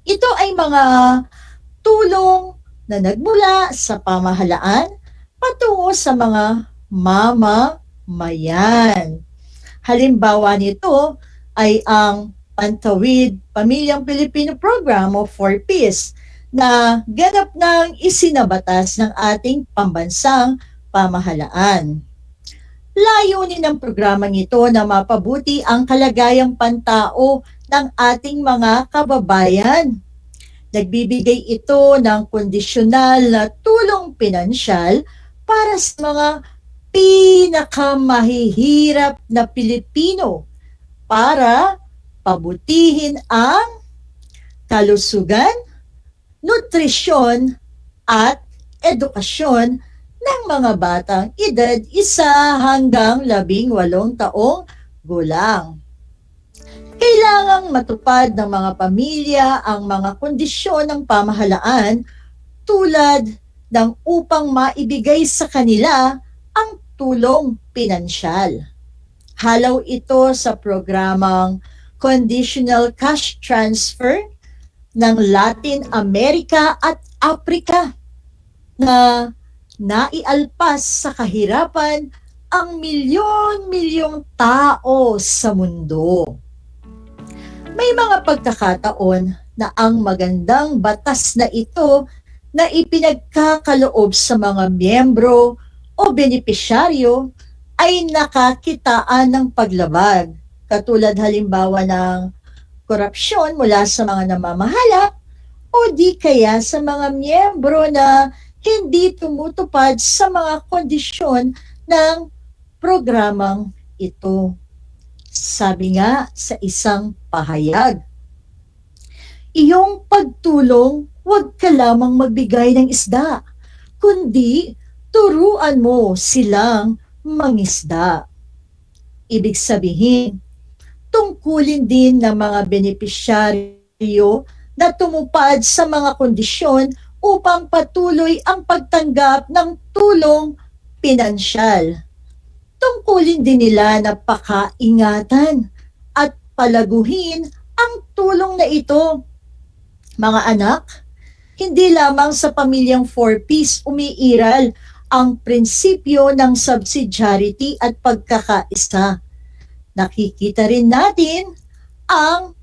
Ito ay mga tulong na nagmula sa pamahalaan patungo sa mga mamamayan. Halimbawa nito ay ang Pantawid Pamilyang Pilipino Program o 4Ps na ganap ng isinabatas ng ating pambansang pamahalaan. Layunin ng programang ito na mapabuti ang kalagayang pantao ng ating mga kababayan. Nagbibigay ito ng kondisyonal na tulong pinansyal para sa mga pinakamahihirap na Pilipino para pabutihin ang kalusugan, nutrisyon at edukasyon ng mga batang edad 1 hanggang 18 taong gulang. Kailangang matupad ng mga pamilya ang mga kondisyon ng pamahalaan tulad ng upang maibigay sa kanila ang tulong pinansyal. Halaw ito sa programang Conditional Cash Transfer ng Latin America at Africa na naialpas sa kahirapan ang milyon-milyong tao sa mundo. May mga pagkakataon na ang magandang batas na ito na ipinagkakaloob sa mga miyembro o benepisyaryo ay nakakitaan ng paglabag, katulad halimbawa ng korupsyon mula sa mga namamahala o di kaya sa mga miyembro na hindi tumutupad sa mga kondisyon ng programang ito. Sabi nga sa isang pahayag, iyong pagtulong, huwag ka lamang magbigay ng isda, kundi turuan mo silang mangisda. Ibig sabihin, tungkulin din ng mga benepisyaryo na tumupad sa mga kondisyon upang patuloy ang pagtanggap ng tulong pinansyal. Tungkulin din nila na pakaingatan at palaguhin ang tulong na ito. Mga anak, hindi lamang sa pamilyang 4Ps umiiral ang prinsipyo ng subsidiarity at pagkakaisa. Nakikita rin natin ang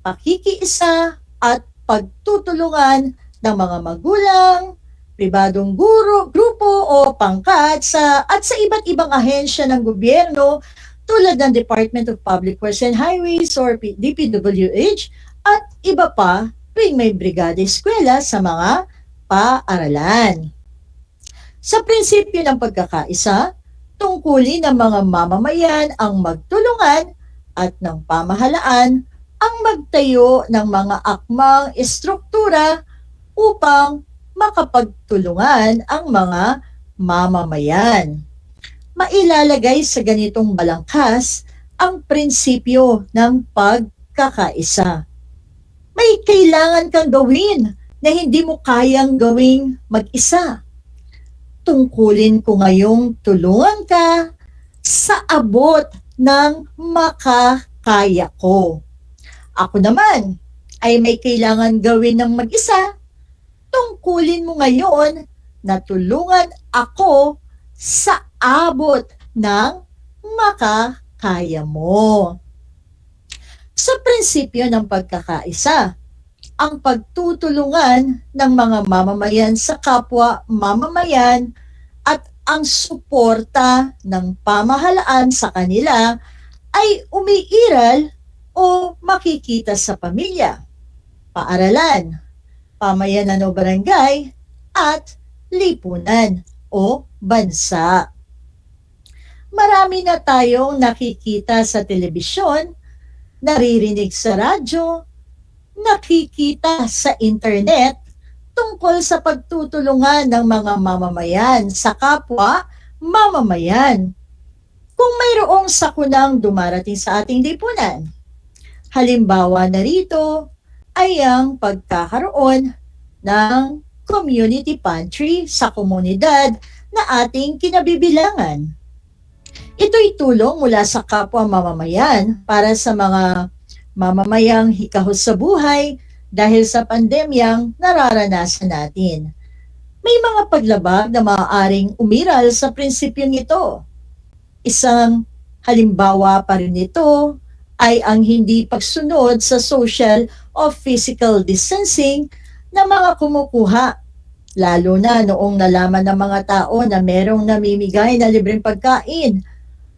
pakikiisa at pagtutulungan ng mga magulang, pribadong grupo o pangkat at sa iba't ibang ahensya ng gobyerno tulad ng Department of Public Works and Highways or DPWH at iba pa tuwing may brigada eskwela sa mga paaralan. Sa prinsipyo ng pagkakaisa, tungkulin ng mga mamamayan ang magtulungan at ng pamahalaan ang magtayo ng mga akmang estruktura upang makapagtulungan ang mga mamamayan. Mailalagay sa ganitong balangkas ang prinsipyo ng pagkakaisa. May kailangan kang gawin na hindi mo kayang gawing mag-isa. Tungkulin ko ngayong tulungan ka sa abot ng makakaya ko. Ako naman ay may kailangan gawin ng mag-isa. Tungkulin mo ngayon na tulungan ako sa abot ng makakaya mo. Sa prinsipyo ng pagkakaisa, ang pagtutulungan ng mga mamamayan sa kapwa mamamayan at ang suporta ng pamahalaan sa kanila ay umiiral o makikita sa pamilya, paaralan, pamayanan o barangay, at lipunan o bansa. Marami na tayong nakikita sa telebisyon, naririnig sa radyo, nakikita sa internet tungkol sa pagtutulungan ng mga mamamayan sa kapwa mamamayan. Kung mayroong sakunang dumarating sa ating lipunan, halimbawa na rito ay ang pagkakaroon ng community pantry sa komunidad na ating kinabibilangan. Ito'y tulong mula sa kapwa mamamayan para sa mga mamamayang hikahos sa buhay dahil sa pandemyang nararanasan natin. May mga paglabag na maaaring umiral sa prinsipyong ito. Isang halimbawa pa rin ito ay ang hindi pagsunod sa social o physical distancing na mga kumukuha, lalo na noong nalaman ng mga tao na merong namimigay na libreng pagkain.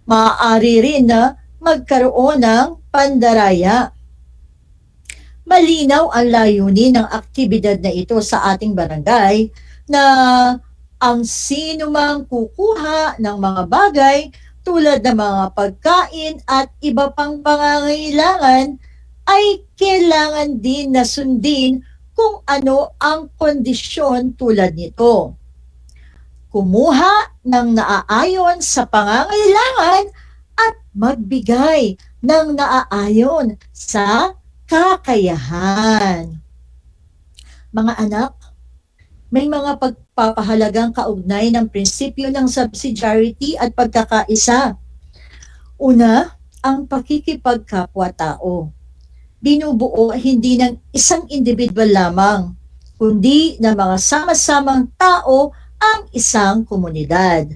Maaari rin na magkaroon ng pandaraya. Malinaw ang layunin ng aktibidad na ito sa ating barangay na ang sino mang kukuha ng mga bagay tulad ng mga pagkain at iba pang pangangailangan ay kailangan din na sundin kung ano ang kondisyon tulad nito. Kumuha ng naaayon sa pangangailangan at magbigay ng naaayon sa kakayahan. Mga anak, may mga pagpapahalagang kaugnay ng prinsipyo ng subsidiarity at pagkakaisa. Una, ang pakikipagkapwa-tao. Binubuo hindi ng isang individual lamang, kundi ng mga sama-samang tao ang isang komunidad.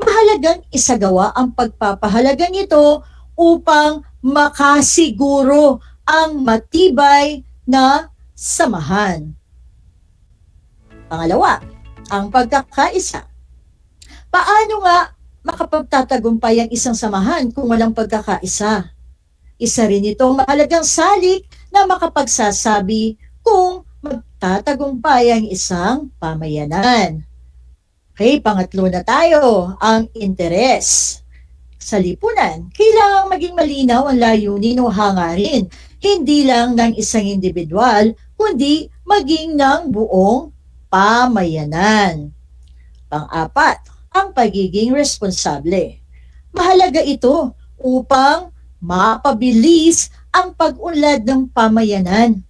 Mahalagang isagawa ang pagpapahalagang ito upang makasiguro ang matibay na samahan. Pangalawa, ang pagkakaisa. Paano nga makapagtatagumpay ang isang samahan kung walang pagkakaisa? Isa rin itong mahalagang salik na makapagsasabi kung magtatagumpay ang isang pamayanan. Okay, pangatlo na tayo, ang interes. Sa lipunan, kailangang maging malinaw ang layunin o hangarin, hindi lang ng isang individual, kundi maging ng buong pamayanan. Pang-apat, ang pagiging responsable. Mahalaga ito upang mapabilis ang pag-unlad ng pamayanan.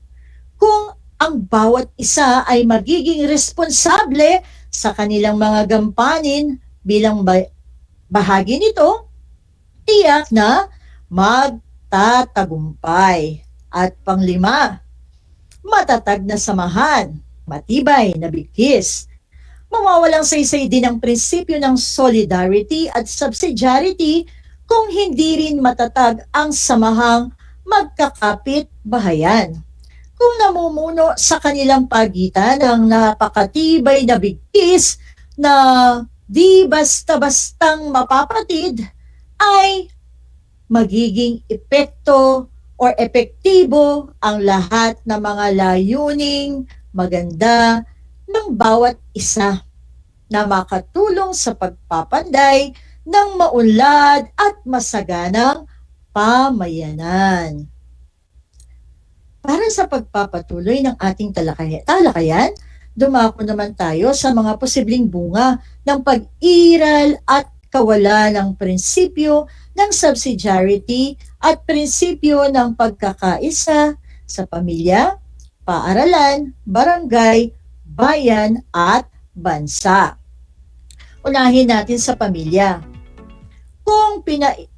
Kung ang bawat isa ay magiging responsable sa kanilang mga gampanin bilang bahagi nito, tiyak na magtatagumpay. At panglima, matatag na samahan, matibay na bigkis. Mawawalang saysay din ang prinsipyo ng solidarity at subsidiarity kung hindi rin matatag ang samahang magkakapit-bahayan. Kung namumuno sa kanilang pagitan ang napakatibay na bigkis na di basta-bastang mapapatid, ay magiging epekto o epektibo ang lahat ng mga layuning maganda ng bawat isa na makatulong sa pagpapanday ng maunlad at masaganang pamayanan. Para sa pagpapatuloy ng ating talakayan, dumako naman tayo sa mga posibleng bunga ng pag-iral at kawalan ng prinsipyo ng subsidiarity at prinsipyo ng pagkakaisa sa pamilya, paaralan, barangay, bayan at bansa. Unahin natin sa pamilya. Kung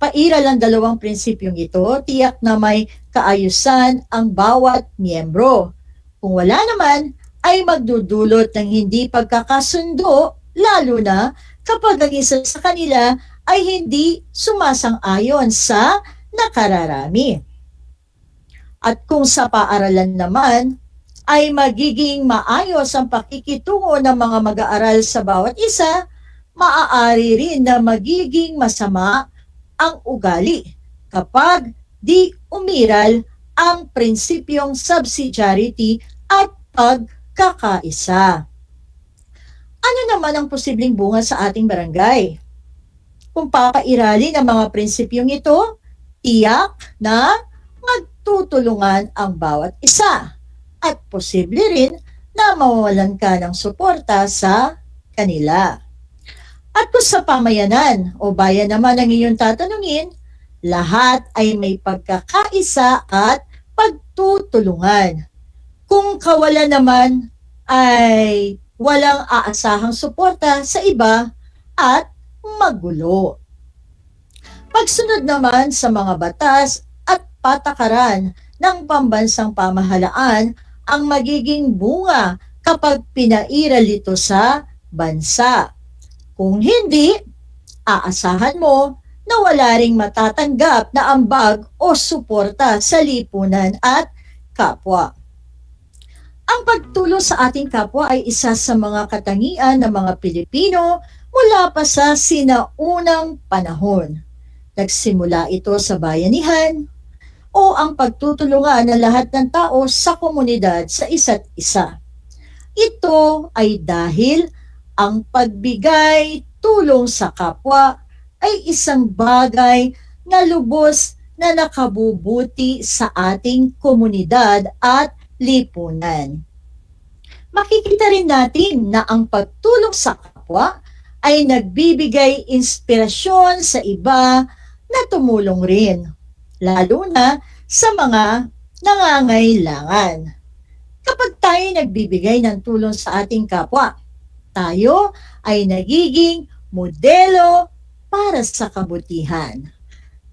pairal ang dalawang prinsipyong ito, tiyak na may kaayusan ang bawat miyembro. Kung wala naman, ay magdudulot ng hindi pagkakasundo, lalo na kapag ang isa sa kanila ay hindi sumasang-ayon sa nakararami. At kung sa paaralan naman, ay magiging maayos ang pakikitungo ng mga mag-aaral sa bawat isa, maaari rin na magiging masama ang ugali kapag di umiral ang prinsipyong subsidiarity at pagkakaisa. Ano naman ang posibleng bunga sa ating barangay? Kung papairalin ang mga prinsipyong ito, tiyak na magtutulungan ang bawat isa at posible rin na mawawalan ka ng suporta sa kanila. At kung sa pamayanan o bayan naman ang iyong tatanungin, lahat ay may pagkakaisa at pagtutulungan. Kung kawalan naman ay walang aasahang suporta sa iba at magulo. Pagsunod naman sa mga batas at patakaran ng pambansang pamahalaan ang magiging bunga kapag pinairal ito sa bansa. Kung hindi, aasahan mo na wala ring matatanggap na ambag o suporta sa lipunan at kapwa. Ang pagtulong sa ating kapwa ay isa sa mga katangian ng mga Pilipino mula pa sa sinaunang panahon. Nagsimula ito sa bayanihan o ang pagtutulungan ng lahat ng tao sa komunidad sa isa't isa. Ito ay dahil ang pagbigay tulong sa kapwa ay isang bagay na lubos na nakabubuti sa ating komunidad at lipunan. Makikita rin natin na ang pagtulong sa kapwa ay nagbibigay inspirasyon sa iba na tumulong rin, lalo na sa mga nangangailangan. Kapag tayo nagbibigay ng tulong sa ating kapwa, tayo ay nagiging modelo para sa kabutihan.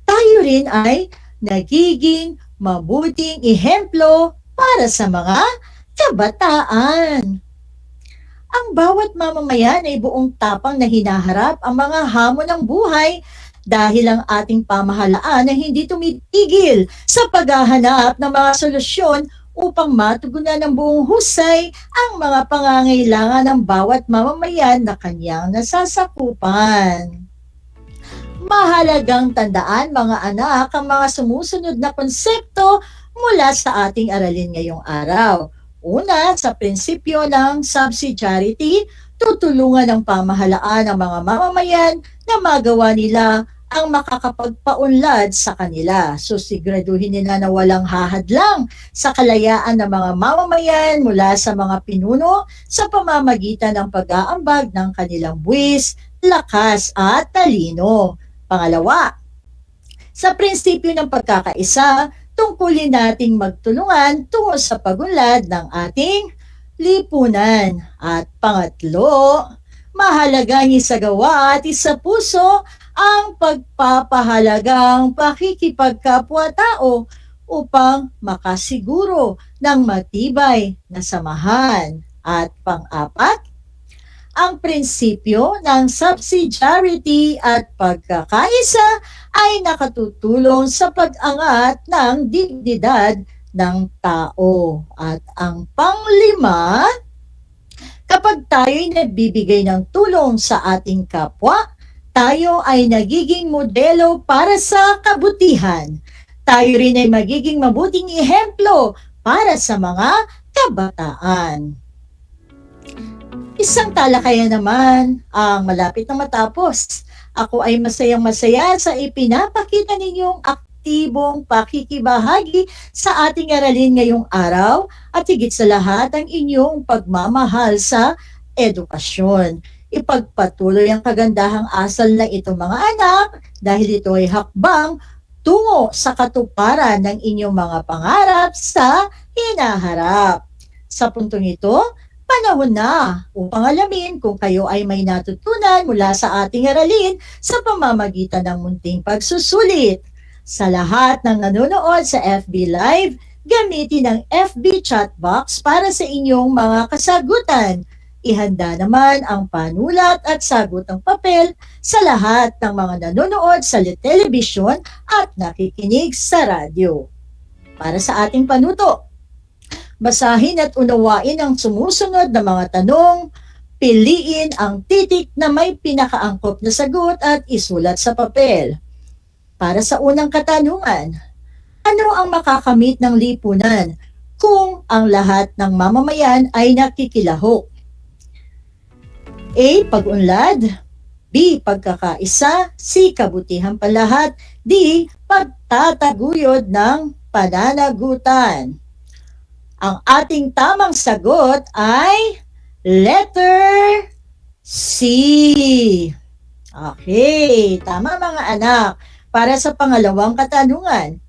Tayo rin ay nagiging mabuting ehemplo para sa mga kabataan. Ang bawat mamamayan ay buong tapang na hinaharap ang mga hamon ng buhay dahil ang ating pamahalaan ay hindi tumitigil sa paghahanap ng mga solusyon upang matugunan ng buong husay ang mga pangangailangan ng bawat mamamayan na kanyang nasasakupan. Mahalagang tandaan mga anak ang mga sumusunod na konsepto mula sa ating aralin ngayong araw. Una, sa prinsipyo ng subsidiarity, tutulungan ng pamahalaan ang mga mamamayan na magawa nila ang makakapagpaunlad sa kanila. So siguraduhin nila na walang hahadlang sa kalayaan ng mga mamamayan mula sa mga pinuno sa pamamagitan ng pag-aambag ng kanilang buwis, lakas at talino. Pangalawa, sa prinsipyo ng pagkakaisa, tungkulin nating magtulungan tungo sa pagunlad ng ating lipunan. At pangatlo, mahalagang isagawa at isapuso ang pagpapahalagang pakikipagkapwa-tao upang makasiguro ng matibay na samahan. At pang-apat, ang prinsipyo ng subsidiarity at pagkakaisa ay nakatutulong sa pag-angat ng dignidad ng tao. At ang panglima, kapag tayo'y nagbibigay ng tulong sa ating kapwa, tayo ay nagiging modelo para sa kabutihan. Tayo rin ay magiging mabuting ehemplo para sa mga kabataan. Isang talakayan naman ang malapit na matapos. Ako ay masayang-masaya sa ipinapakita ninyong aktibong pakikibahagi sa ating aralin ngayong araw at higit sa lahat ang inyong pagmamahal sa edukasyon. Ipagpatuloy ang kagandahang asal na ito mga anak dahil ito ay hakbang tungo sa katuparan ng inyong mga pangarap sa hinaharap. Sa puntong ito, panahon na upang alamin kung kayo ay may natutunan mula sa ating aralin sa pamamagitan ng munting pagsusulit. Sa lahat ng nanonood sa FB Live, gamitin ang FB chat box para sa inyong mga kasagutan. Ihanda naman ang panulat at sagot ng papel sa lahat ng mga nanonood sa telebisyon at nakikinig sa radyo. Para sa ating panuto, basahin at unawain ang sumusunod na mga tanong, piliin ang titik na may pinakaangkop na sagot at isulat sa papel. Para sa unang katanungan, ano ang makakamit ng lipunan kung ang lahat ng mamamayan ay nakikilahok? A. Pag-unlad. B. Pagkakaisa. C. Kabutihan palahat. D. Pagtataguyod ng pananagutan. Ang ating tamang sagot ay letter C. Okay, tama mga anak. Para sa pangalawang katanungan,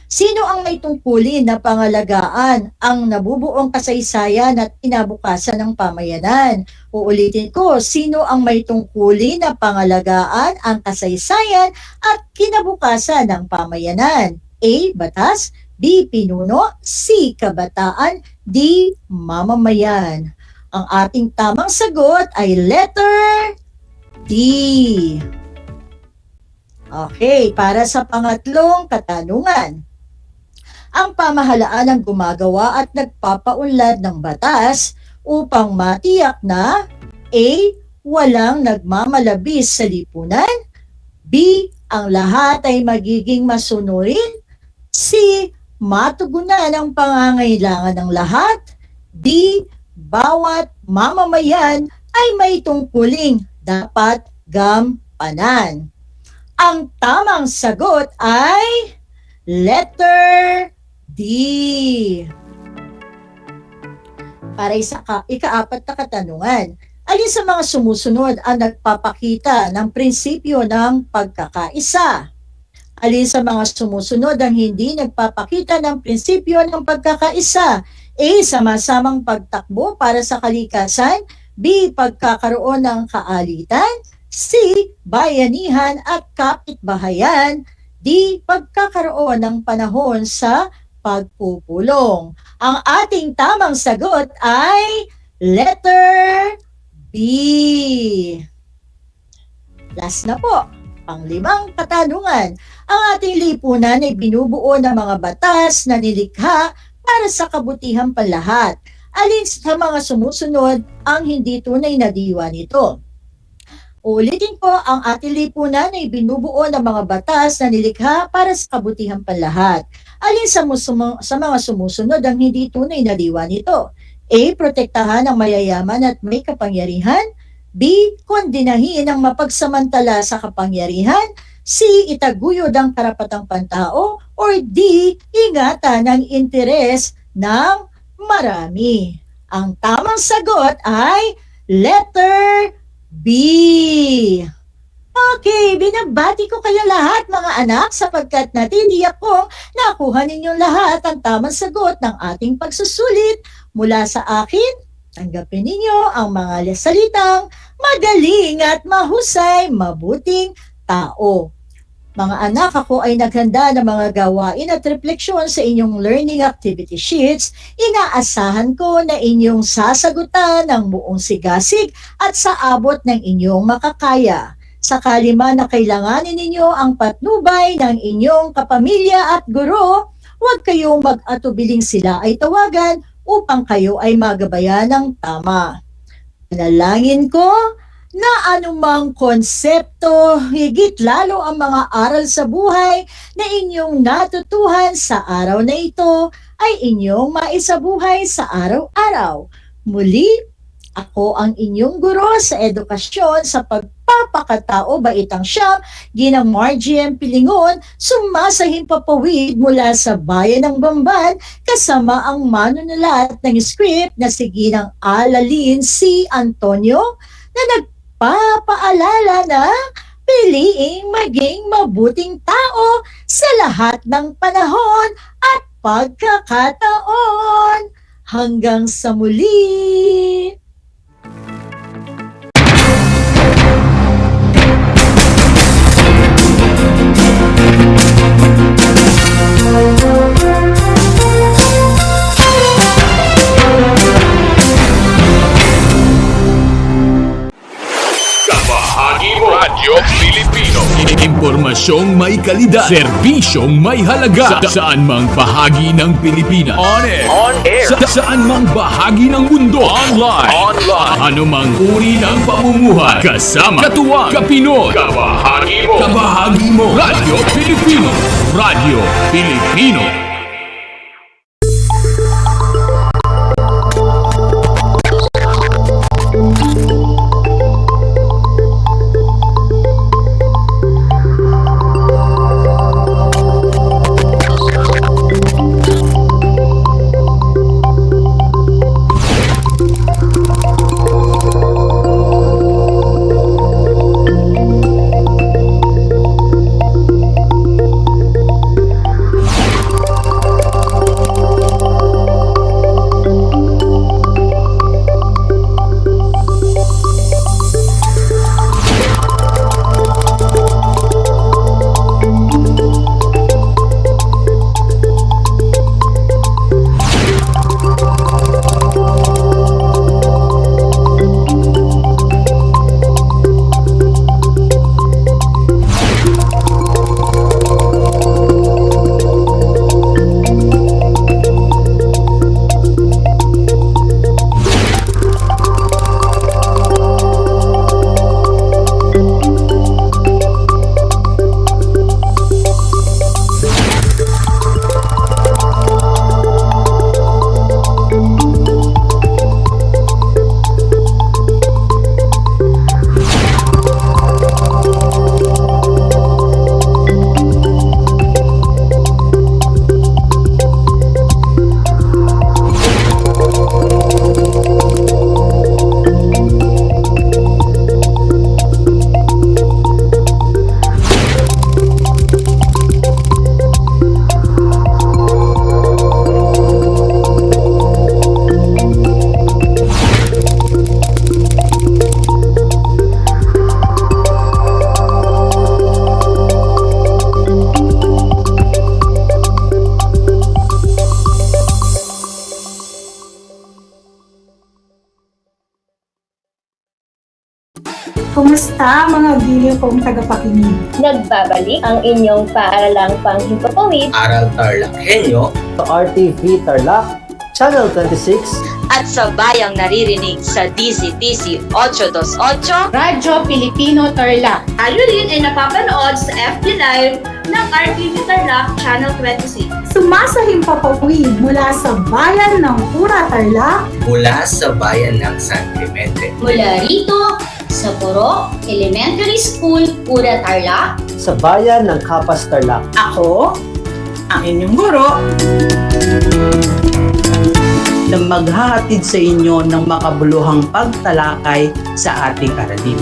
sino ang may tungkulin na pangalagaan ang nabubuong kasaysayan at kinabukasan ng pamayanan? Uulitin ko, sino ang may tungkulin na pangalagaan ang kasaysayan at kinabukasan ng pamayanan? A. Batas. B. Pinuno. C. Kabataan. D. Mamamayan. Ang ating tamang sagot ay letter D. Okay, para sa pangatlong katanungan. Ang pamahalaan ang gumagawa at nagpapaunlad ng batas upang matiyak na A. Walang nagmamalabis sa lipunan. B. Ang lahat ay magiging masunurin. C. Matugunan ang pangangailangan ng lahat. D. Bawat mamamayan ay may tungkuling dapat gampanan. Ang tamang sagot ay letter D. Para sa ikaapat na katanungan, alin sa mga sumusunod ang nagpapakita ng prinsipyo ng pagkakaisa? Alin sa mga sumusunod ang hindi nagpapakita ng prinsipyo ng pagkakaisa? A. Sama-samang pagtakbo para sa kalikasan. B. Pagkakaroon ng kaalitan. C. Bayanihan at kapitbahayan. D. Pagkakaroon ng panahon sa pagpupulong. Ang ating tamang sagot ay letter B. Last na po, panglimang katanungan. Ang ating lipunan ay binubuo ng mga batas na nilikha para sa kabutihan panlahat. Alin sa mga sumusunod ang hindi tunay na diwa nito? Ulitin ko, ang ating lipunan ay binubuo ng mga batas na nilikha para sa kabutihan panlahat. Alin sa mga sumusunod ang hindi tunay na diwa nito? A. Protektahan ang mayayaman at may kapangyarihan. B. Kondinahin ang mapagsamantala sa kapangyarihan. C. Itaguyod ang karapatang pantao. Or D. Ingatan ang interes ng marami. Ang tamang sagot ay letter B. Okay, binabati ko kayo lahat mga anak sapagkat natitiyak kong nakuha ninyong lahat ang tamang sagot ng ating pagsusulit mula sa akin. Tanggapin ninyo ang mga salitang magaling at mahusay, mabuting tao. Mga anak, ako ay naghanda ng mga gawain at refleksyon sa inyong learning activity sheets. Inaasahan ko na inyong sasagutan ng buong sigasig at sa abot ng inyong makakaya. Sakali man na kailanganin ninyo ang patnubay ng inyong kapamilya at guro, huwag kayong mag-atubiling sila ay tawagan upang kayo ay magabayan ng tama. Panalangin ko na anumang konsepto, higit lalo ang mga aral sa buhay na inyong natutuhan sa araw na ito ay inyong maisabuhay sa araw-araw. Muli, Ako ang inyong guro sa edukasyon sa pagpapakatao baitang siyam, Ginang Margie M. Pilingon, sumasahimpapawid mula sa bayan ng Bamban kasama ang manunulat ng script na si Ginang Alalin C. Antonio na nagpapaalala na piliing maging mabuting tao sa lahat ng panahon at pagkakataon. Hanggang sa muli! Kabahagi mo Radyo Pilipino. Impormasyong may kalidad, serbisyong may halaga. Saan mang bahagi ng Pilipinas. On air. Saan mang bahagi ng mundo. Online. Anumang uri ng pamumuhay. Kasama, katuwang, kapinoy. Kabahagi mo. Radyo Pilipino. Radyo Pilipino. Kumusta mga giliw kong tagapakinig? Nagbabalik ang inyong paaralang panghimpapawid. Aral TarlakHenyo Sa RTV Tarlac, Channel 26, At sa bayang naririnig sa DZTC 828, Radyo Pilipino Tarlac. Tayo rin ay napapanood sa FB Live ng RTV Tarlac Channel 26. Sumasahimpapawid mula sa bayan ng Pura Tarlac, mula sa bayan ng San Clemente. Mula rito sa Puro Elementary School, Pura Tarlac. sa bayan ng Capas Tarlac. Ako, ang inyong guro, na maghahatid sa inyo ng makabuluhang pagtalakay sa ating aralin.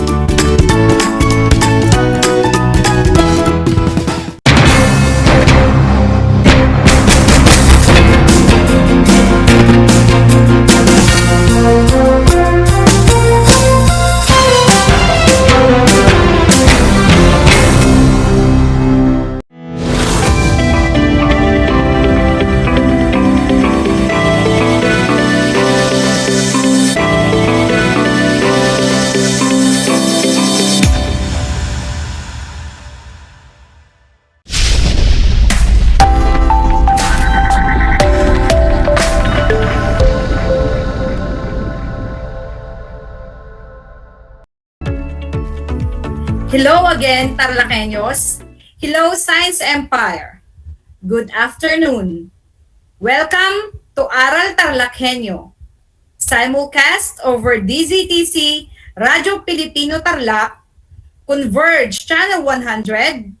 Hello again, Tarlakenyos. Hello, Science Empire. Good afternoon. Welcome to Aral TarlakHenyo. simulcast over DZTC Radyo Pilipino Tarlac, Converge Channel 100,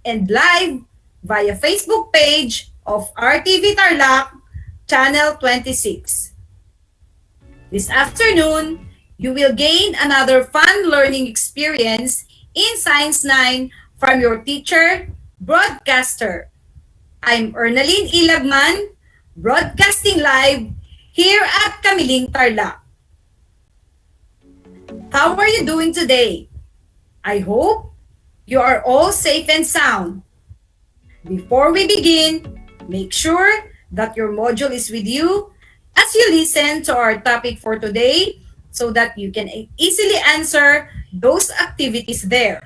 and live via Facebook page of RTV Tarlac, Channel 26. This afternoon, you will gain another fun learning experience in Science 9 from your teacher, broadcaster. I'm Ernaline Ilagman, broadcasting live here at Kamiling Tarlac. How are you doing today? I hope you are all safe and sound. Before we begin, make sure that your module is with you as you listen to our topic for today so that you can easily answer those activities there.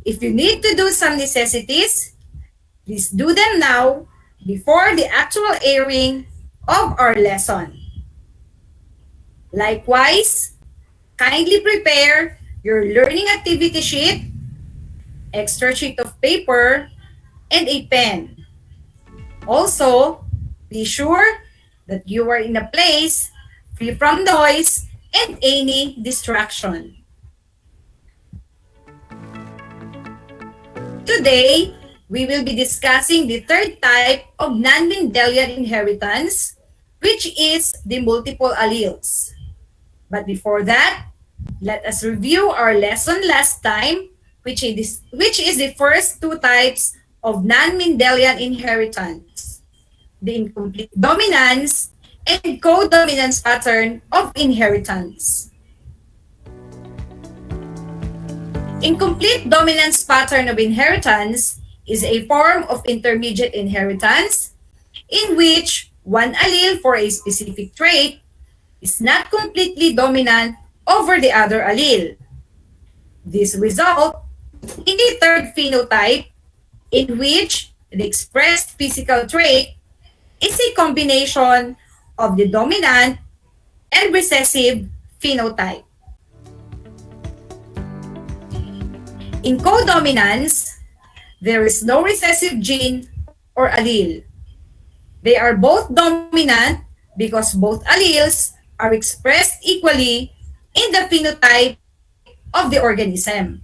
If you need to do some necessities, please do them now before the actual airing of our lesson. Likewise, kindly prepare your learning activity sheet, extra sheet of paper, and a pen. Also, be sure that you are in a place free from noise and any distraction. Today, we will be discussing the third type of non-Mendelian inheritance, which is the multiple alleles. But before that, let us review our lesson last time, which is the first two types of non-Mendelian inheritance, the incomplete dominance and codominance pattern of inheritance. Incomplete dominance pattern of inheritance is a form of intermediate inheritance in which one allele for a specific trait is not completely dominant over the other allele. This results in a third phenotype in which the expressed physical trait is a combination of the dominant and recessive phenotype. In codominance, there is no recessive gene or allele. They are both dominant because both alleles are expressed equally in the phenotype of the organism.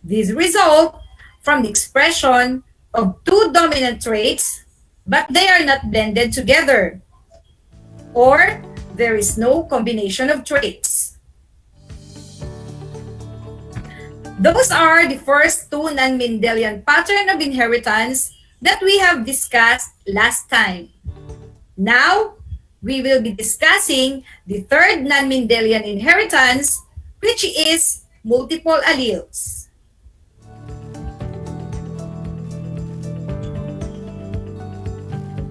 These result from the expression of two dominant traits, but they are not blended together, or there is no combination of traits. Those are the first two non-Mendelian pattern of inheritance that we have discussed last time. Now, we will be discussing the third non-Mendelian inheritance, which is multiple alleles.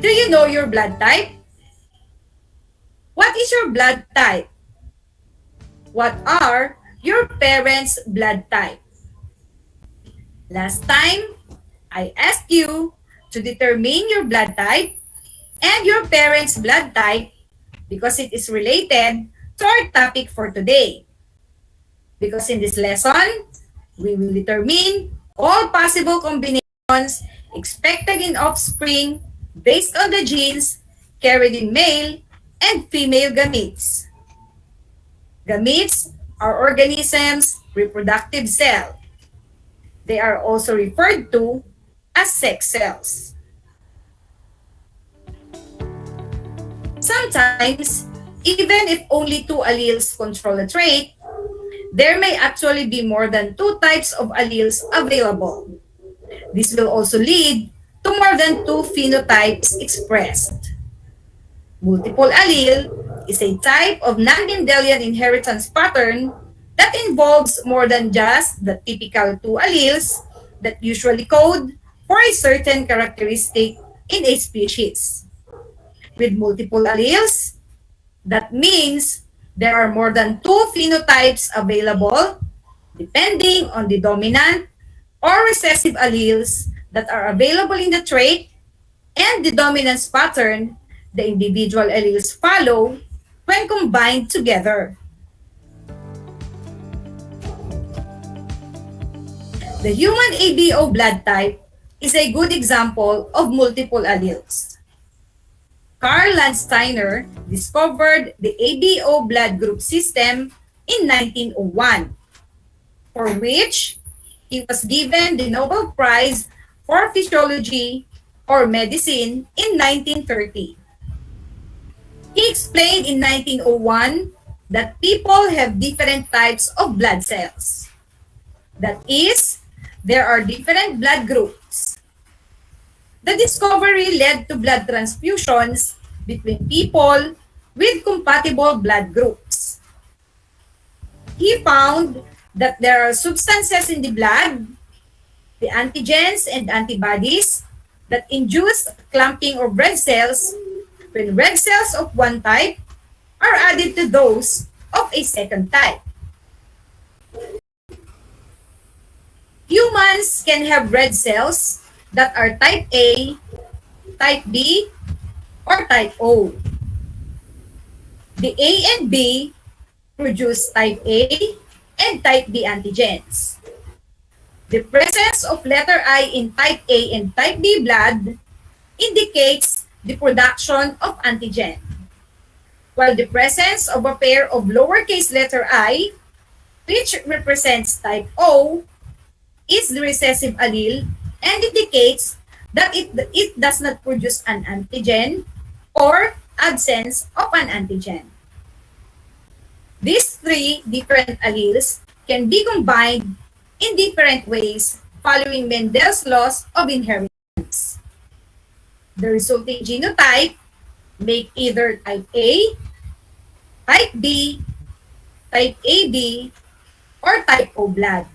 Do you know your blood type? What is your blood type? What are your parents' blood type? Last time, I asked you to determine your blood type and your parents' blood type because it is related to our topic for today. Because in this lesson, we will determine all possible combinations expected in offspring based on the genes carried in male and female gametes. Gametes are organisms' reproductive cell. They are also referred to as sex cells. Sometimes, even if only two alleles control a trait, there may actually be more than two types of alleles available. This will also lead to more than two phenotypes expressed. Multiple allele is a type of non-Mendelian inheritance pattern that involves more than just the typical two alleles that usually code for a certain characteristic in a species. With multiple alleles, that means there are more than two phenotypes available depending on the dominant or recessive alleles that are available in the trait and the dominance pattern the individual alleles follow when combined together. The human ABO blood type is a good example of multiple alleles. Karl Landsteiner discovered the ABO blood group system in 1901, for which he was given the Nobel Prize for Physiology or Medicine in 1930. He explained in 1901 that people have different types of blood cells. That is, there are different blood groups. The discovery led to blood transfusions between people with compatible blood groups. He found that there are substances in the blood, the antigens and antibodies, that induce clumping of red cells when red cells of one type are added to those of a second type. Humans can have red cells that are type A, type B, or type O. The A and B produce type A and type B antigens. The presence of letter I in type A and type B blood indicates the production of antigen, while the presence of a pair of lowercase letter I, which represents type O, is the recessive allele and indicates that it does not produce an antigen or absence of an antigen. These three different alleles can be combined in different ways following Mendel's laws of inheritance. The resulting genotype make either type A, type B, type AB, or type O blood.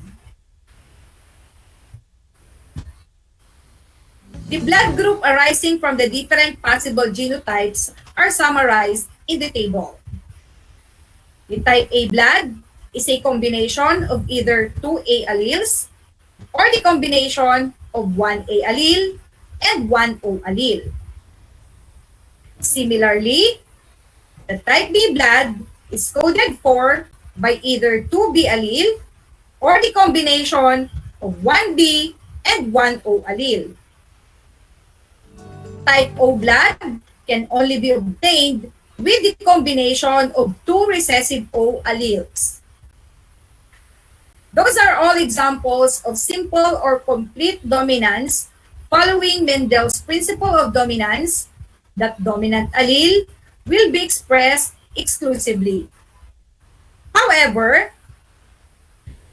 The blood group arising from the different possible genotypes are summarized in the table. The type A blood is a combination of either two A alleles or the combination of one A allele and one O allele. Similarly, the type B blood is coded for by either two B allele or the combination of one B and one O allele. Type O blood can only be obtained with the combination of two recessive O alleles. Those are all examples of simple or complete dominance following Mendel's principle of dominance, that dominant allele will be expressed exclusively. However,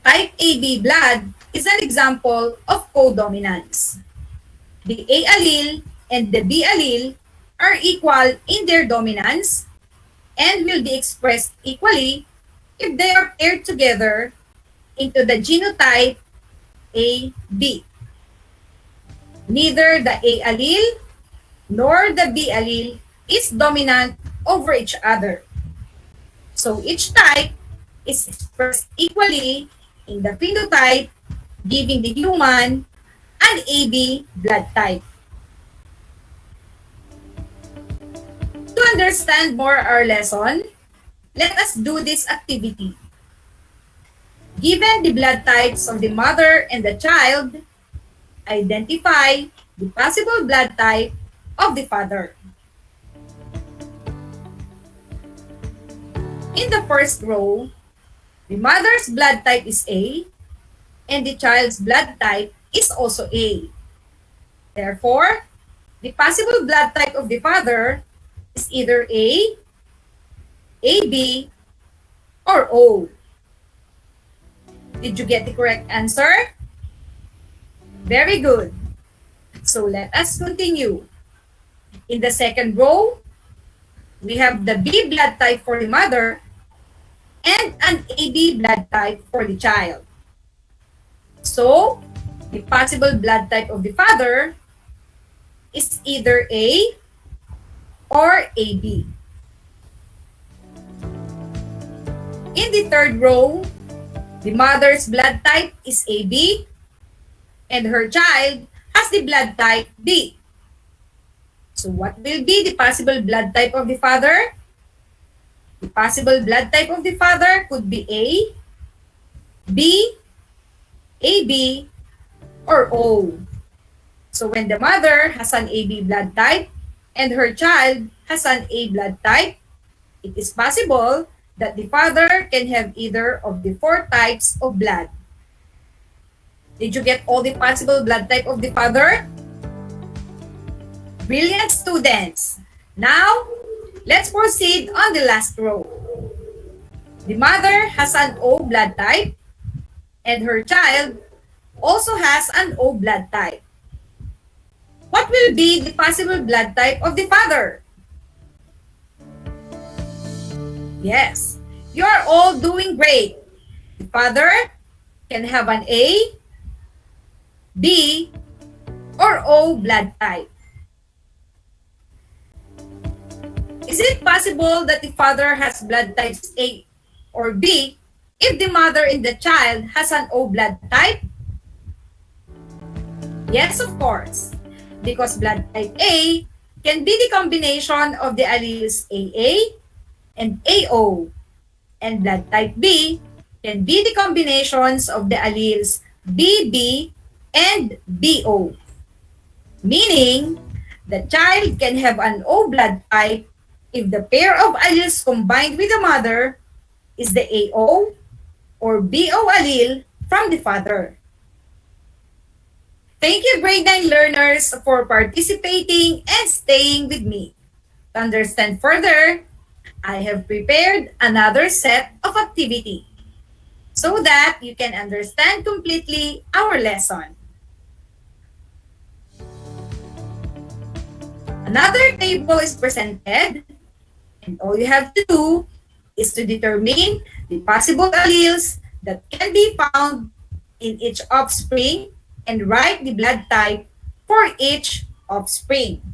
type AB blood is an example of codominance. The A allele and the B allele are equal in their dominance and will be expressed equally if they are paired together into the genotype AB. Neither the A allele nor the B allele is dominant over each other. So each type is expressed equally in the phenotype, giving the human an AB blood type. To understand more our lesson, let us do this activity. Given the blood types of the mother and the child, identify the possible blood type of the father. In the first row, the mother's blood type is A, and the child's blood type is also A. Therefore, the possible blood type of the father is either A, AB, or O. Did you get the correct answer? Very good. So let us continue. In the second row, we have the B blood type for the mother and an AB blood type for the child. So, the possible blood type of the father is either A or AB. In the third row, the mother's blood type is AB and her child has the blood type B. So what will be the possible blood type of the father? The possible blood type of the father could be A, B, AB, or O. So when the mother has an AB blood type, and her child has an A blood type, it is possible that the father can have either of the 4 types of blood. Did you get all the possible blood type of the father? Brilliant students! Now, let's proceed on the last row. The mother has an O blood type and her child also has an O blood type. What will be the possible blood type of the father? Yes, you are all doing great. The father can have an A, B, or O blood type. Is it possible that the father has blood types A or B if the mother and the child has an O blood type? Yes, of course. Because blood type A can be the combination of the alleles AA and AO. And blood type B can be the combinations of the alleles BB and BO. Meaning, the child can have an O blood type if the pair of alleles combined with the mother is the AO or BO allele from the father. Thank you, grade 9 learners, for participating and staying with me. To understand further, I have prepared another set of activity so that you can understand completely our lesson. Another table is presented, and all you have to do is to determine the possible alleles that can be found in each offspring and write the blood type for each offspring.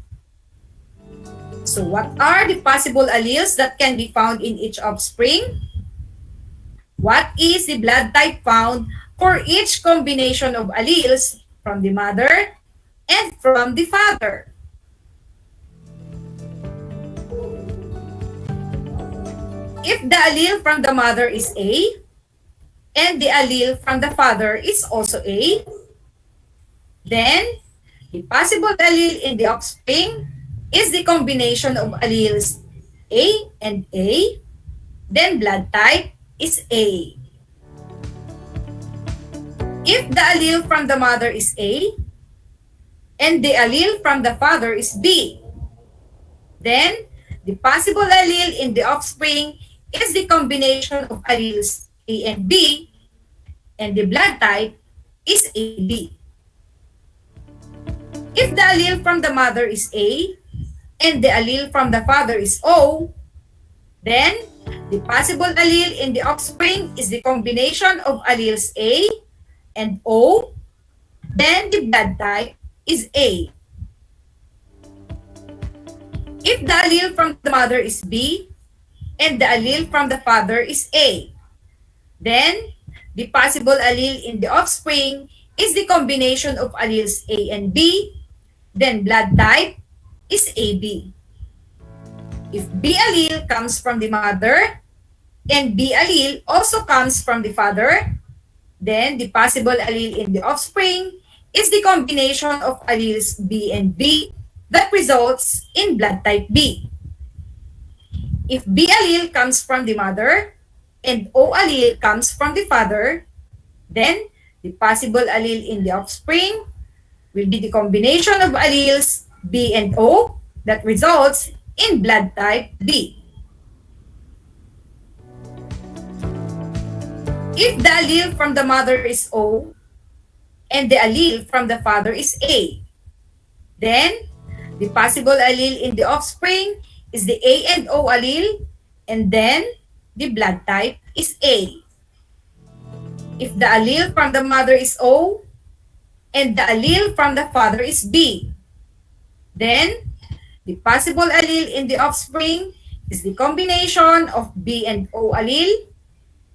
So what are the possible alleles that can be found in each offspring? What is the blood type found for each combination of alleles from the mother and from the father? If the allele from the mother is A and the allele from the father is also A, then the possible allele in the offspring is the combination of alleles A and A, then blood type is A. If the allele from the mother is A and the allele from the father is B, then the possible allele in the offspring is the combination of alleles A and B, and the blood type is AB. If the allele from the mother is A and the allele from the father is O, then the possible allele in the offspring is the combination of alleles A and O, then the blood type is A. If the allele from the mother is B and the allele from the father is A, then the possible allele in the offspring is the combination of alleles A and B, then blood type is AB. If B allele comes from the mother and B allele also comes from the father, then the possible allele in the offspring is the combination of alleles B and B that results in blood type B. If B allele comes from the mother and O allele comes from the father, then the possible allele in the offspring will be the combination of alleles B and O that results in blood type B. If the allele from the mother is O and the allele from the father is A, then the possible allele in the offspring is the A and O allele, and then the blood type is A. If the allele from the mother is O and the allele from the father is B, then the possible allele in the offspring is the combination of B and O allele,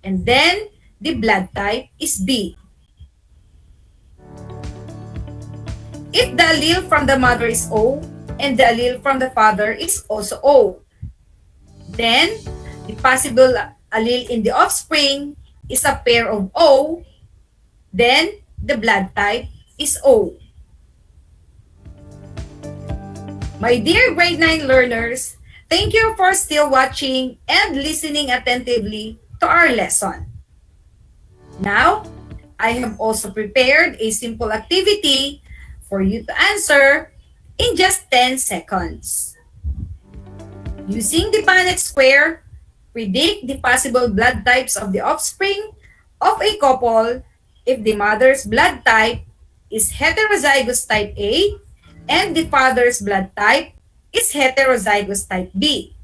and then the blood type is B. If the allele from the mother is O and the allele from the father is also O, then the possible allele in the offspring is a pair of O, then the blood type is O. My dear grade 9 learners, thank you for still watching and listening attentively to our lesson. Now, I have also prepared a simple activity for you to answer in just 10 seconds. Using the Punnett square, predict the possible blood types of the offspring of a couple if the mother's blood type is heterozygous type A and the father's blood type is heterozygous type B.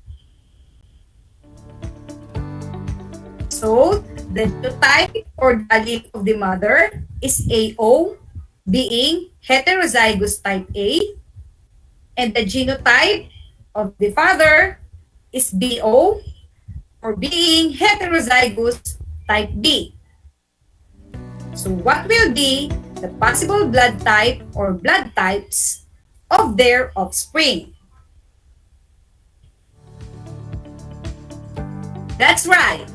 So, the genotype or the allele of the mother is AO, being heterozygous type A, and the genotype of the father is BO, or being heterozygous type B. So, what will be the possible blood type or blood types of their offspring? That's right.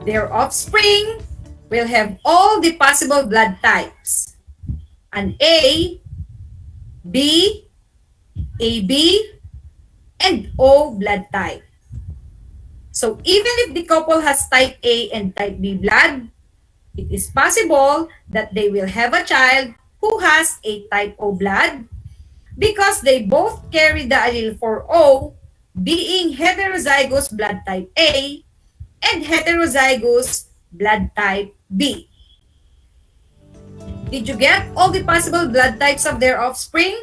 Their offspring will have all the possible blood types. An A, B, AB, and O blood type. So even if the couple has type A and type B blood, it is possible that they will have a child who has a type O blood because they both carry the allele for O, being heterozygous blood type A and heterozygous blood type B. Did you get all the possible blood types of their offspring?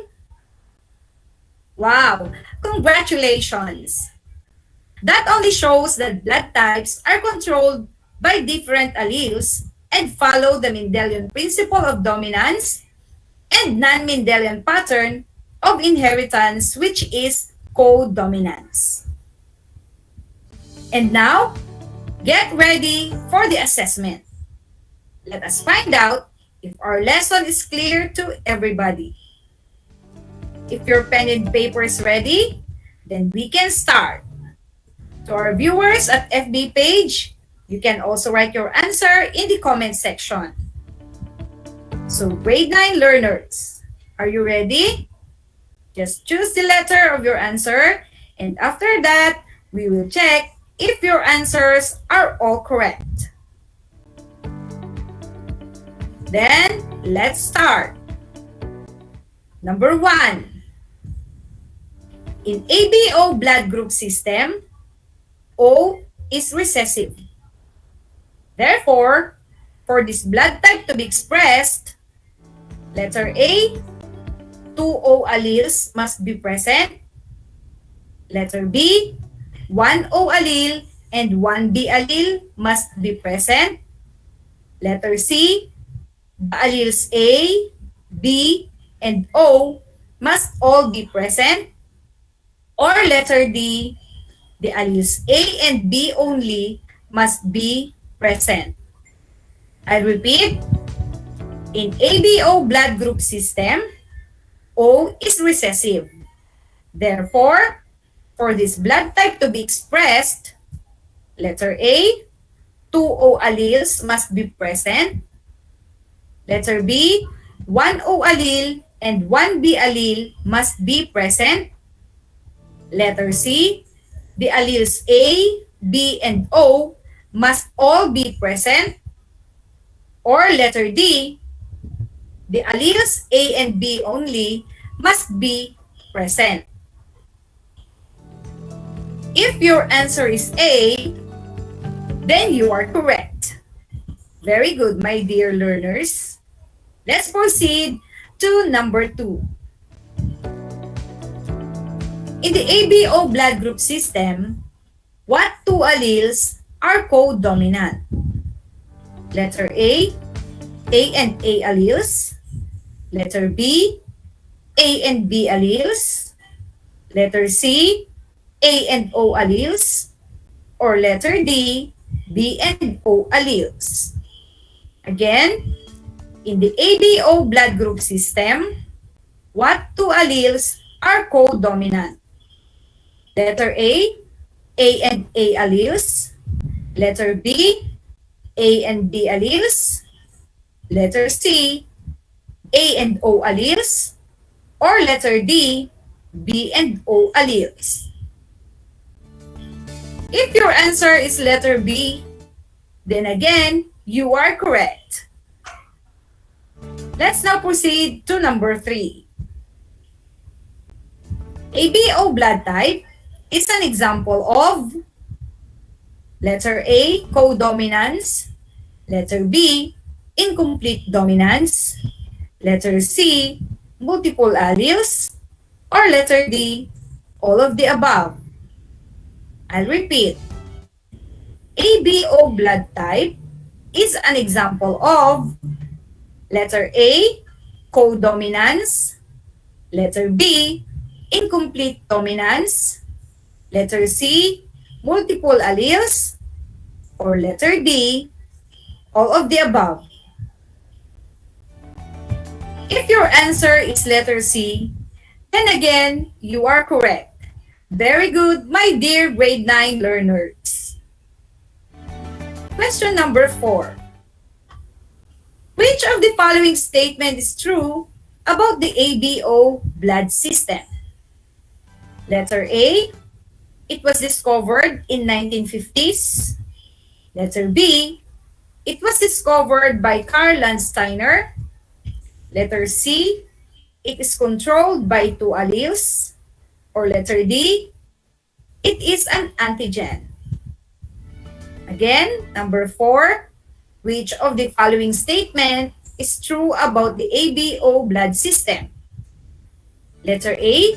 Wow, congratulations! That only shows that blood types are controlled by different alleles and follow the Mendelian principle of dominance and non-Mendelian pattern of inheritance, which is co-dominance. And now, get ready for the assessment. Let us find out if our lesson is clear to everybody. If your pen and paper is ready, then we can start. To our viewers at FB page, you can also write your answer in the comment section. So grade 9 learners, are you ready? Just choose the letter of your answer, and after that, we will check if your answers are all correct. Then, let's start. Number 1. In ABO blood group system, O is recessive. Therefore, for this blood type to be expressed, letter A, 2 O alleles must be present. Letter B, 1 O allele and 1 B allele must be present. Letter C, the alleles A, B, and O must all be present. Or letter D, the alleles A and B only must be present. I repeat, in ABO blood group system, O is recessive. Therefore, for this blood type to be expressed, letter A, 2 O alleles must be present. Letter B, 1 O allele and 1 B allele must be present. Letter C, the alleles A, B, and O must all be present. Or letter D, the alleles A and B only must be present. If your answer is A, then you are correct. Very good, my dear learners. Let's proceed to number 2. In the ABO blood group system, what 2 alleles are co-dominant? Letter A and A alleles. Letter B, A and B alleles. Letter C, A and O alleles. Or letter D, B and O alleles. Again, in the ABO blood group system, what 2 alleles are co-dominant? Letter A and A alleles. Letter B, A and B alleles. Letter C, A and O alleles. Or letter D, B, and O alleles? If your answer is letter B, then again, you are correct. Let's now proceed to number 3. ABO blood type is an example of letter A, codominance, letter B, incomplete dominance, letter C, multiple alleles, or letter D, all of the above. I'll repeat. ABO blood type is an example of letter A, codominance, letter B, incomplete dominance, letter C, multiple alleles, or letter D, all of the above. If your answer is letter C, then again, you are correct. Very good, my dear grade 9 learners. Question number 4. Which of the following statement is true about the ABO blood system? Letter A, it was discovered in 1950s. Letter B, it was discovered by Karl Landsteiner. Letter C, it is controlled by 2 alleles. Or letter D, it is an antigen. Again, number 4, which of the following statement is true about the ABO blood system? Letter A,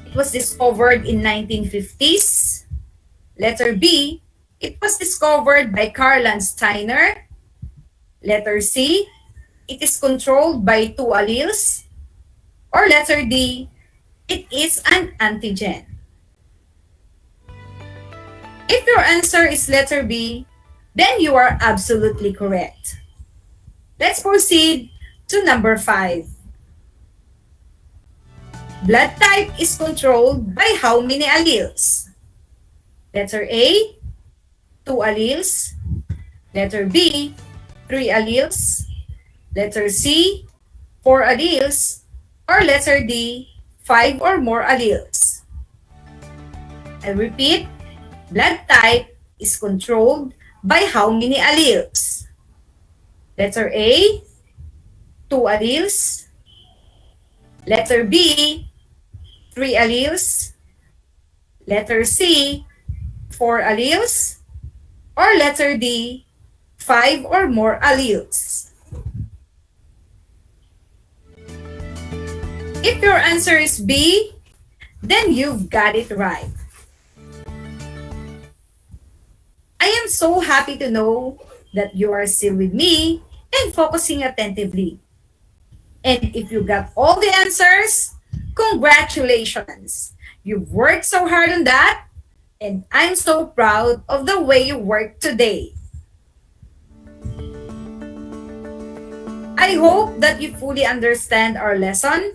it was discovered in 1950s. Letter B, it was discovered by Karl Landsteiner. Letter C, it is controlled by 2 alleles. Or letter D, it is an antigen. If your answer is letter B, then you are absolutely correct. Let's proceed to number 5. Blood type is controlled by how many alleles? Letter A, 2 alleles. Letter B, 3 alleles. Letter C, 4 alleles. Or letter D, 5 or more alleles. I repeat, blood type is controlled by how many alleles? Letter A, 2 alleles. Letter B, 3 alleles. Letter C, 4 alleles. Or letter D, 5 or more alleles. If your answer is B, then you've got it right. I am so happy to know that you are still with me and focusing attentively. And if you got all the answers, congratulations! You've worked so hard on that, and I'm so proud of the way you worked today. I hope that you fully understand our lesson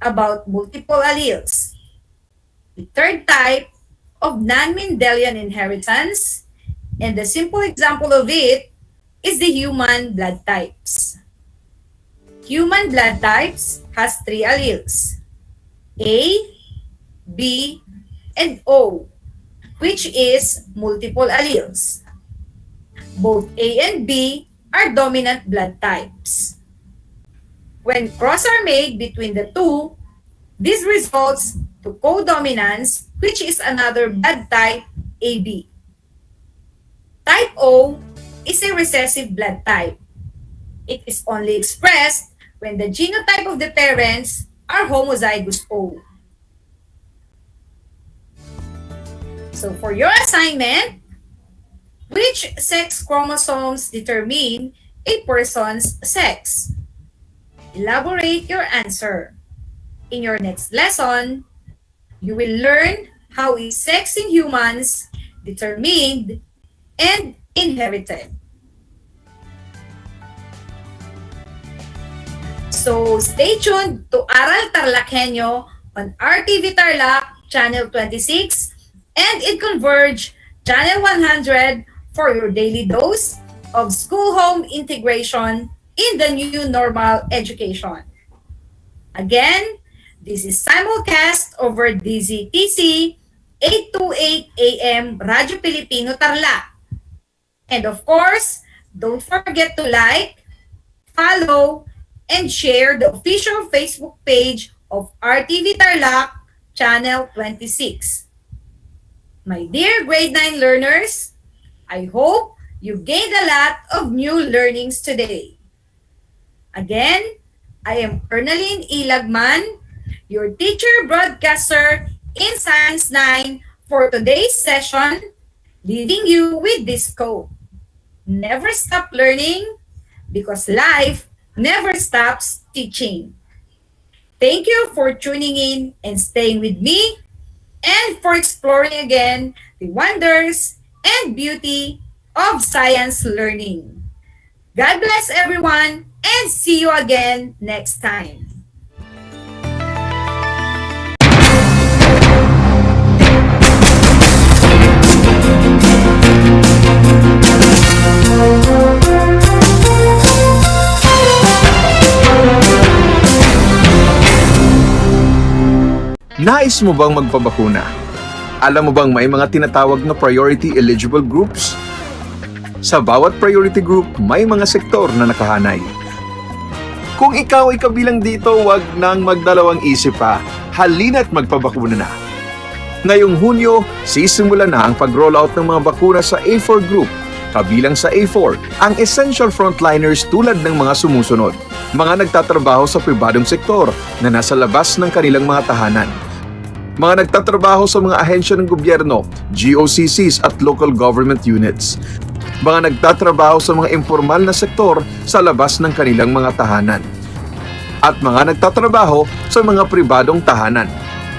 about multiple alleles. The third type of non-Mendelian inheritance, and the simple example of it is the human blood types. Human blood types has 3 alleles, A, B, and O, which is multiple alleles. Both A and B are dominant blood types. When cross are made between the two, this results to codominance, which is another blood type, AB. Type O is a recessive blood type. It is only expressed when the genotype of the parents are homozygous O. So for your assignment, which sex chromosomes determine a person's sex? Elaborate your answer. In your next lesson, you will learn how is sex in humans determined and inherited. So stay tuned to Aral TarlakHenyo on RTV Tarlac, Channel 26, and in Converge, Channel 100 for your daily dose of school-home integration in the new normal education. Again, This is simulcast over DZTC 828 AM Radyo Pilipino Tarlac. And of course, don't forget to like, follow, and share the official Facebook page of RTV Tarlac Channel 26. My dear grade 9 learners, I hope you gained a lot of new learnings today. Again, I am Ernaline Ilagman, your teacher broadcaster in Science 9 for today's session, leaving you with this quote. Never stop learning because life never stops teaching. Thank you for tuning in and staying with me and for exploring again the wonders and beauty of science learning. God bless everyone and see you again next time. Nais mo bang magpabakuna? Alam mo bang may mga tinatawag na priority eligible groups? Sa bawat priority group, may mga sektor na nakahanay. Kung ikaw ay kabilang dito, wag nang magdalawang isip pa. Halina't magpabakuna na. Ngayong Hunyo, sisimula na ang pag-rollout ng mga bakuna sa A4 group. Kabilang sa A4, ang essential frontliners tulad ng mga sumusunod. Mga nagtatrabaho sa pribadong sektor na nasa labas ng kanilang mga tahanan. Mga nagtatrabaho sa mga ahensya ng gobyerno, GOCCs at local government units. Mga nagtatrabaho sa mga informal na sektor sa labas ng kanilang mga tahanan. At mga nagtatrabaho sa mga pribadong tahanan.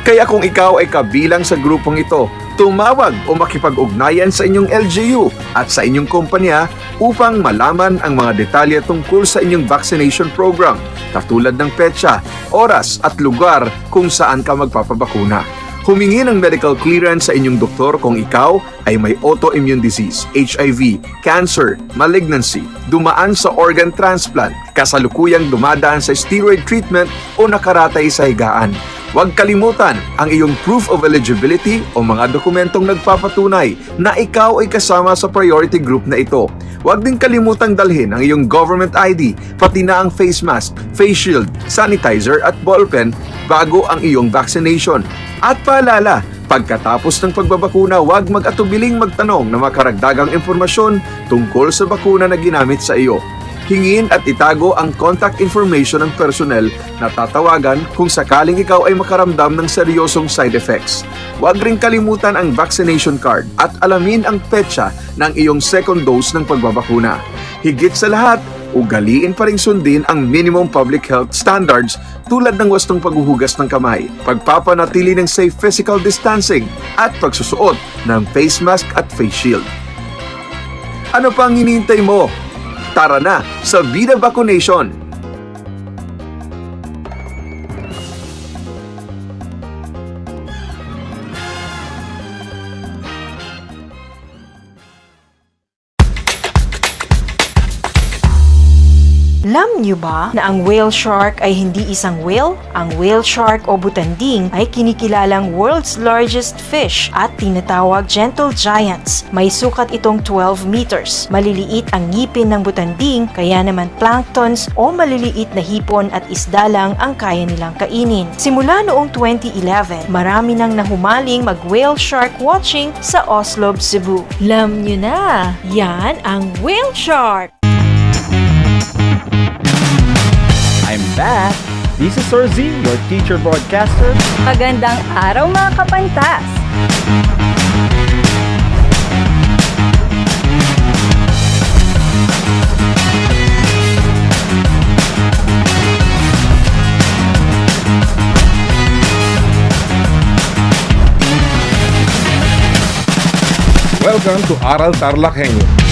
Kaya kung ikaw ay kabilang sa grupong ito, tumawag o makipag-ugnayan sa inyong LGU at sa inyong kumpanya upang malaman ang mga detalye tungkol sa inyong vaccination program, katulad ng petsa, oras at lugar kung saan ka magpapabakuna. Humingi ng medical clearance sa inyong doktor kung ikaw ay may autoimmune disease, HIV, cancer, malignancy, dumaan sa organ transplant, kasalukuyang dumadaan sa steroid treatment o nakaratay sa higaan. Huwag kalimutan ang iyong proof of eligibility o mga dokumentong nagpapatunay na ikaw ay kasama sa priority group na ito. Huwag din kalimutang dalhin ang iyong government ID, pati na ang face mask, face shield, sanitizer at ballpen bago ang iyong vaccination. At paalala, pagkatapos ng pagbabakuna, huwag mag-atubiling magtanong na makaragdagang impormasyon tungkol sa bakuna na ginamit sa iyo. Hingin at itago ang contact information ng personnel na tatawagan kung sakaling ikaw ay makaramdam ng seryosong side effects. Huwag rin kalimutan ang vaccination card at alamin ang petsa ng iyong second dose ng pagbabakuna. Higit sa lahat, ugaliin pa rin sundin ang minimum public health standards tulad ng wastong paghuhugas ng kamay, pagpapanatili ng safe physical distancing at pagsusuot ng face mask at face shield. Ano pang hinihintay mo? Tara na sa Vida Vaccination! Alam niyo ba na ang whale shark ay hindi isang whale? Ang whale shark o butanding ay kinikilalang world's largest fish at tinatawag gentle giants. May sukat itong 12 meters. Maliliit ang ngipin ng butanding, kaya naman planktons o maliliit na hipon at isda lang ang kaya nilang kainin. Simula noong 2011, marami nang nahumaling mag-whale shark watching sa Oslo, Cebu. Alam niyo na, yan ang whale shark! I'm back! This is Sorzi, your teacher broadcaster. Magandang araw mga kapantas! Welcome to Aral TarlakHenyo.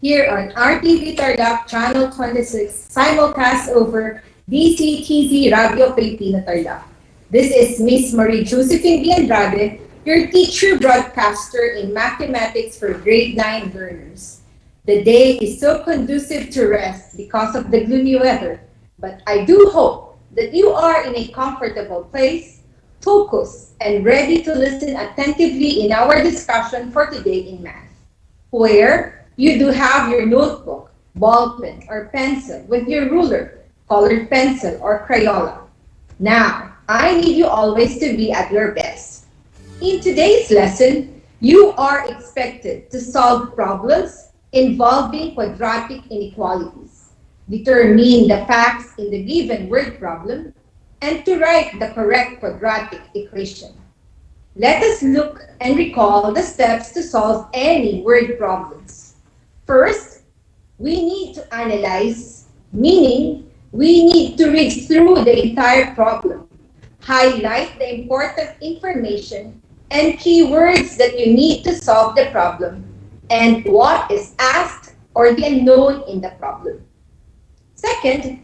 here on RTV Tarlac Channel 26, simulcast over DCTZ Radio Filipino Tarlac. This is Miss Marie Josephine B. Andrade, your teacher broadcaster in mathematics for grade 9 learners. The day is so conducive to rest because of the gloomy weather, but I do hope that you are in a comfortable place, focused, and ready to listen attentively in our discussion for today in math, where you do have your notebook, ballpen, or pencil with your ruler, colored pencil, or Crayola. Now, I need you always to be at your best. In today's lesson, you are expected to solve problems involving quadratic inequalities, determine the facts in the given word problem, and to write the correct quadratic equation. Let us look and recall the steps to solve any word problems. First, we need to analyze, meaning we need to read through the entire problem, highlight the important information and keywords that you need to solve the problem, and what is asked or the unknown in the problem. Second,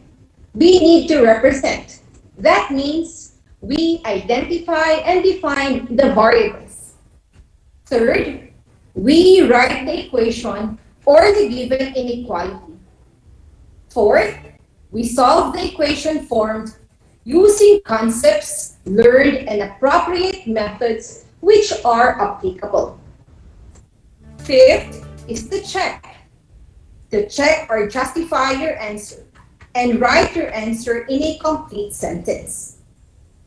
we need to represent. That means we identify and define the variables. Third, we write the equation or the given inequality. Fourth, we solve the equation formed using concepts learned and appropriate methods which are applicable. Fifth is to check. To check or justify your answer and write your answer in a complete sentence.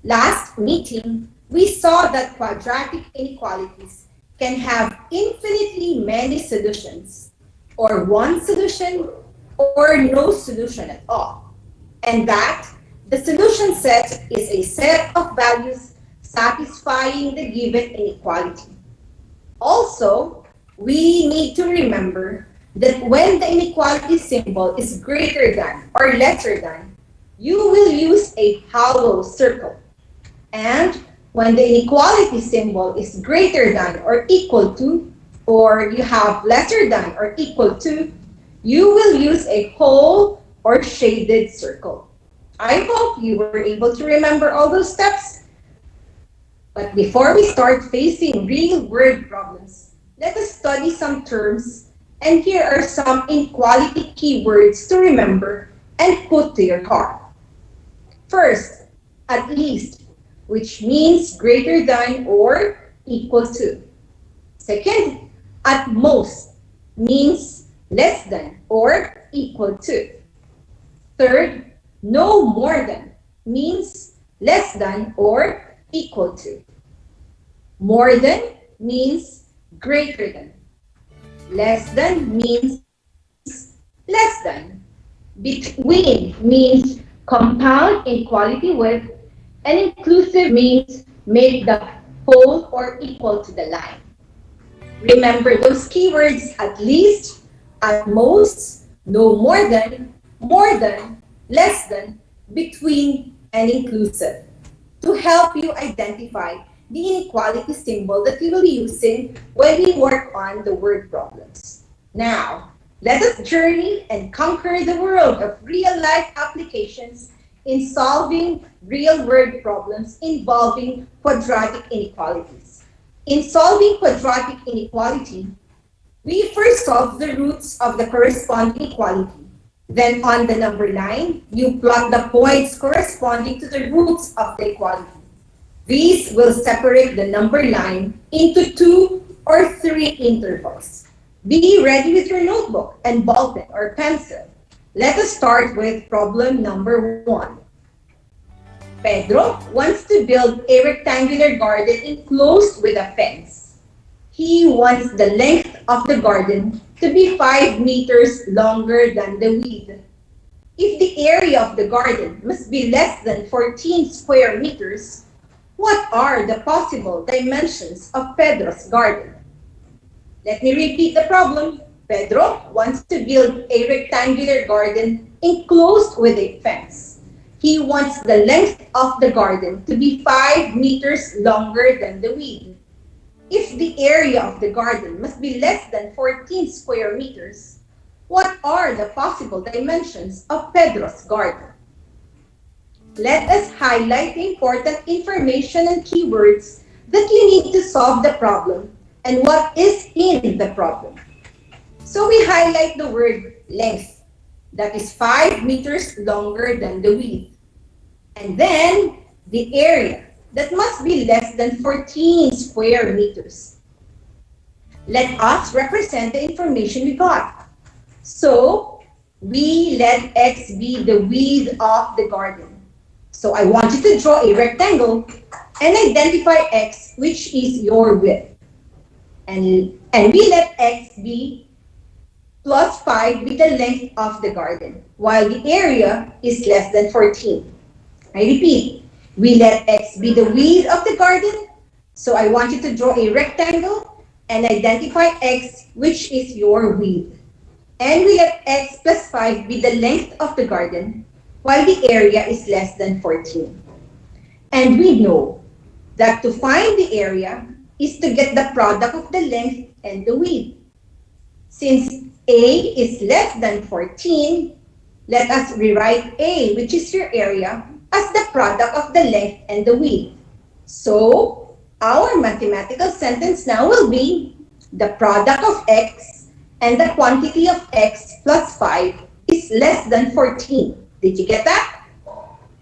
Last meeting, we saw that quadratic inequalities can have infinitely many solutions, or one solution, or no solution at all, and that the solution set is a set of values satisfying the given inequality. Also, we need to remember that when the inequality symbol is greater than or lesser than, you will use a hollow circle. And when the inequality symbol is greater than or equal to, or you have lesser than or equal to, you will use a whole or shaded circle. I hope you were able to remember all those steps. But before we start facing real word problems, let us study some terms, and here are some inequality keywords to remember and put to your card. First, at least, which means greater than or equal to. Second, at most, means less than or equal to. Third, no more than, means less than or equal to. More than means greater than. Less than means less than. Between means compound inequality with, and inclusive means make the whole or equal to the line. Remember those keywords: at least, at most, no more than, less than, between, and inclusive, to help you identify the inequality symbol that we will be using when we work on the word problems. Now, let us journey and conquer the world of real-life applications in solving real-world problems involving quadratic inequalities. In solving quadratic inequality, we first solve the roots of the corresponding equality. Then on the number line, you plot the points corresponding to the roots of the equality. These will separate the number line into 2 or 3 intervals. Be ready with your notebook and ballpen or pencil. Let us start with problem number 1. Pedro wants to build a rectangular garden enclosed with a fence. He wants the length of the garden to be 5 meters longer than the width. If the area of the garden must be less than 14 square meters, what are the possible dimensions of Pedro's garden? Let me repeat the problem. Pedro wants to build a rectangular garden enclosed with a fence. He wants the length of the garden to be 5 meters longer than the width. If the area of the garden must be less than 14 square meters, what are the possible dimensions of Pedro's garden? Let us highlight the important information and keywords that you need to solve the problem and what is in the problem. So we highlight the word length, that is 5 meters longer than the width. And then the area, that must be less than 14 square meters. Let us represent the information we got. So we let X be the width of the garden. So I want you to draw a rectangle and identify X, which is your width. And we let X be plus 5 be the length of the garden, while the area is less than 14. I repeat, we let X be the width of the garden, so I want you to draw a rectangle and identify X, which is your width. And we let X plus 5 be the length of the garden, while the area is less than 14. And we know that to find the area is to get the product of the length and the width. Since A is less than 14, let us rewrite A, which is your area, as the product of the length and the width. So, our mathematical sentence now will be the product of X and the quantity of X plus 5 is less than 14. Did you get that?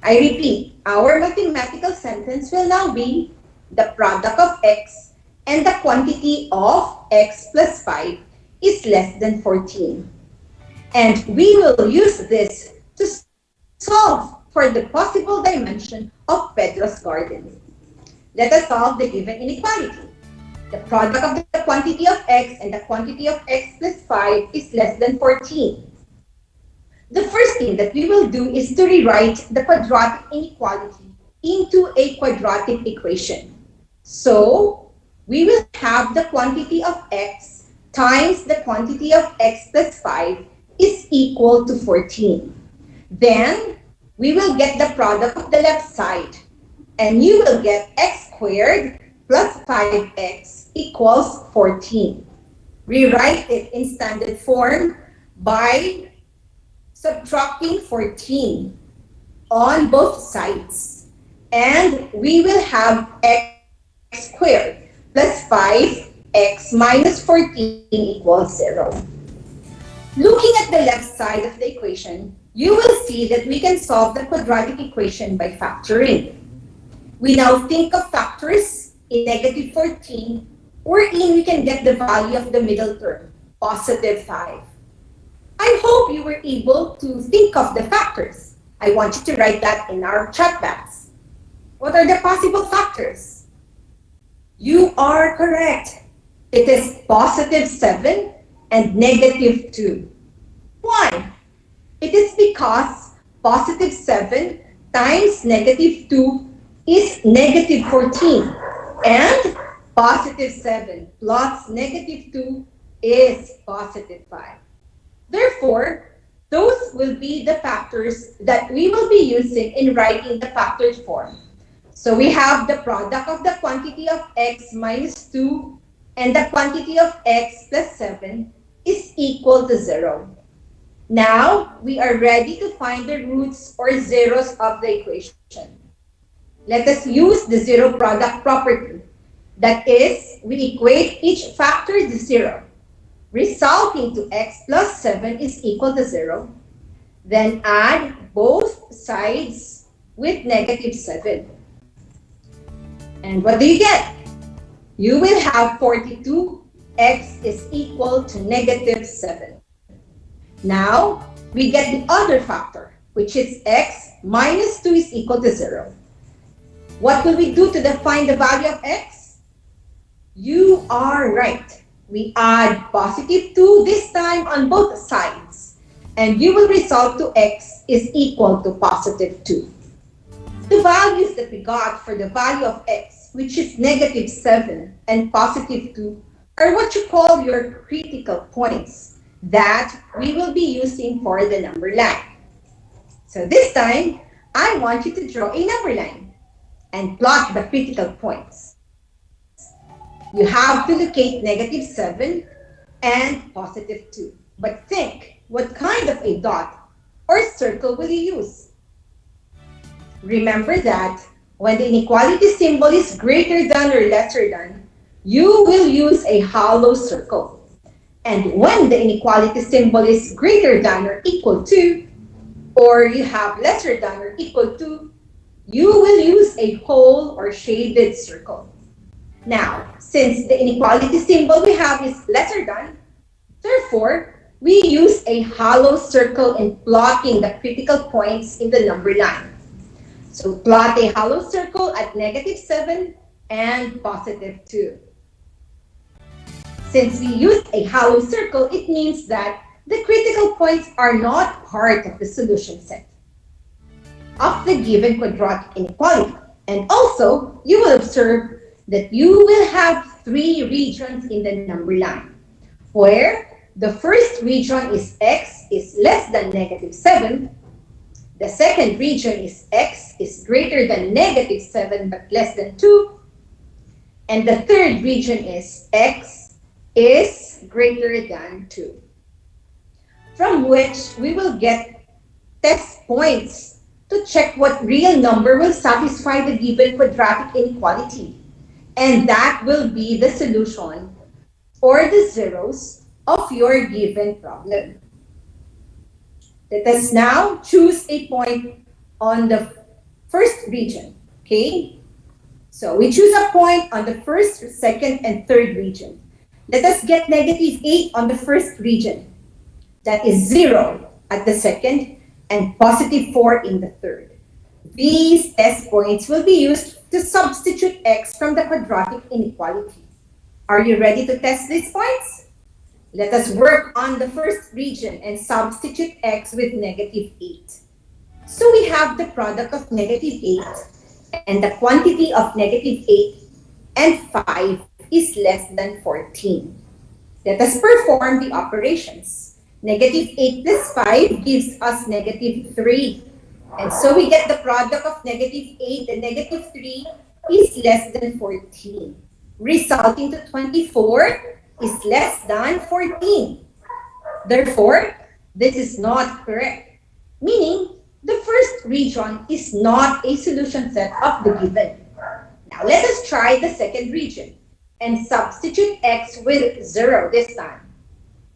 I repeat, our mathematical sentence will now be the product of X and the quantity of X plus 5 is less than 14. And we will use this to solve for the possible dimension of Pedro's garden. Let us solve the given inequality. The product of the quantity of X and the quantity of X plus 5 is less than 14. The first thing that we will do is to rewrite the quadratic inequality into a quadratic equation. So, we will have the quantity of X times the quantity of X plus 5 is equal to 14. Then, we will get the product of the left side, and you will get X squared plus 5X equals 14. Rewrite it in standard form by subtracting 14 on both sides. And we will have X squared plus 5X minus 14 equals 0. Looking at the left side of the equation, you will see that we can solve the quadratic equation by factoring. We now think of factors in negative 14, wherein we can get the value of the middle term, positive 5. I hope you were able to think of the factors. I want you to write that in our chat box. What are the possible factors? You are correct. It is positive 7 and negative 2. Why? It is because positive 7 times negative 2 is negative 14. And positive 7 plus negative 2 is positive 5. Therefore, those will be the factors that we will be using in writing the factored form. So we have the product of the quantity of X minus 2 and the quantity of X plus 7 is equal to 0. Now, we are ready to find the roots or zeros of the equation. Let us use the zero product property. That is, we equate each factor to 0, resulting to X plus 7 is equal to 0. Then add both sides with negative 7. And what do you get? You will have 42. X is equal to negative 7. Now, we get the other factor, which is X minus 2 is equal to 0. What will we do to define the value of X? You are right. We add positive 2 this time on both sides, and you will result to X is equal to positive 2. The values that we got for the value of X, which is negative 7 and positive 2, are what you call your critical points that we will be using for the number line. So this time, I want you to draw a number line and plot the critical points. You have to locate negative 7 and positive 2. But think, what kind of a dot or circle will you use? Remember that when the inequality symbol is greater than or lesser than, you will use a hollow circle. And when the inequality symbol is greater than or equal to, or you have lesser than or equal to, you will use a whole or shaded circle. Now, since the inequality symbol we have is lesser than, therefore, we use a hollow circle in plotting the critical points in the number line. So plot a hollow circle at -7 and +2. Since we use a hollow circle, it means that the critical points are not part of the solution set of the given quadratic inequality. And also, you will observe that you will have 3 regions in the number line, where the first region is x is less than -7, the second region is x is greater than -7 but less than 2, and the third region is x is greater than 2. From which we will get test points to check what real number will satisfy the given quadratic inequality. And that will be the solution or the zeros of your given problem. Let us now choose a point on the first region, okay? So we choose a point on the first, second, and third region. Let us get -8 on the first region. That is 0 at the second and +4 in the third. These test points will be used to substitute x from the quadratic inequality. Are you ready to test these points? Let us work on the first region and substitute x with -8. So we have the product of -8 and the quantity of -8 and 5 is less than 14. Let us perform the operations. -8 plus 5 gives us -3. And so we get the product of -8 and -3 is less than 14, resulting to 24 is less than 14. Therefore, this is not correct, meaning the first region is not a solution set of the given. Now let us try the second region and substitute x with 0 this time.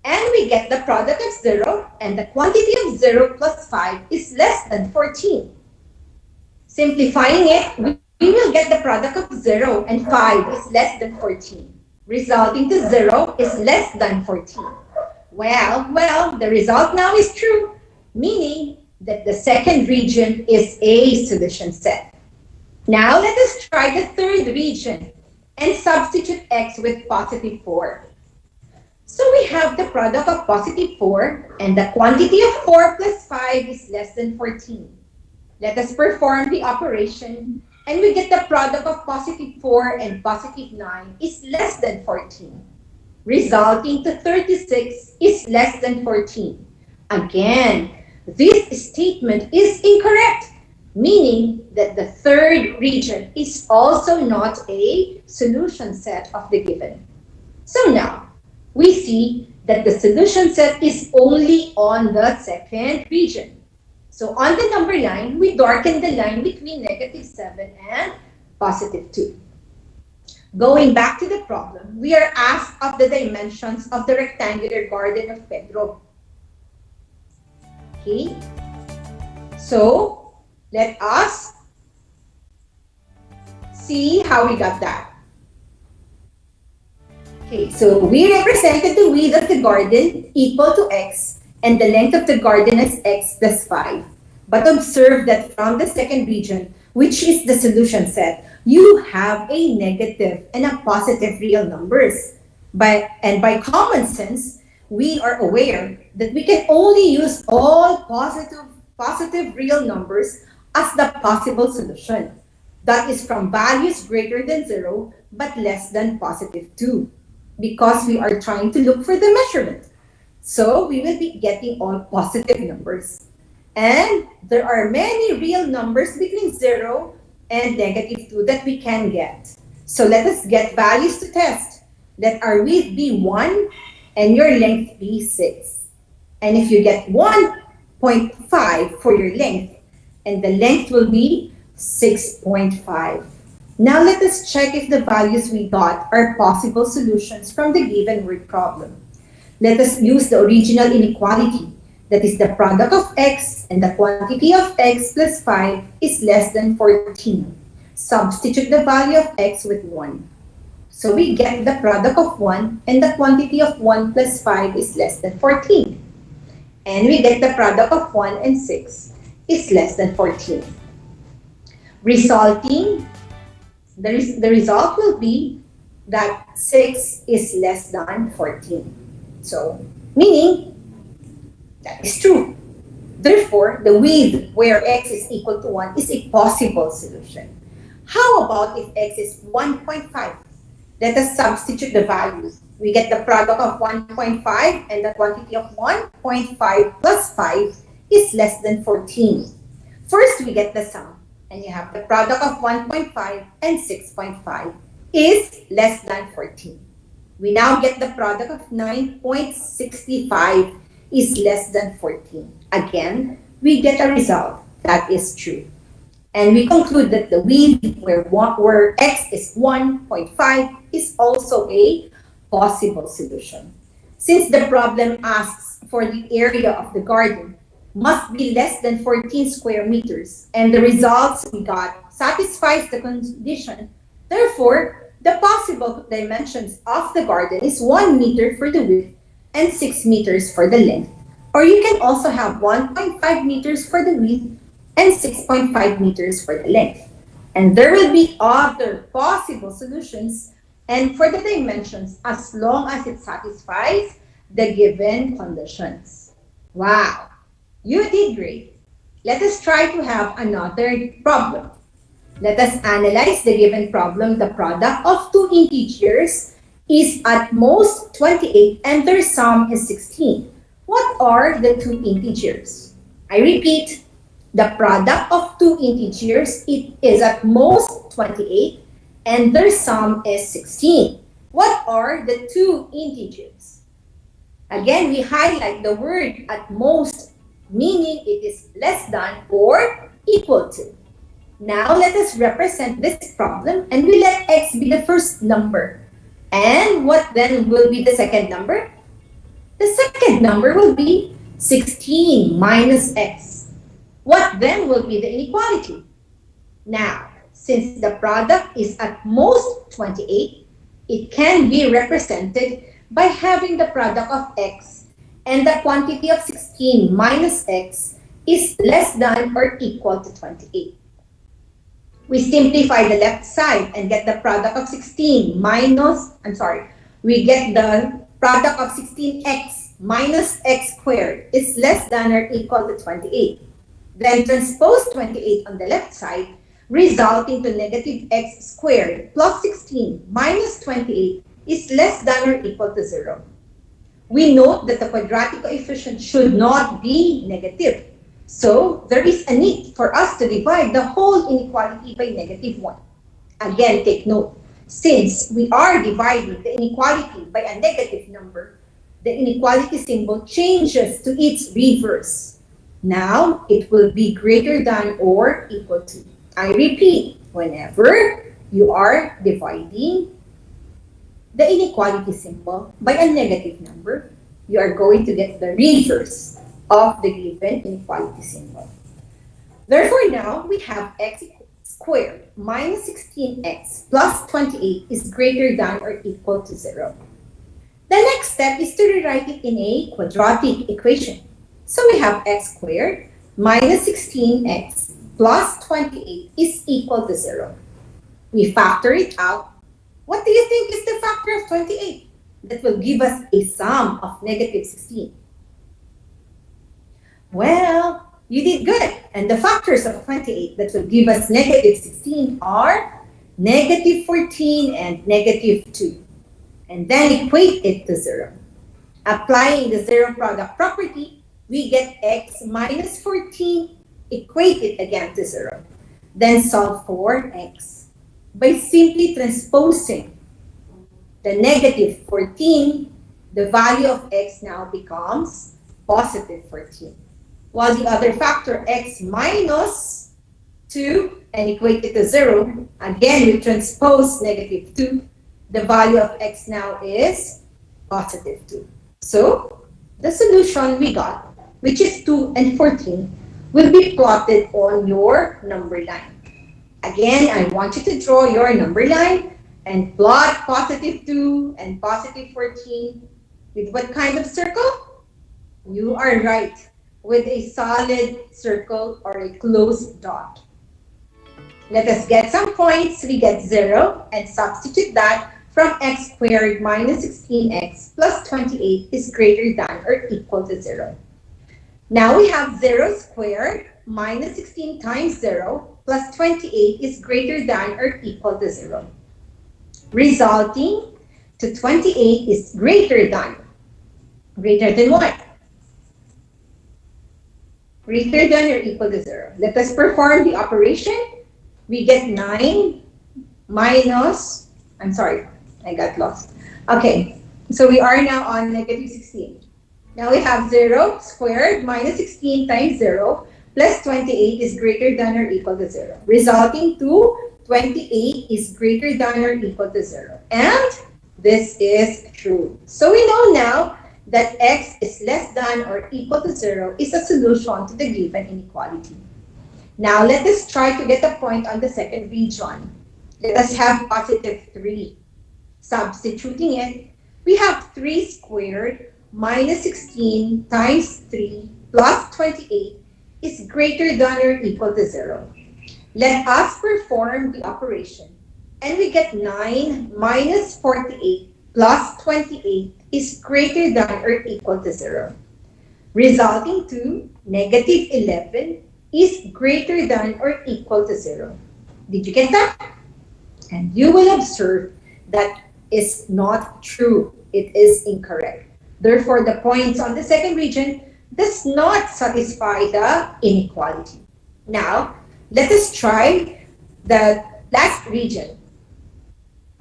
And we get the product of 0 and the quantity of 0 plus 5 is less than 14. Simplifying it, we will get the product of 0 and 5 is less than 14, resulting to 0 is less than 14. Well, the result now is true, meaning that the second region is a solution set. Now let us try the third region and substitute x with +4. So we have the product of +4 and the quantity of 4 plus 5 is less than 14. Let us perform the operation and we get the product of +4 and +9 is less than 14, resulting to 36 is less than 14. Again, this statement is incorrect, meaning that the third region is also not a solution set of the given. So now, we see that the solution set is only on the second region. So on the number line, we darken the line between -7 and +2. Going back to the problem, we are asked of the dimensions of the rectangular garden of Pedro. Okay, so let us see how we got that. Okay, so we represented the width of the garden equal to x and the length of the garden as x plus 5. But observe that from the second region, which is the solution set, you have a negative and a positive real numbers. By common sense, we are aware that we can only use all positive real numbers as the possible solution. That is from values greater than 0 but less than +2. Because we are trying to look for the measurement. So we will be getting all positive numbers. And there are many real numbers between 0 and -2 that we can get. So let us get values to test. Let our width be 1 and your length be 6. And if you get 1.5 for your length, and the length will be 6.5. Now let us check if the values we got are possible solutions from the given word problem. Let us use the original inequality, that is the product of x and the quantity of x plus 5 is less than 14. Substitute the value of x with 1. So we get the product of 1 and the quantity of 1 plus 5 is less than 14. And we get the product of 1 and 6 is less than 14. Resulting, the result will be that 6 is less than 14. So, meaning, that is true. Therefore, the width where x is equal to 1 is a possible solution. How about if x is 1.5? Let us substitute the values. We get the product of 1.5 and the quantity of 1.5 plus 5 is less than 14. First, we get the sum. And you have the product of 1.5 and 6.5 is less than 14. We now get the product of 9.65 is less than 14. Again, we get a result that is true. And we conclude that the width where x is 1.5 is also a possible solution. Since the problem asks for the area of the garden must be less than 14 square meters, and the results we got satisfies the condition, therefore, the possible dimensions of the garden is 1 meter for the width and 6 meters for the length. Or you can also have 1.5 meters for the width and 6.5 meters for the length. And there will be other possible solutions and for the dimensions as long as it satisfies the given conditions. Wow, you did great. Let us try to have another problem. Let us analyze the given problem. The product of two integers is at most 28 and their sum is 16. What are the two integers? I repeat, the product of two integers is at most 28 and their sum is 16. What are the two integers? Again, we highlight the word at most, meaning it is less than or equal to. Now let us represent this problem and we let x be the first number. And what then will be the second number? The second number will be 16 minus x. What then will be the inequality? Now, since the product is at most 28, it can be represented by having the product of x and the quantity of 16 minus x is less than or equal to 28. We simplify the left side and get the product of 16 minus, we get the product of 16x minus x squared is less than or equal to 28. Then transpose 28 on the left side, resulting to negative x squared plus 16 minus 28 is less than or equal to 0. We note that the quadratic coefficient should not be negative. So there is a need for us to divide the whole inequality by negative 1. Again, take note, since we are dividing the inequality by a negative number, the inequality symbol changes to its reverse. Now, it will be greater than or equal to. I repeat, whenever you are dividing the inequality symbol by a negative number, you are going to get the reverse of the given inequality symbol. Therefore, now we have x squared minus 16x plus 28 is greater than or equal to 0. The next step is to rewrite it in a quadratic equation. So we have x squared minus 16x plus 28 is equal to 0. We factor it out. What do you think is the factor of 28? That will give us a sum of negative 16. Well, you did good. And the factors of 28 that will give us negative 16 are negative 14 and negative 2. And then equate it to 0. Applying the zero product property, we get x minus 14, equate it again to 0. Then solve for x. By simply transposing the negative 14, the value of x now becomes positive 14. While the other factor, x minus 2, and equate it to 0, again, we transpose negative 2. The value of x now is positive 2. So, the solution we got, which is 2 and 14, will be plotted on your number line. Again, I want you to draw your number line and plot positive 2 and positive 14 with what kind of circle? You are right, with a solid circle or a closed dot. Let us get some points. We get 0 and substitute that from x squared minus 16x plus 28 is greater than or equal to 0. Now we have 0 squared minus 16 times 0 plus 28 is greater than or equal to 0. Resulting to 28 is greater than what? Greater than or equal to 0. Let us perform the operation. We get 9 minus, I'm sorry, I got lost. Okay, so we are now on negative 16. Now we have 0 squared minus 16 times 0 plus 28 is greater than or equal to 0. Resulting to 28 is greater than or equal to 0. And this is true. So we know now that x is less than or equal to 0 is a solution to the given inequality. Now let us try to get a point on the second region. Let us have positive 3. Substituting it, we have 3 squared minus 16 times 3 plus 28 is greater than or equal to 0. Let us perform the operation, and we get 9 minus 48 plus 28 is greater than or equal to 0. Resulting to negative 11 is greater than or equal to 0. Did you get that? And you will observe that is not true. It is incorrect. Therefore, the points on the second region does not satisfy the inequality. Now, let us try the last region.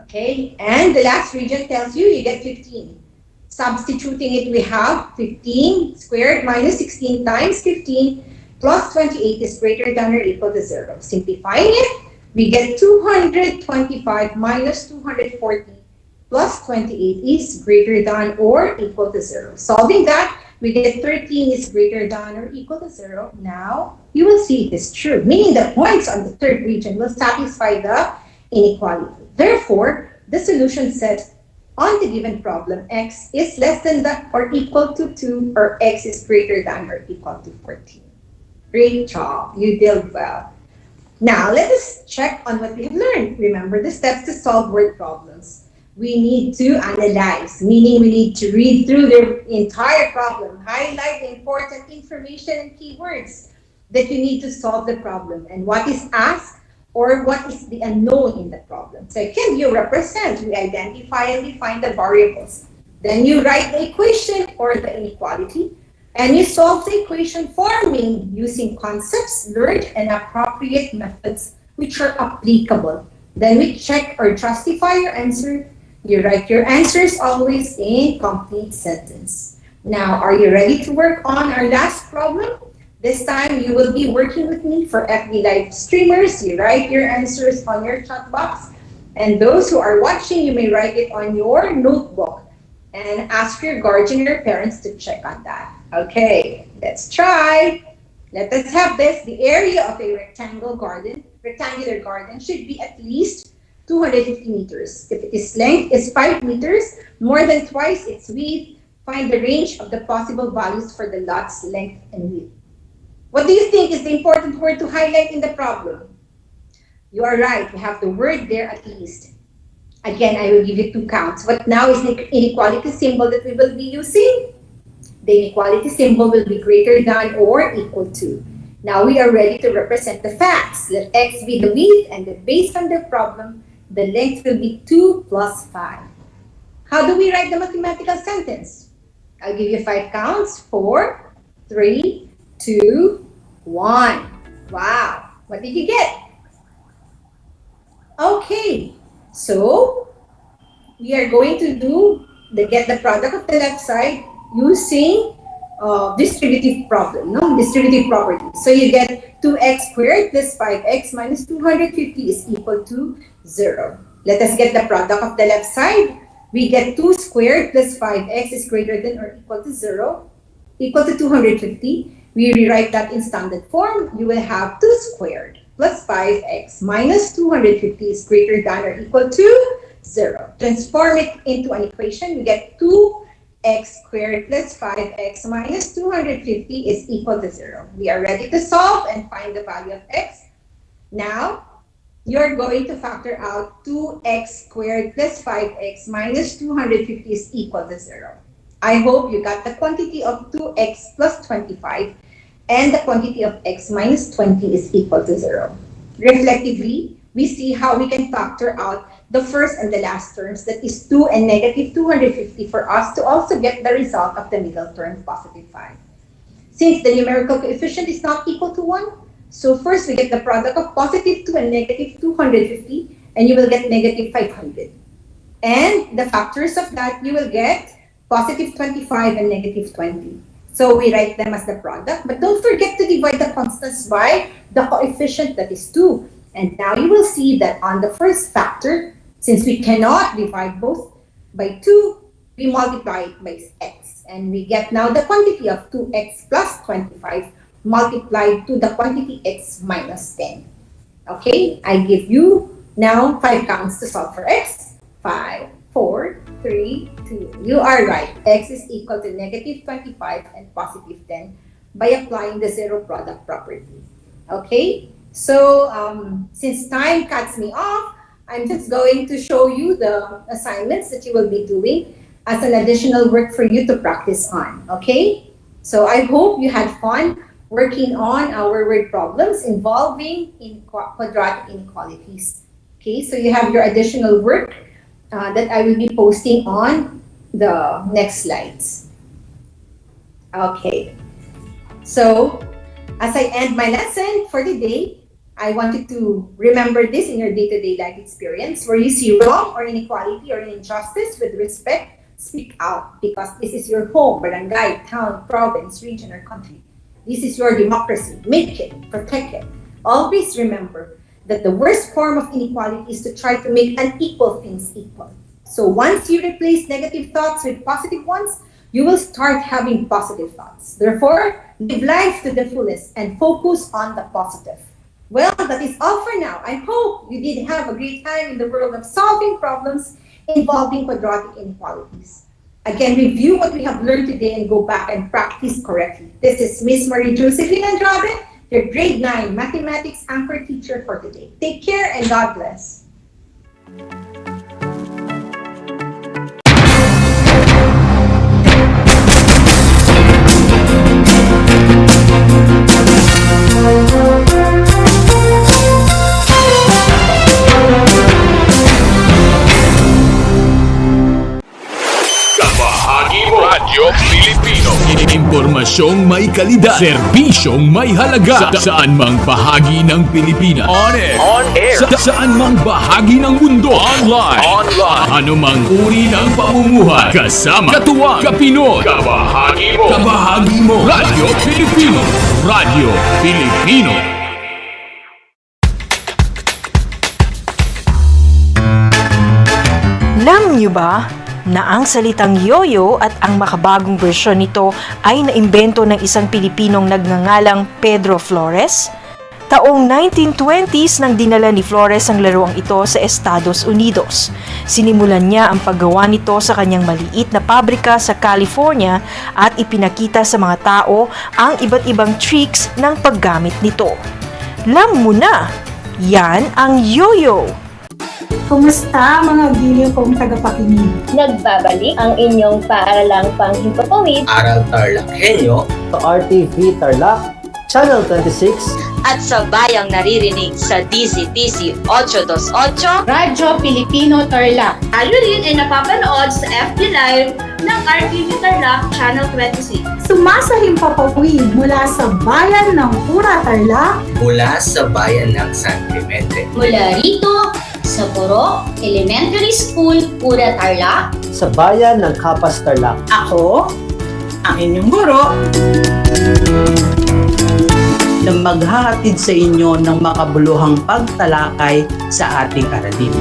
Okay, and the last region tells you get 15. Substituting it, we have 15 squared minus 16 times 15 plus 28 is greater than or equal to 0. Simplifying it, we get 225 minus 240 plus 28 is greater than or equal to 0. Solving that, we get 13 is greater than or equal to 0. Now, you will see it is true, meaning the points on the third region will satisfy the inequality. Therefore, the solution says on the given problem, x is less than or equal to 2 or x is greater than or equal to 14. Great job, you did well. Now, let us check on what we have learned. Remember the steps to solve word problems. We need to analyze, meaning we need to read through the entire problem, highlight the important information and keywords that you need to solve the problem, and what is asked or what is the unknown in the problem. Second, you represent, we identify and define the variables. Then you write the equation or the inequality, and you solve the equation forming using concepts learned and appropriate methods which are applicable. Then we check or justify your answer. You write your answers always in complete sentence. Now, are you ready to work on our last problem? This time, you will be working with me for FB Live streamers. You write your answers on your chat box. And those who are watching, you may write it on your notebook and ask your guardian or parents to check on that. Okay, let's try. Let us have this. The area of a rectangular garden should be at least 250 meters. If its length is 5 meters, more than twice its width, find the range of the possible values for the lot's length and width. What do you think is the important word to highlight in the problem? You are right, we have the word there at least. Again, I will give you 2 counts. What now is the inequality symbol that we will be using? The inequality symbol will be greater than or equal to. Now we are ready to represent the facts. Let x be the width, and then based on the problem, the length will be 2 plus 5. How do we write the mathematical sentence? I'll give you 5 counts. 4, 3, 2, 1. Wow. What did you get? Okay. So, we are going to get the product of the left side using distributive problem, no? Distributive property. So you get 2x squared plus 5x minus 250 is equal to 0. Let us get the product of the left side. We get 2 squared plus 5x is greater than or equal to 0, equal to 250. We rewrite that in standard form. You will have 2 squared plus 5x minus 250 is greater than or equal to 0. Transform it into an equation. We get 2x squared plus 5x minus 250 is equal to 0. We are ready to solve and find the value of x. Now, you're going to factor out 2x squared plus 5x minus 250 is equal to 0. I hope you got the quantity of 2x plus 25 and the quantity of x minus 20 is equal to 0. Reflectively, we see how we can factor out the first and the last terms, that is 2 and negative 250, for us to also get the result of the middle term, positive 5. Since the numerical coefficient is not equal to 1, so first we get the product of positive 2 and negative 250, and you will get negative 500. And the factors of that, you will get positive 25 and negative 20. So we write them as the product, but don't forget to divide the constants by the coefficient, that is 2. And now you will see that on the first factor, since we cannot divide both by 2, we multiply it by x. And we get now the quantity of 2x plus 25 multiplied to the quantity x minus 10. Okay, I give you now 5 counts to solve for x. 5, 4, 3, 2. You are right. X is equal to negative 25 and positive 10 by applying the zero product property. Okay, so since time cuts me off, I'm just going to show you the assignments that you will be doing as an additional work for you to practice on. Okay, so I hope you had fun working on our word problems involving quadratic inequalities. Okay, so you have your additional work that I will be posting on the next slides. Okay, so as I end my lesson for the day, I want you to remember this in your day-to-day life experience. Where you see wrong or inequality or injustice with respect, speak out, because this is your home, barangay, town, province, region, or country. This is your democracy. Make it, protect it. Always remember that the worst form of inequality is to try to make unequal things equal. So once you replace negative thoughts with positive ones, you will start having positive thoughts. Therefore, live life to the fullest and focus on the positive. Well, that is all for now. I hope you did have a great time in the world of solving problems involving quadratic inequalities. Again, review what we have learned today and go back and practice correctly. This is Miss Marie Josephine Andrade, your grade 9 mathematics anchor teacher for today. Take care and God bless. Radyo Pilipino. Impormasyong may kalidad, serbisyong may halaga, saan mang bahagi ng Pilipinas. On air. Saan mang bahagi ng mundo. Online. Anumang uri ng pamumuhay. Kasama, katuwang, kapinoy. Kabahagi mo. Radyo Pilipino. Radyo Pilipino. Alam niyo ba na ang salitang yoyo at ang makabagong bersyon nito ay naimbento ng isang Pilipinong nagngangalang Pedro Flores? Taong 1920s nang dinala ni Flores ang laruang ito sa Estados Unidos. Sinimulan niya ang paggawa nito sa kanyang maliit na pabrika sa California at ipinakita sa mga tao ang iba't ibang tricks ng paggamit nito. Alam mo na, yan ang yoyo! Kumusta mga giliw kong tagapakinig? Nagbabalik ang inyong paaralang panghimpapawid Aral TarlakHenyo sa RTV Tarlac, Channel 26 at sa bayang naririnig sa DZTC 828 Radyo Pilipino Tarlac. Tayo rin ay napapanood sa FB Live ng RTV Tarlac Channel 26. Sumasahimpapawid mula sa bayan ng Pura Tarlac, mula sa bayan ng San Clemente. Mula rito sa Puro Elementary School, Pura Tarlac, sa bayan ng Kapas Tarlac. Ako, ang inyong guro na maghahatid sa inyo ng makabuluhang pagtalakay sa ating aralin.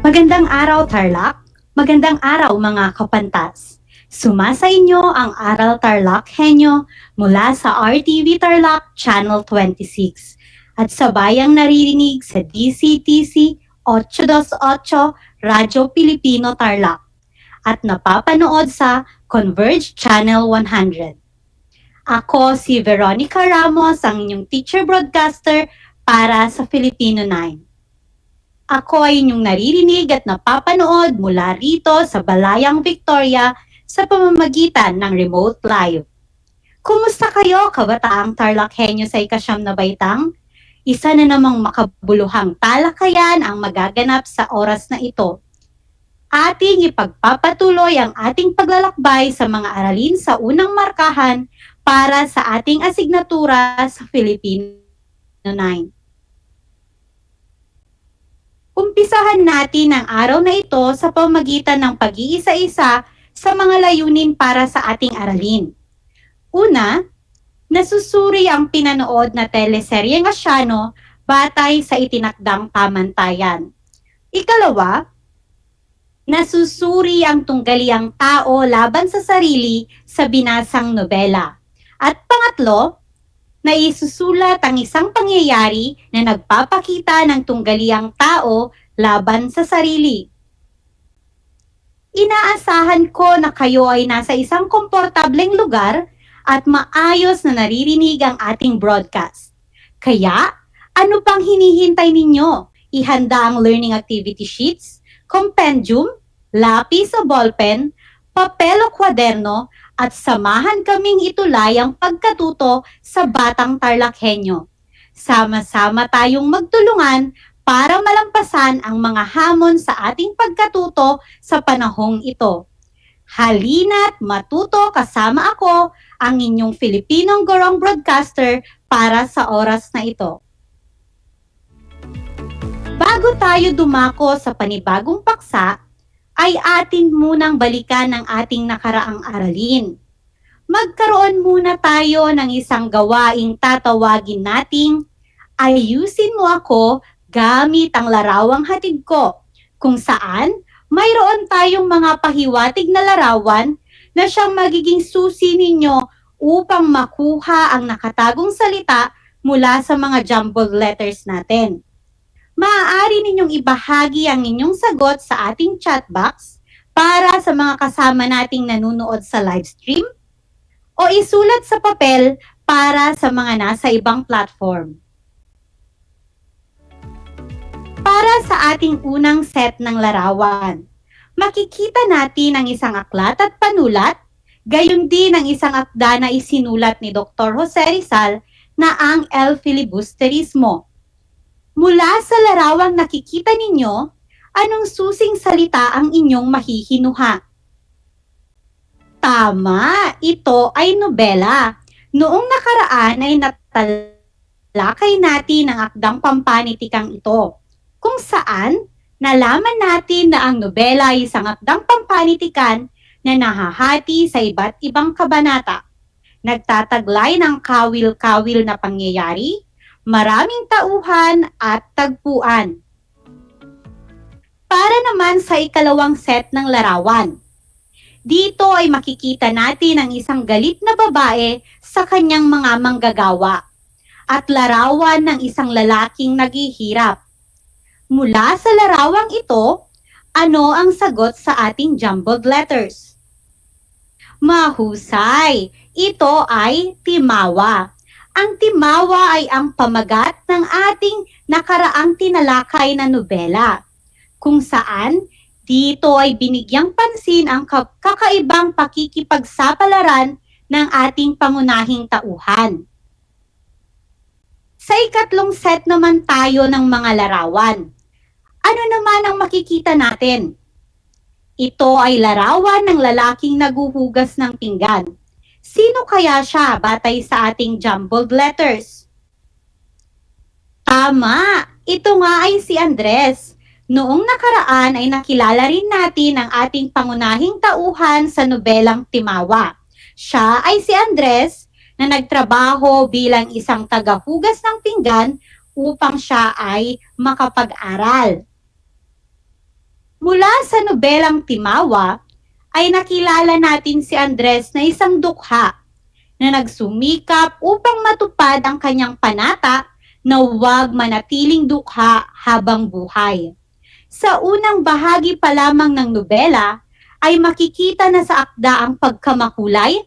Magandang araw, Tarlac. Magandang araw, mga kapantas. Sumasa inyo ang Aral TarlakHenyo mula sa RTV Tarlac Channel 26 at sa bayang naririnig sa DCTC 828 Radyo Pilipino Tarlac at napapanood sa Converge Channel 100. Ako si Veronica Ramos, ang inyong teacher broadcaster para sa Filipino 9. Ako ay inyong naririnig at napapanood mula rito sa Balayang Victoria sa pamamagitan ng remote live. Kumusta kayo, kabataang TarlakHenyo sa ikasyam na baitang? Isa na namang makabuluhang talakayan ang magaganap sa oras na ito. Ating ipagpapatuloy ang ating paglalakbay sa mga aralin sa unang markahan para sa ating asignatura sa Filipino 9. Umpisahan natin ang araw na ito sa pamamagitan ng pag-iisa-isa sa mga layunin para sa ating aralin. Una, nasusuri ang pinanood na teleseryeng Asyano batay sa itinakdang pamantayan. Ikalawa, nasusuri ang tunggaliang tao laban sa sarili sa binasang nobela. At pangatlo, naisusulat ang isang pangyayari na nagpapakita ng tunggaliang tao laban sa sarili. Inaasahan ko na kayo ay nasa isang komportableng lugar at maayos na naririnig ang ating broadcast. Kaya, ano pang hinihintay ninyo? Ihanda ang learning activity sheets, compendium, lapis o ballpen, papel o kwaderno, at samahan kaming itulay ang pagkatuto sa Batang TarlakHenyo. Sama-sama tayong magtulungan para malampasan ang mga hamon sa ating pagkatuto sa panahong ito. Halina't matuto kasama ako, ang inyong Filipinong gurong broadcaster para sa oras na ito. Bago tayo dumako sa panibagong paksa, ay atin munang balikan ang ating nakaraang aralin. Magkaroon muna tayo ng isang gawaing tatawagin nating ayusin mo ako gamit ang larawang hatid ko, kung saan mayroon tayong mga pahiwatig na larawan na siyang magiging susi ninyo upang makuha ang nakatagong salita mula sa mga jumbled letters natin. Maaari ninyong ibahagi ang inyong sagot sa ating chat box para sa mga kasama nating nanonood sa live stream o isulat sa papel para sa mga nasa ibang platform. Para sa ating unang set ng larawan, makikita natin ang isang aklat at panulat, gayon din ang isang akda na isinulat ni Dr. Jose Rizal na ang El Filibusterismo. Mula sa larawang nakikita ninyo, anong susing salita ang inyong mahihinuha? Tama, ito ay nobela. Noong nakaraan ay natalakay natin ang akdang pampanitikang ito, kung saan nalaman natin na ang nobela ay isang akdang pampanitikan na nahahati sa iba't ibang kabanata. Nagtataglay ng kawil-kawil na pangyayari, maraming tauhan at tagpuan. Para naman sa ikalawang set ng larawan, dito ay makikita natin ang isang galit na babae sa kanyang mga manggagawa at larawan ng isang lalaking naghihirap. Mula sa larawang ito, ano ang sagot sa ating jumbled letters? Mahusay! Ito ay timawa. Ang timawa ay ang pamagat ng ating nakaraang tinalakay na nobela, kung saan Dito ay binigyang pansin ang kakaibang pakikipagsapalaran ng ating pangunahing tauhan. Sa ikatlong set naman tayo ng mga larawan. Ano naman ang makikita natin? Ito ay larawan ng lalaking naguhugas ng pinggan. Sino kaya siya batay sa ating jumbled letters? Tama! Ito nga ay si Andres. Noong nakaraan ay nakilala rin natin ang ating pangunahing tauhan sa nobelang Timawa. Siya ay si Andres na nagtrabaho bilang isang tagahugas ng pinggan upang siya ay makapag-aral. Mula sa nobelang Timawa, ay nakilala natin si Andres na isang dukha na nagsumikap upang matupad ang kanyang panata na huwag manatiling dukha habang buhay. Sa unang bahagi pa lamang ng nobela, ay makikita na sa akda ang pagkamakulay,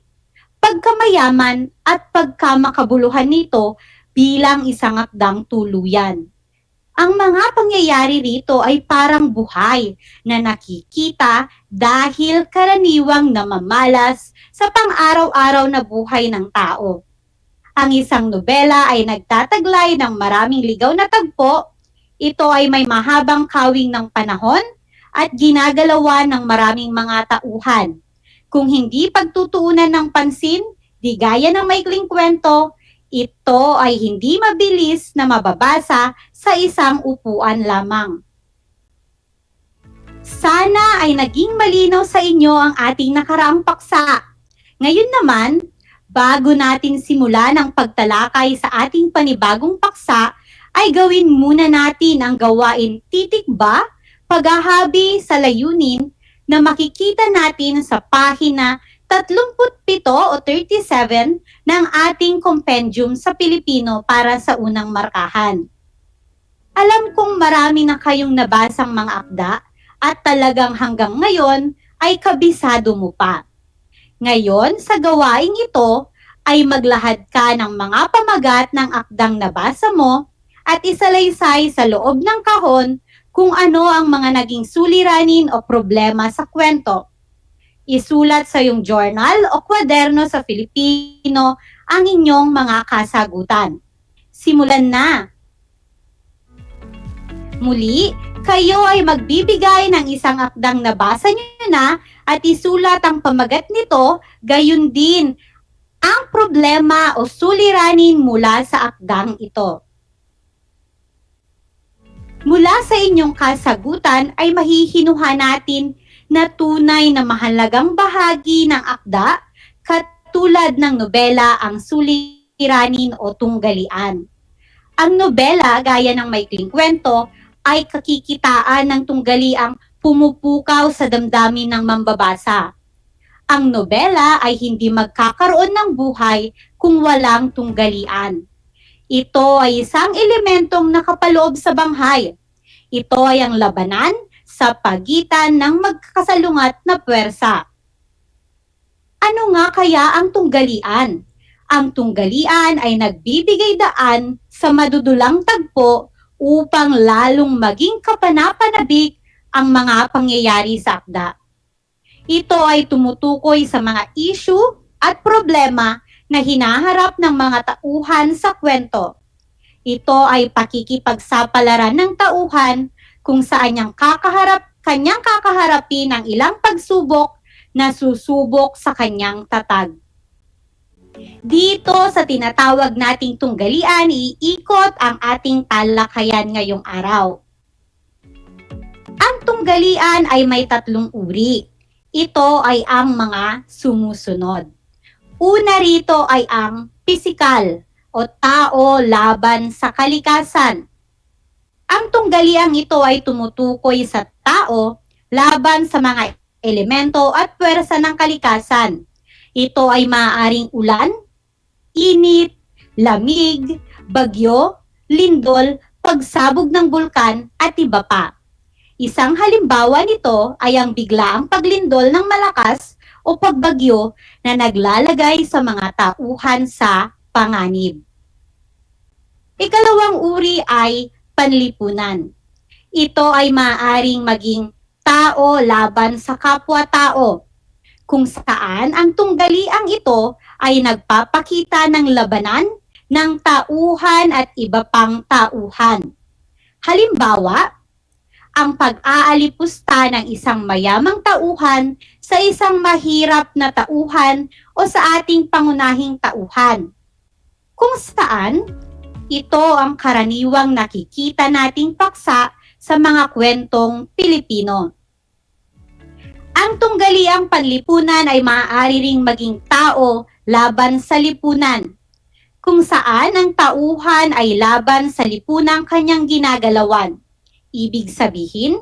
pagkamayaman at pagkamakabuluhan nito bilang isang akdang tuluyan. Ang mga pangyayari rito ay parang buhay na nakikita dahil karaniwang namamalas sa pang-araw-araw na buhay ng tao. Ang isang nobela ay nagtataglay ng maraming ligaw na tagpo. Ito ay may mahabang kawing ng panahon at ginagalawan ng maraming mga tauhan. Kung hindi pagtutuunan ng pansin, di gaya ng maikling kwento, ito ay hindi mabilis na mababasa sa isang upuan lamang. Sana ay naging malinaw sa inyo ang ating nakaraang paksa. Ngayon naman, bago natin simulan ang pagtalakay sa ating panibagong paksa, ay gawin muna natin ang gawain titikba, paghahabi sa layunin na makikita natin sa pahina 37 o 37 ng ating compendium sa Pilipino para sa unang markahan. Alam kong marami na kayong nabasang mga akda at talagang hanggang ngayon ay kabisado mo pa. Ngayon, sa gawaing ito, ay maglahad ka ng mga pamagat ng akdang nabasa mo at isalaysay sa loob ng kahon kung ano ang mga naging suliranin o problema sa kwento. Isulat sa iyong journal o kwaderno sa Filipino ang inyong mga kasagutan. Simulan na! Muli, kayo ay magbibigay ng isang akdang nabasa niyo na at isulat ang pamagat nito, gayon din ang problema o suliranin mula sa akdang ito. Mula sa inyong kasagutan ay mahihinuha natin na tunay na mahalagang bahagi ng akda, katulad ng nobela ang suliranin o tunggalian. Ang nobela, gaya ng maikling kwento, ay kakikitaan ng tunggaliang pumupukaw sa damdamin ng mambabasa. Ang nobela ay hindi magkakaroon ng buhay kung walang tunggalian. Ito ay isang elementong nakapaloob sa banghay. Ito ay ang labanan sa pagitan ng magkakasalungat na puwersa. Ano nga kaya ang tunggalian? Ang tunggalian ay nagbibigay daan sa madudulang tagpo upang lalong maging kapanapanabik ang mga pangyayari sa akda. Ito ay tumutukoy sa mga issue at problema na hinaharap ng mga tauhan sa kwento. Ito ay pakikipagsapalaran ng tauhan kung saan kanyang kakaharapin ang ilang pagsubok na susubok sa kanyang tatag. Dito sa tinatawag nating tunggalian, iikot ang ating talakayan ngayong araw. Ang tunggalian ay may 3 uri. Ito ay ang mga sumusunod. Una rito ay ang pisikal o tao laban sa kalikasan. Ang tunggaliang ito ay tumutukoy sa tao laban sa mga elemento at puwersa ng kalikasan. Ito ay maaaring ulan, init, lamig, bagyo, lindol, pagsabog ng bulkan at iba pa. Isang halimbawa nito ay ang biglaang paglindol ng malakas o pagbagyo na naglalagay sa mga tauhan sa panganib. Ikalawang uri ay panlipunan. Ito ay maaaring maging tao laban sa kapwa-tao, kung saan ang tunggaliang ito ay nagpapakita ng labanan ng tauhan at iba pang tauhan. Halimbawa, ang pag-aalipusta ng isang mayamang tauhan sa isang mahirap na tauhan o sa ating pangunahing tauhan. Kung saan, ito ang karaniwang nakikita nating paksa sa mga kwentong Pilipino. Ang tunggaliang panlipunan ay maaari ring maging tao laban sa lipunan, kung saan ang tauhan ay laban sa lipunang kanyang ginagalawan. Ibig sabihin,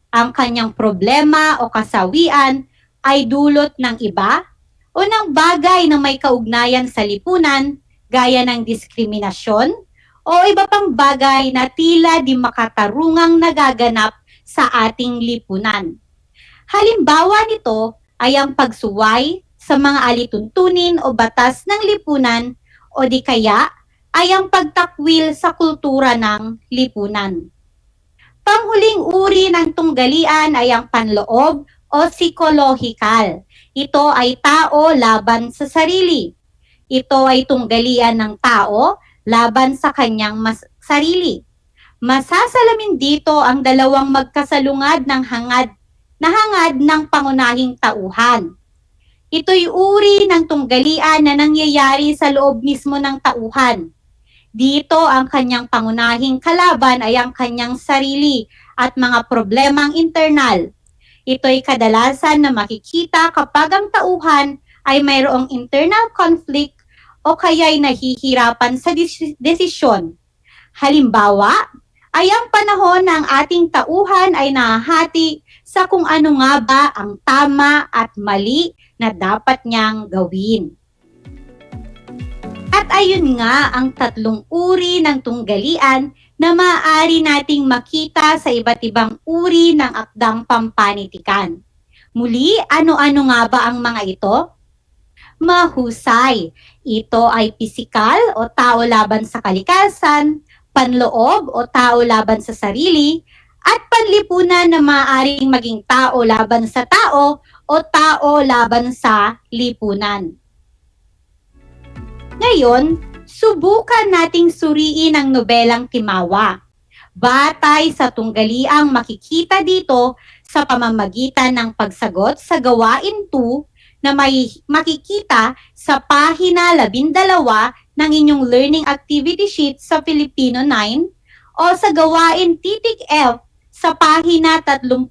ang kanyang problema o kasawian ay dulot ng iba o ng bagay na may kaugnayan sa lipunan, gaya ng diskriminasyon o iba pang bagay na tila di makatarungang nagaganap sa ating lipunan. Halimbawa nito ay ang pagsuway sa mga alituntunin o batas ng lipunan o di kaya ay ang pagtakwil sa kultura ng lipunan. Panghuling uri ng tunggalian ay ang panloob o psikolohikal. Ito ay tao laban sa sarili. Ito ay tunggalian ng tao laban sa kanyang sarili. Masasalamin dito ang dalawang magkasalungad ng hangad ng pangunahing tauhan. Ito'y uri ng tunggalian na nangyayari sa loob mismo ng tauhan. Dito ang kanyang pangunahing kalaban ay ang kanyang sarili at mga problemang internal. Ito'y kadalasan na makikita kapag ang tauhan ay mayroong internal conflict o kaya'y nahihirapan sa desisyon. Halimbawa, ay ang panahon ng ating tauhan ay nahahati sa kung ano nga ba ang tama at mali na dapat niyang gawin. At ayun nga ang tatlong uri ng tunggalian na maaari nating makita sa iba't ibang uri ng akdang pampanitikan. Muli, ano-ano nga ba ang mga ito? Mahusay. Ito ay pisikal o tao laban sa kalikasan, panloob o tao laban sa sarili, at panlipunan na maaaring maging tao laban sa tao o tao laban sa lipunan. Ngayon, subukan nating suriin ang nobelang Timawa. Batay sa tunggaliang makikita dito sa pamamagitan ng pagsagot sa gawain 2 na may makikita sa pahina 12 ng inyong learning activity sheet sa Filipino 9 o sa gawain titik F sa pahina 39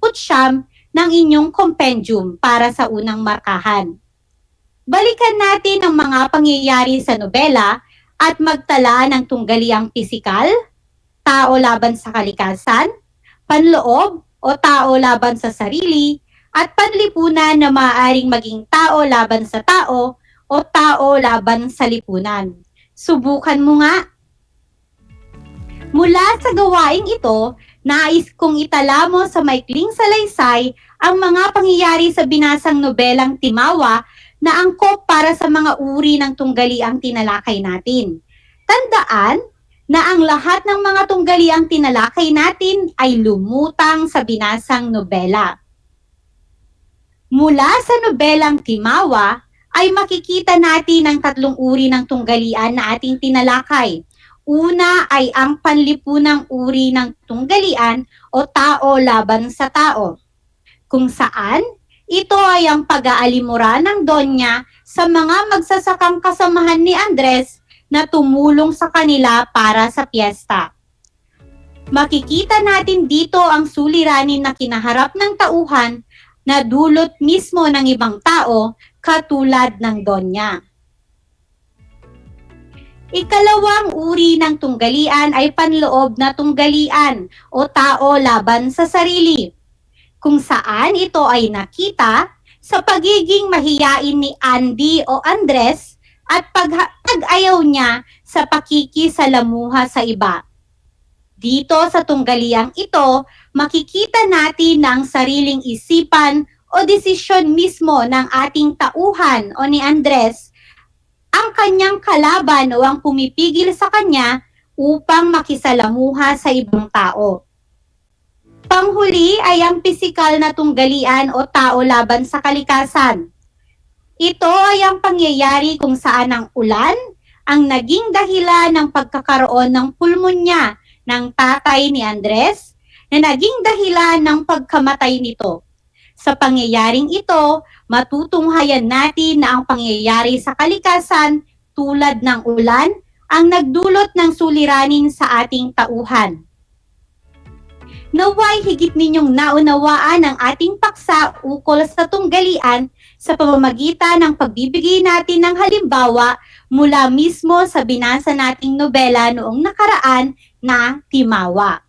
ng inyong compendium para sa unang markahan. Balikan natin ang mga pangyayari sa nobela at magtala ng tunggaliang pisikal, tao laban sa kalikasan, panloob o tao laban sa sarili, at panlipunan na maaaring maging tao laban sa tao o tao laban sa lipunan. Subukan mo nga. Mula sa gawaing ito, nais kong itala mo sa maikling salaysay ang mga pangyayari sa binasang nobelang Timawa na angkop para sa mga uri ng tunggaliang tinalakay natin. Tandaan na ang lahat ng mga tunggaliang tinalakay natin ay lumutang sa binasang nobela. Mula sa nobelang Timawa ay makikita natin ang tatlong uri ng tunggalian na ating tinalakay. Una ay ang panlipunang uri ng tunggalian o tao laban sa tao, kung saan ito ay ang pag-aalimura ng Donya sa mga magsasakang kasamahan ni Andres na tumulong sa kanila para sa piyesta. Makikita natin dito ang suliranin na kinaharap ng tauhan na dulot mismo ng ibang tao katulad ng Donya. Ikalawang uri ng tunggalian ay panloob na tunggalian o tao laban sa sarili, kung saan ito ay nakita sa pagiging mahiyain ni Andy o Andres at pag-ayaw niya sa pakikisalamuha sa iba. Dito sa tunggaliang ito, makikita natin na ang sariling isipan o desisyon mismo ng ating tauhan o ni Andres ang kanyang kalaban o ang pumipigil sa kanya upang makisalamuha sa ibang tao. Panghuli ay ang pisikal na tunggalian o tao laban sa kalikasan. Ito ay ang pangyayari kung saan ang ulan ang naging dahilan ng pagkakaroon ng pulmonya ng tatay ni Andres na naging dahilan ng pagkamatay nito. Sa pangyayaring ito, matutunghayan natin na ang pangyayari sa kalikasan tulad ng ulan ang nagdulot ng suliranin sa ating tauhan. Naway higit ninyong naunawaan ang ating paksa ukol sa tunggalian sa pamamagitan ng pagbibigay natin ng halimbawa mula mismo sa binasa nating nobela noong nakaraan na Timawa.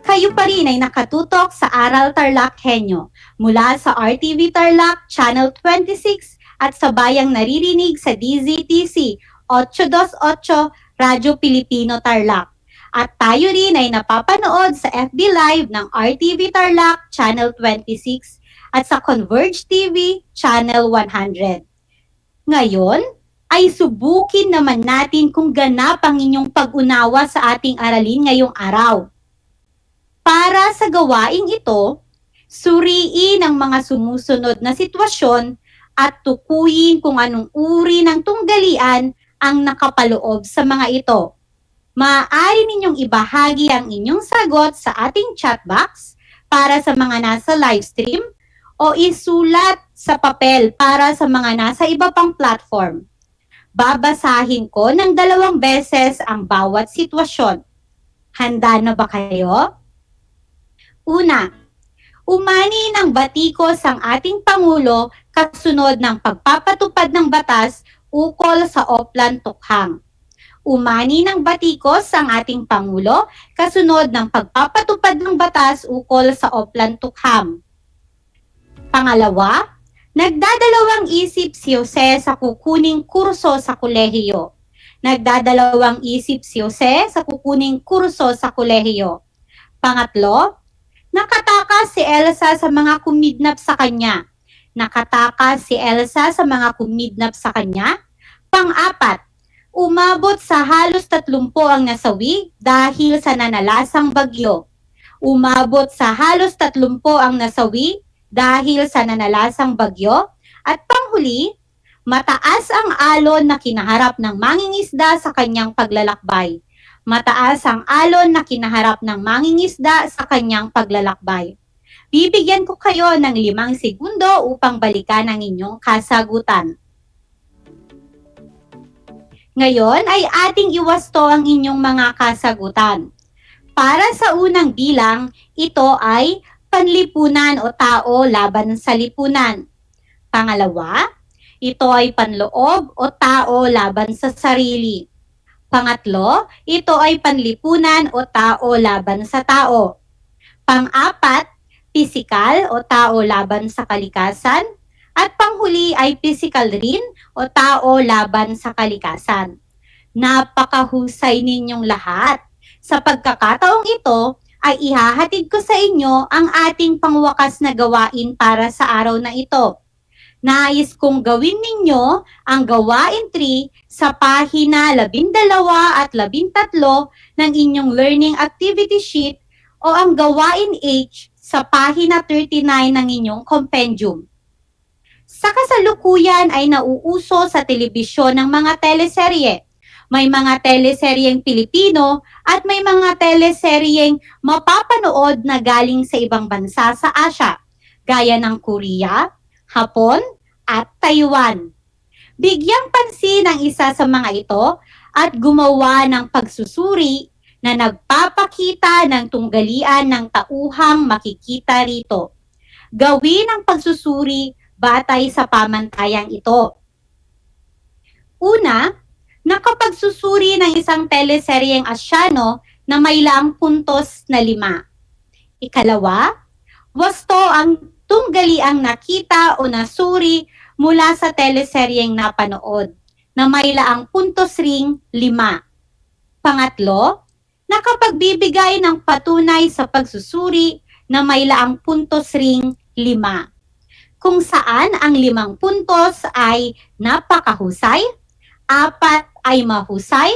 Kayo pa rin ay nakatutok sa Aral TarlakHenyo mula sa RTV Tarlac Channel 26 at sa bayang naririnig sa DZTC 828 Radyo Pilipino Tarlac. At tayo rin ay napapanood sa FB Live ng RTV Tarlac Channel 26 at sa Converge TV Channel 100. Ngayon, ay subukin naman natin kung ganap ang inyong pag-unawa sa ating aralin ngayong araw. Para sa gawaing ito, suriin ang mga sumusunod na sitwasyon at tukuyin kung anong uri ng tunggalian ang nakapaloob sa mga ito. Maaari ninyong ibahagi ang inyong sagot sa ating chat box para sa mga nasa live stream o isulat sa papel para sa mga nasa iba pang platform. Babasahin ko ng 2 beses ang bawat sitwasyon. Handa na ba kayo? Una, umani ng batikos ang ating Pangulo kasunod ng pagpapatupad ng batas ukol sa Oplan Tukhang. Umani ng batikos ang ating Pangulo kasunod ng pagpapatupad ng batas ukol sa Oplan Tukhang. Pangalawa, nagdadalawang isip si Jose sa kukuning kurso sa kolehiyo. Nagdadalawang isip si Jose sa kukuning kurso sa kolehiyo. Pangatlo, nakatakas si Elsa sa mga kumidnap sa kanya. Nakatakas si Elsa sa mga kumidnap sa kanya. Pang-apat, umabot sa halos 30 ang nasawi dahil sa nanalasang bagyo. Umabot sa halos 30 ang nasawi dahil sa nanalasang bagyo. At panghuli, mataas ang alon na kinaharap ng mangingisda sa kanyang paglalakbay. Mataas ang alon na kinaharap ng mangingisda sa kanyang paglalakbay. Bibigyan ko kayo ng 5 segundo upang balikan ang inyong kasagutan. Ngayon ay ating iwasto ang inyong mga kasagutan. Para sa unang bilang, ito ay panlipunan o tao laban sa lipunan. Pangalawa, ito ay panloob o tao laban sa sarili. Pangatlo, ito ay panlipunan o tao laban sa tao. Pang-apat, pisikal o tao laban sa kalikasan. At panghuli ay pisikal rin o tao laban sa kalikasan. Napakahusay ninyong lahat. Sa pagkakataong ito, ay ihahatid ko sa inyo ang ating pangwakas na gawain para sa araw na ito. Nais kong gawin ninyo ang gawain 3 sa pahina 12 at 13 ng inyong learning activity sheet o ang gawain H sa pahina 39 ng inyong compendium. Sa kasalukuyan ay nauuso sa telebisyon ng mga teleserye. May mga teleseryeng Pilipino at may mga teleseryeng mapapanood na galing sa ibang bansa sa Asia, gaya ng Korea, Hapon, at Taiwan. Bigyang pansin ang isa sa mga ito at gumawa ng pagsusuri na nagpapakita ng tunggalian ng tauhang makikita rito. Gawin ang pagsusuri batay sa pamantayang ito. Una, nakapagsusuri ng isang teleseryeng Asyano na may laang puntos na 5. Ikalawa, wasto ang tunggaliang nakita o nasuri mula sa teleseryeng napanood na may laang puntos ring 5. Pangatlo, nakapagbibigay ng patunay sa pagsusuri na may laang puntos ring 5. Kung saan ang 5 puntos ay napakahusay, 4 ay mahusay,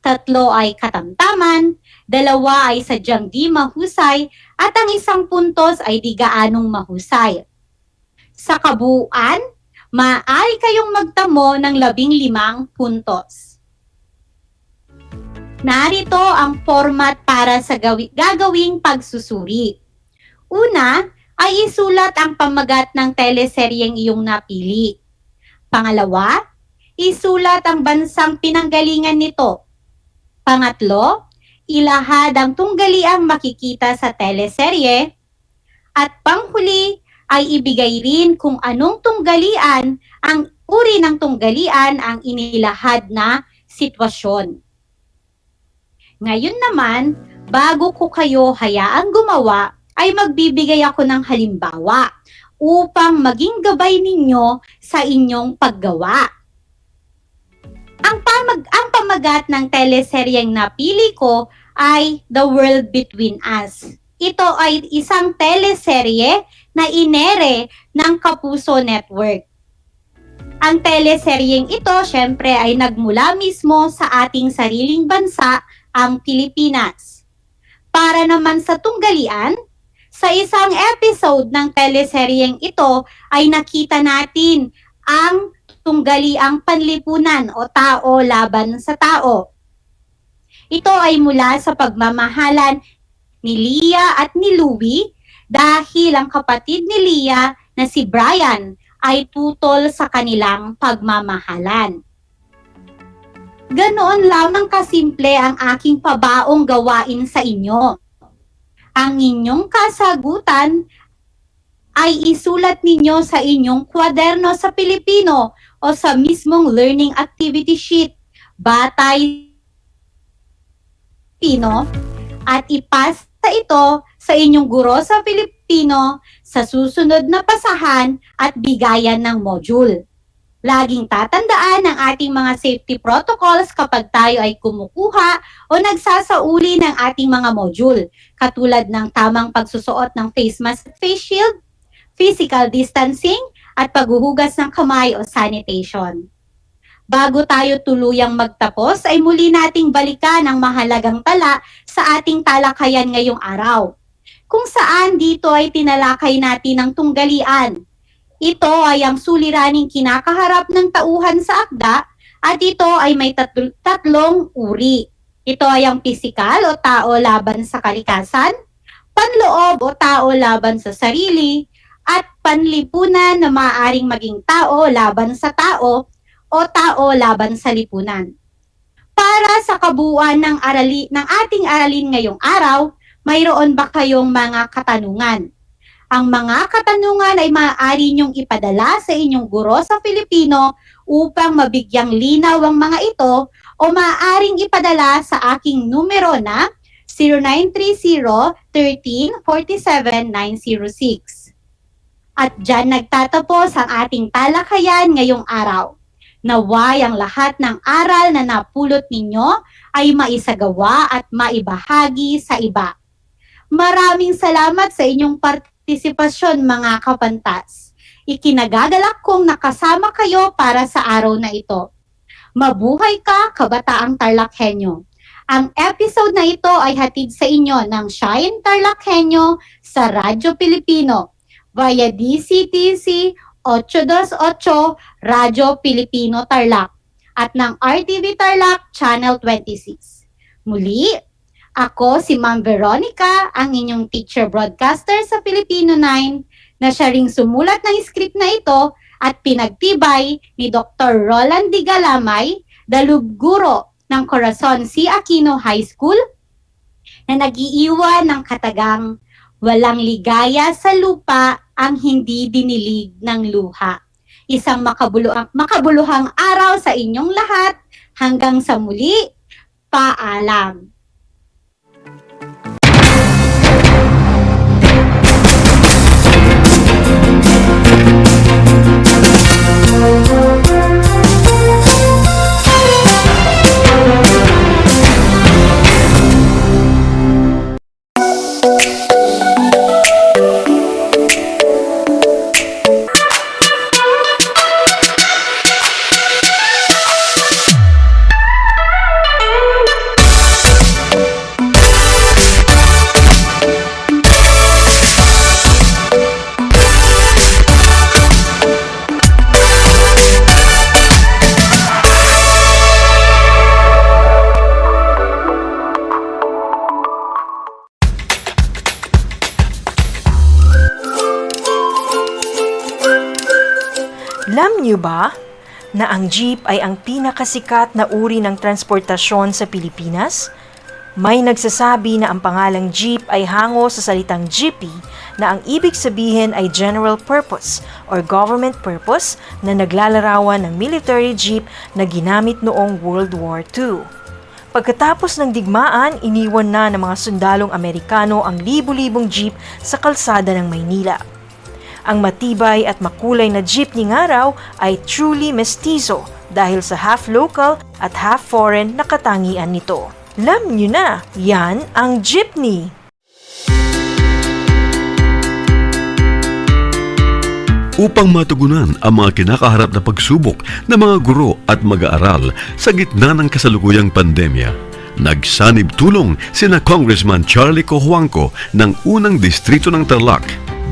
3 ay katamtaman, 2 ay sadyang di mahusay, at ang 1 puntos ay di gaanong mahusay. Sa kabuuan, maaari kayong magtamo ng 15 puntos. Narito ang format para sa gagawing pagsusuri. Una, ay isulat ang pamagat ng teleseryeng iyong napili. Pangalawa, isulat ang bansang pinanggalingan nito. Pangatlo, ilahad ang tunggaliang makikita sa teleserye. At panghuli, ay ibigay rin kung anong tunggalian, ang uri ng tunggalian ang inilahad na sitwasyon. Ngayon naman, bago ko kayo hayaang gumawa, ay magbibigay ako ng halimbawa upang maging gabay ninyo sa inyong paggawa. Ang pamagat ng teleseryeng napili ko ay The World Between Us. Ito ay isang teleserye na inere ng Kapuso Network. Ang teleseryeng ito, syempre, ay nagmula mismo sa ating sariling bansa, ang Pilipinas. Para naman sa tunggalian, sa isang episode ng teleseryeng ito ay nakita natin ang tunggaliang panlipunan o tao laban sa tao. Ito ay mula sa pagmamahalan ni Leah at ni Louie dahil ang kapatid ni Leah na si Brian ay tutol sa kanilang pagmamahalan. Ganoon lamang kasimple ang aking pabaong gawain sa inyo. Ang inyong kasagutan ay isulat ninyo sa inyong kwaderno sa Pilipino o sa mismong learning activity sheet, batay Pilipino, at ipasa ito sa inyong guro sa Pilipino sa susunod na pasahan at bigayan ng module. Laging tatandaan ang ating mga safety protocols kapag tayo ay kumukuha o nagsasauli ng ating mga module, katulad ng tamang pagsusuot ng face mask at face shield, physical distancing, at paghuhugas ng kamay o sanitation. Bago tayo tuluyang magtapos ay muli nating balikan ang mahalagang tala sa ating talakayan ngayong araw, kung saan dito ay tinalakay natin ang tunggalian. Ito ay ang suliraning kinakaharap ng tauhan sa akda at ito ay may tatlong uri. Ito ay ang pisikal o tao laban sa kalikasan, panloob o tao laban sa sarili, at panlipunan na maaaring maging tao laban sa tao o tao laban sa lipunan. Para sa kabuuan ng ating aralin ngayong araw, mayroon ba kayong mga katanungan? Ang mga katanungan ay maaari niyong ipadala sa inyong guro sa Filipino upang mabigyang linaw ang mga ito o maaaring ipadala sa aking numero na 0930-13-47-906. At dyan nagtatapos ang ating talakayan ngayong araw. Naway ang lahat ng aral na napulot ninyo ay maisagawa at maibahagi sa iba. Maraming salamat sa inyong partisipasyon mga kapantas. Ikinagagalak kong nakasama kayo para sa araw na ito. Mabuhay ka, kabataang TarlakHenyo. Ang episode na ito ay hatid sa inyo ng Shine TarlakHenyo sa Radyo Pilipino via DCTC 828 Radyo Pilipino Tarlac at ng RTV Tarlac Channel 26. Muli, ako si Ma'am Veronica, ang inyong teacher broadcaster sa Filipino 9 na siya ring sumulat ng script na ito at pinagtibay ni Dr. Roland D. Galamay, dalubguro ng Corazon C. Aquino High School na nag-iiwan ng katagang walang ligaya sa lupa ang hindi dinilig ng luha. Isang makabuluhang araw sa inyong lahat. Hanggang sa muli, paalam. Alam niyo ba na ang jeep ay ang pinakasikat na uri ng transportasyon sa Pilipinas? May nagsasabi na ang pangalang jeep ay hango sa salitang jeepy na ang ibig sabihin ay general purpose or government purpose na naglalarawan ng military jeep na ginamit noong World War II. Pagkatapos ng digmaan, iniwan na ng mga sundalong Amerikano ang libu-libong jeep sa kalsada ng Maynila. Ang matibay at makulay na jeepney nga raw ay truly mestizo dahil sa half local at half foreign na katangian nito. Alam nyo na, yan ang jeepney! Upang matugunan ang mga kinakaharap na pagsubok ng mga guro at mag-aaral sa gitna ng kasalukuyang pandemya, nagsanib tulong sina Congressman Charlie Cojuangco ng unang distrito ng Tarlac,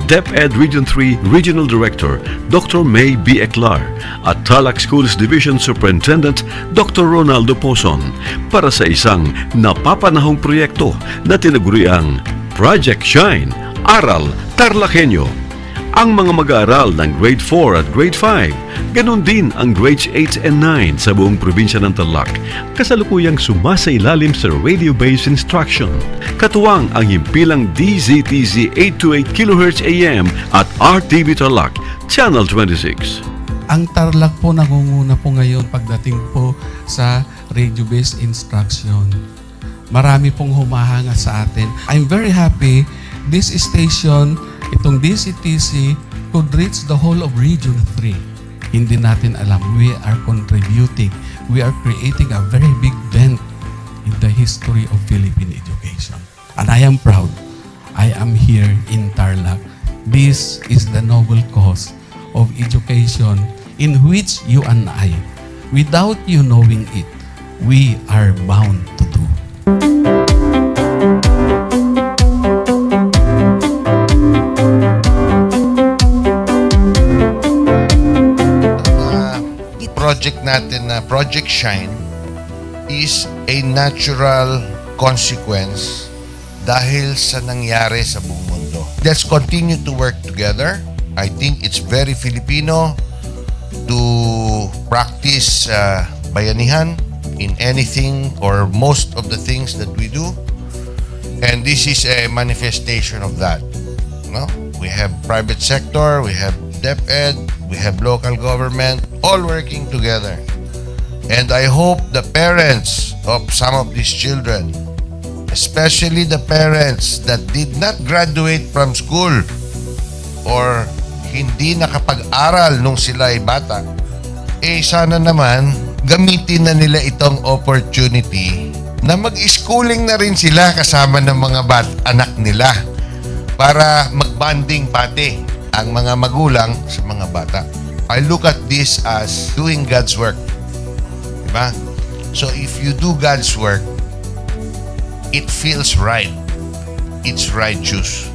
DEPED Region 3 Regional Director Dr. May B. Eclar at Tarlac Schools Division Superintendent Dr. Ronaldo Pozon para sa isang napapanahong proyekto na tinaguriang Project Shine, Aral TarlakHenyo. Ang mga mag-aaral ng Grade 4 at Grade 5, ganun din ang Grades 8 and 9 sa buong probinsya ng Tarlac, kasalukuyang sumasailalim sa radio-based instruction. Katuwang ang himpilang DZTZ 828 kHz AM at RTV Tarlac, Channel 26. Ang Tarlac po nangunguna po ngayon pagdating po sa radio-based instruction. Marami pong humahanga sa atin. I'm very happy this station, itong DCTC, could reach the whole of Region 3. Hindi natin alam, we are contributing. We are creating a very big dent in the history of Philippine education. And I am proud. I am here in Tarlac. This is the noble cause of education in which you and I, without you knowing it, we are bound to do. Project natin na Project Shine is a natural consequence dahil sa nangyari sa buong mundo. Let's continue to work together. I think it's very Filipino to practice bayanihan in anything or most of the things that we do. And this is a manifestation of that. No? We have private sector, we have DEPED, we have local government, all working together. And I hope the parents of some of these children, especially the parents that did not graduate from school or hindi nakapag-aral nung sila ay bata, sana naman gamitin na nila itong opportunity na mag-schooling na rin sila kasama ng mga anak nila para mag-bonding pati ang mga magulang sa mga bata. I look at this as doing God's work. Diba? So if you do God's work, it feels right. It's righteous.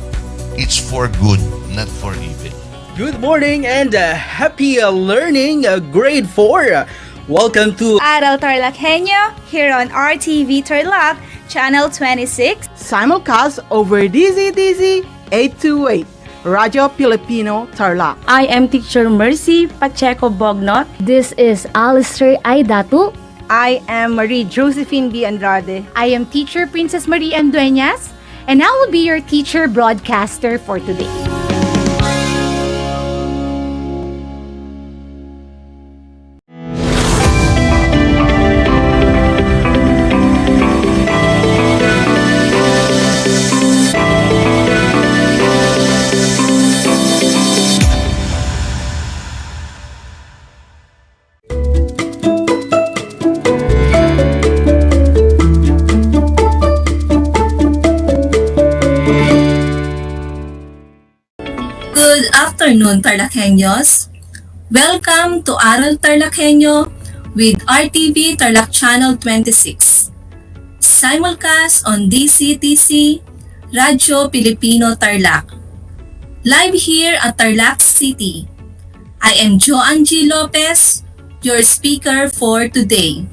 It's for good, not for evil. Good morning and happy learning, grade 4. Welcome to Aral TarlakHenyo here on RTV Tarlac, Channel 26. Simulcast over DZTZ 828. Radio Filipino Tarlac. I am Teacher Mercy Pacheco Bognot. This is Alistair Aidatu. I am Marie Josephine B. Andrade. I am Teacher Princess Marie M. Dueñas, and I will be your teacher broadcaster for today. Good afternoon, TarlakHenyos. Welcome to Aral TarlakHenyo with RTV Tarlac Channel 26. Simulcast on DCTC, Radio Filipino Tarlac. Live here at Tarlac City. I am Joanne G. Lopez, your speaker for today.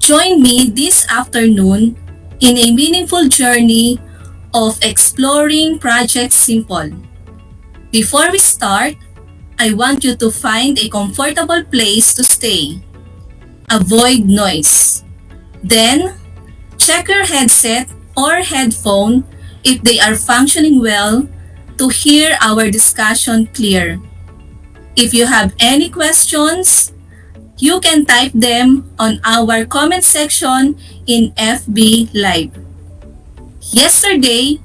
Join me this afternoon in a meaningful journey of exploring Project Simple. Before we start, I want you to find a comfortable place to stay. Avoid noise. Then, check your headset or headphone if they are functioning well to hear our discussion clear. If you have any questions, you can type them on our comment section in FB Live. Yesterday,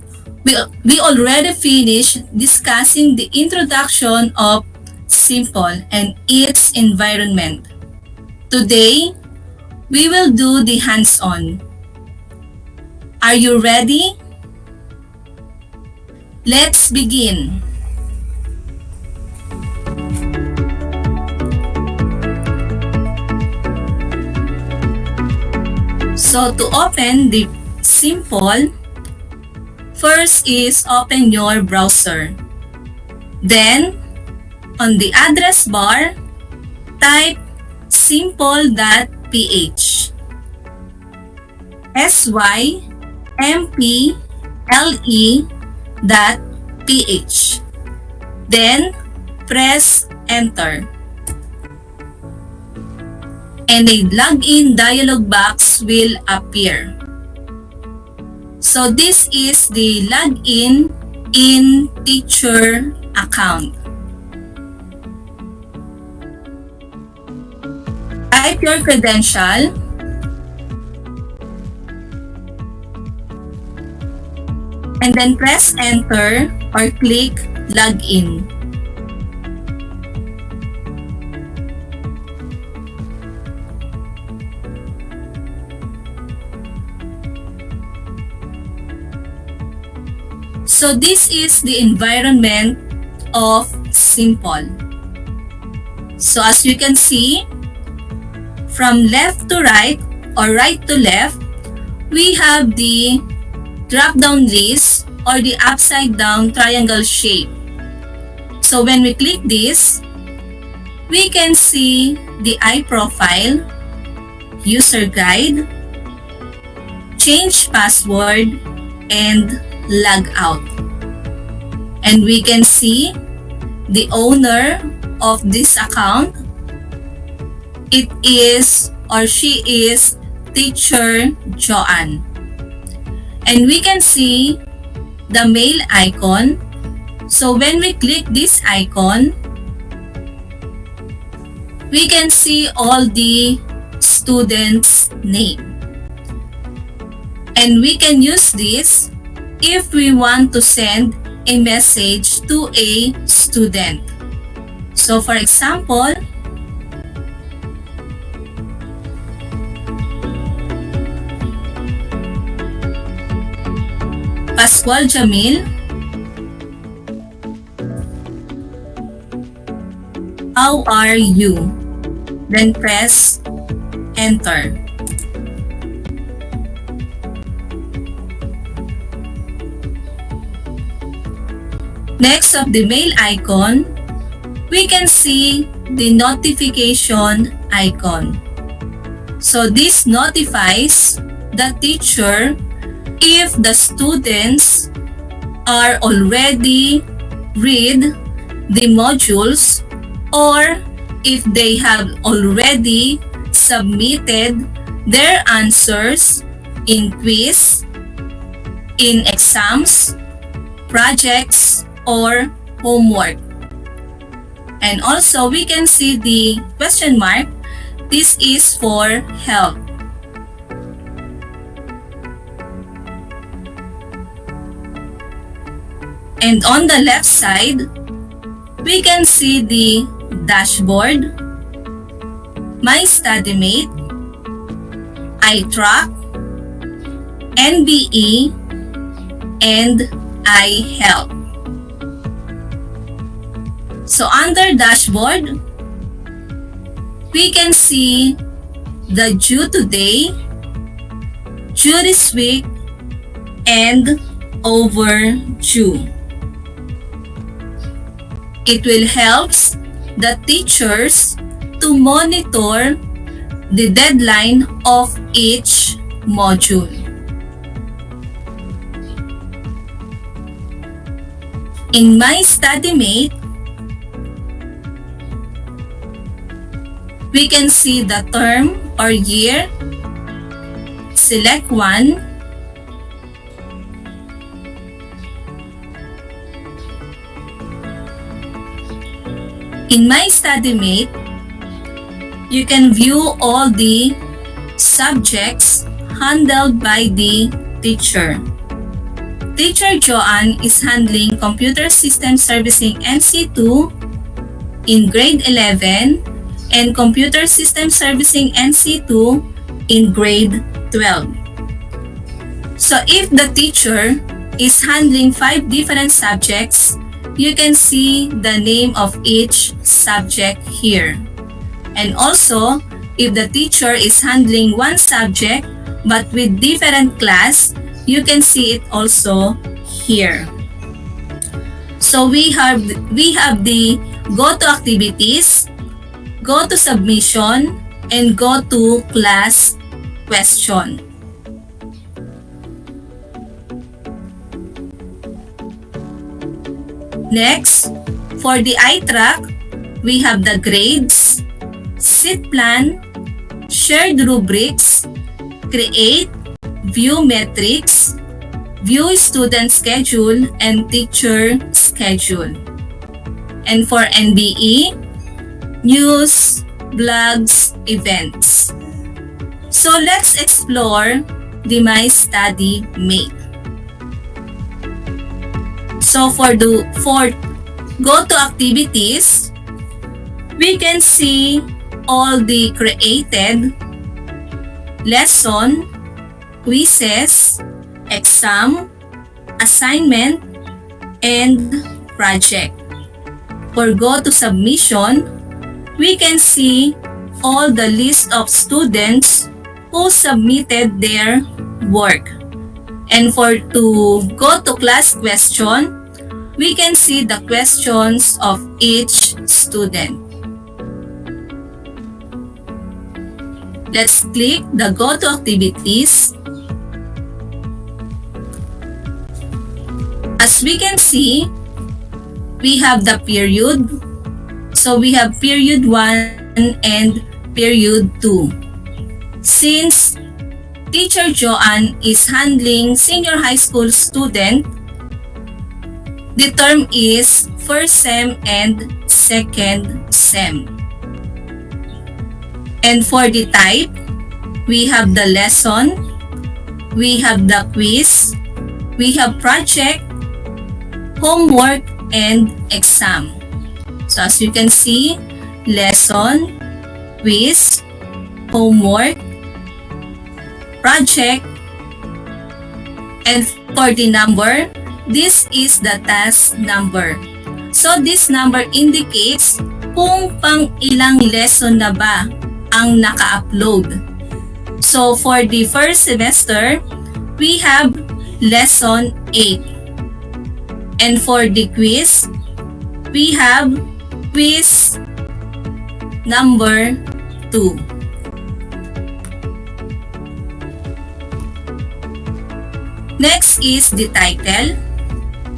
we already finished discussing the introduction of Simple and its environment. Today, we will do the hands-on. Are you ready? Let's begin. So to open the Simple, first is open your browser. Then, on the address bar, type simple.ph. SYMPLE.ph. Then, press enter. And a login dialog box will appear. So this is the login in teacher account. Type your credential. And then press enter or click login. So this is the environment of Simple. So as you can see, from left to right or right to left, we have the drop-down list or the upside-down triangle shape. So when we click this, we can see the iProfile, user guide, change password, and log out. And we can see the owner of this account. It is or she is Teacher Joanne. And we can see the mail icon. So when we click this icon, we can see all the students' name. And we can use this if we want to send a message to a student. So for example, Pascual Jamil, how are you? Then press enter. Next of the mail icon, we can see the notification icon. So this notifies the teacher if the students are already read the modules or if they have already submitted their answers in quiz, in exams, projects, or homework. And also we can see the question mark. This is for help. And on the left side, we can see the dashboard, My StudyMate, iTrack, NBE, and iHelp. So under dashboard, we can see the due today, due this week, and overdue. It will help the teachers to monitor the deadline of each module. In My StudyMate, we can see the term or year. Select one. In My StudyMate, you can view all the subjects handled by the teacher. Teacher Joanne is handling Computer System Servicing NC2 in grade 11 and Computer System Servicing NC2 in grade 12. So if the teacher is handling 5 different subjects, you can see the name of each subject here. And also, if the teacher is handling one subject but with different class, you can see it also here. So we have the go to activities, go to submission, and go to class question. Next, for the iTrack, we have the grades, seat plan, shared rubrics, create, view metrics, view student schedule, and teacher schedule. And for NBE, news, blogs, events. So let's explore the My StudyMate. So for go to activities, we can see all the created lesson, quizzes, exam, assignment, and project. For go to submission, we can see all the list of students who submitted their work. And for to go to class question, we can see the questions of each student. Let's click the go to activities. As we can see, we have the period. So we have period 1 and period 2. Since Teacher Joanne is handling senior high school student, the term is first sem and second sem. And for the type, we have the lesson, we have the quiz, we have project, homework, and exam. So as you can see, lesson, quiz, homework, project, and for the number, this is the task number. So this number indicates kung pang ilang lesson na ba ang naka-upload. So for the first semester, we have lesson 8. And for the quiz, we have quiz number 2. Next is the title.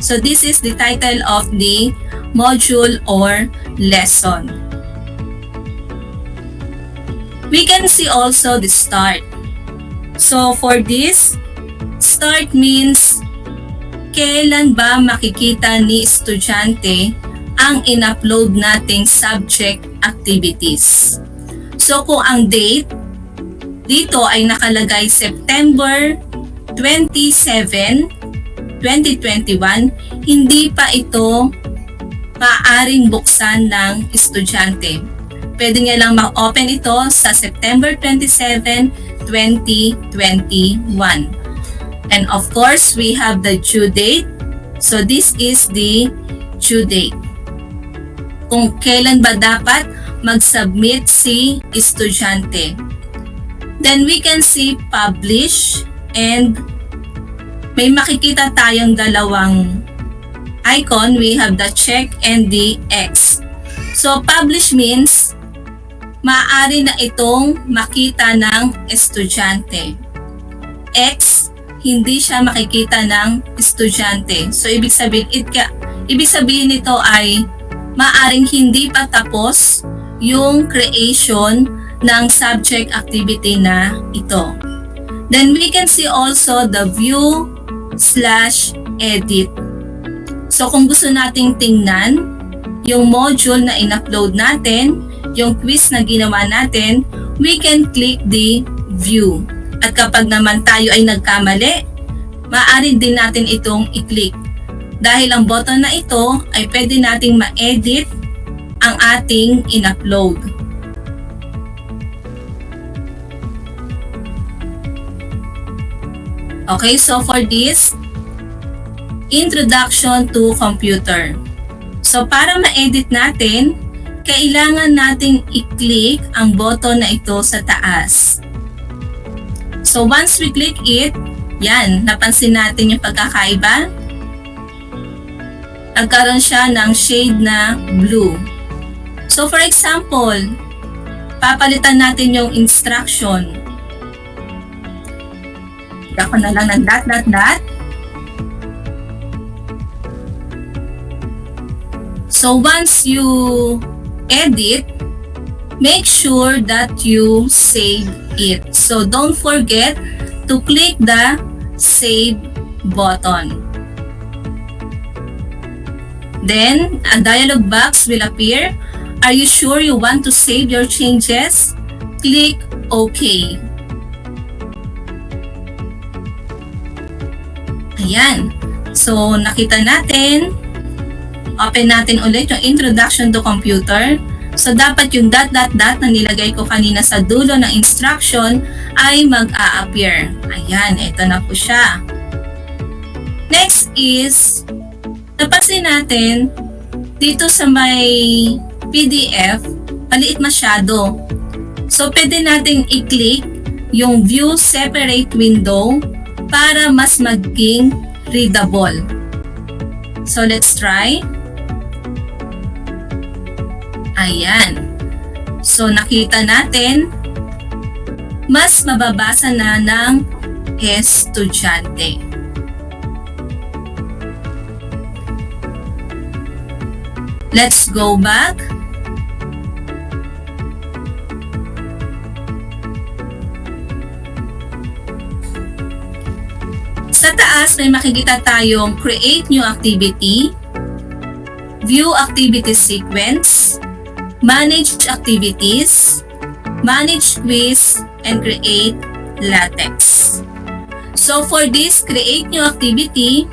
So this is the title of the module or lesson. We can see also the start. So for this, start means kailan ba makikita ni estudyante ang in-upload nating subject activities. So kung ang date dito ay nakalagay September 27, 2021, hindi pa ito maaaring buksan ng estudyante. Pwede niya lang ma-open ito sa September 27, 2021. And of course, we have the due date. So this is the due date. Kung kailan ba dapat mag-submit si estudyante. Then we can see publish and may makikita tayong dalawang icon. We have the check and the X. So publish means maaari na itong makita ng estudyante. X, hindi siya makikita ng estudyante. So ibig sabihin nito ay maaring hindi pa tapos yung creation ng subject activity na ito. Then we can see also the view/edit. So kung gusto nating tingnan yung module na in-upload natin, yung quiz na ginawa natin, we can click the view. At kapag naman tayo ay nagkamali, maaari din natin itong i-click. Dahil ang button na ito ay pwede nating ma-edit ang ating in-upload. Okay, so for this, Introduction to Computer. So para ma-edit natin, kailangan nating i-click ang button na ito sa taas. So once we click it, yan, napansin natin yung pagkakaiba. Nagkaroon siya ng shade na blue. So for example, papalitan natin yung instruction. Ako na lang ng dot. So once you edit, make sure that you save it. So don't forget to click the save button. Then a dialog box will appear. Are you sure you want to save your changes? Click OK. Ayan. So nakita natin. Open natin ulit yung Introduction to Computer. So dapat yung dot na nilagay ko kanina sa dulo ng instruction ay mag-a-appear. Ayan, ito na po siya. Next is, napansin natin dito sa may PDF, maliit masyado. So pwede nating i-click yung View Separate Window para mas maging readable. So let's try. Ayan. So nakita natin, mas mababasa na ng estudyante. Let's go back. Sa taas may makikita tayong create new activity, view activity sequence, manage activities, manage quiz, and create latex. So for this create new activity,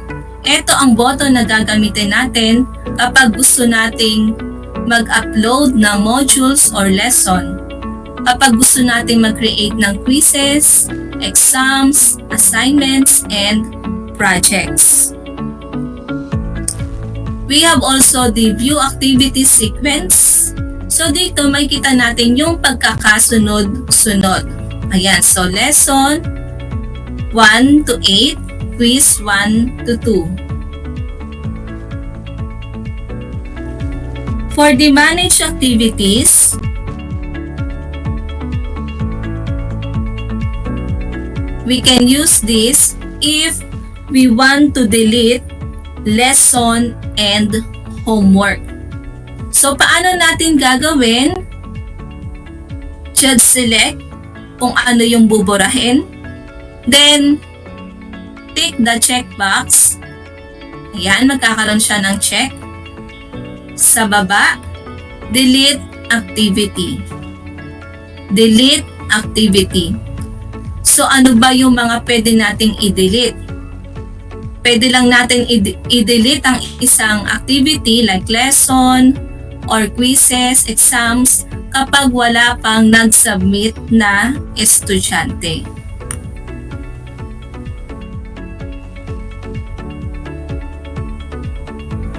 ito ang button na gagamitin natin kapag gusto nating mag-upload ng modules or lesson. Kapag gusto nating mag-create ng quizzes, exams, assignments, and projects. We have also the view activity sequence. So dito makikita natin yung pagkakasunod-sunod. Ayan, so lesson 1 to 8, quiz 1 to 2. For the managed activities, we can use this if we want to delete lesson and homework. So, paano natin gagawin? Just select kung ano yung buburahin. Then, tick the checkbox. Ayan, magkakaroon siya ng check. Sa baba, delete activity. Delete activity. So, ano ba yung mga pwede nating i-delete? Pwede lang natin i-delete ang isang activity like lesson, or quizzes, exams kapag wala pang nag-submit na estudyante.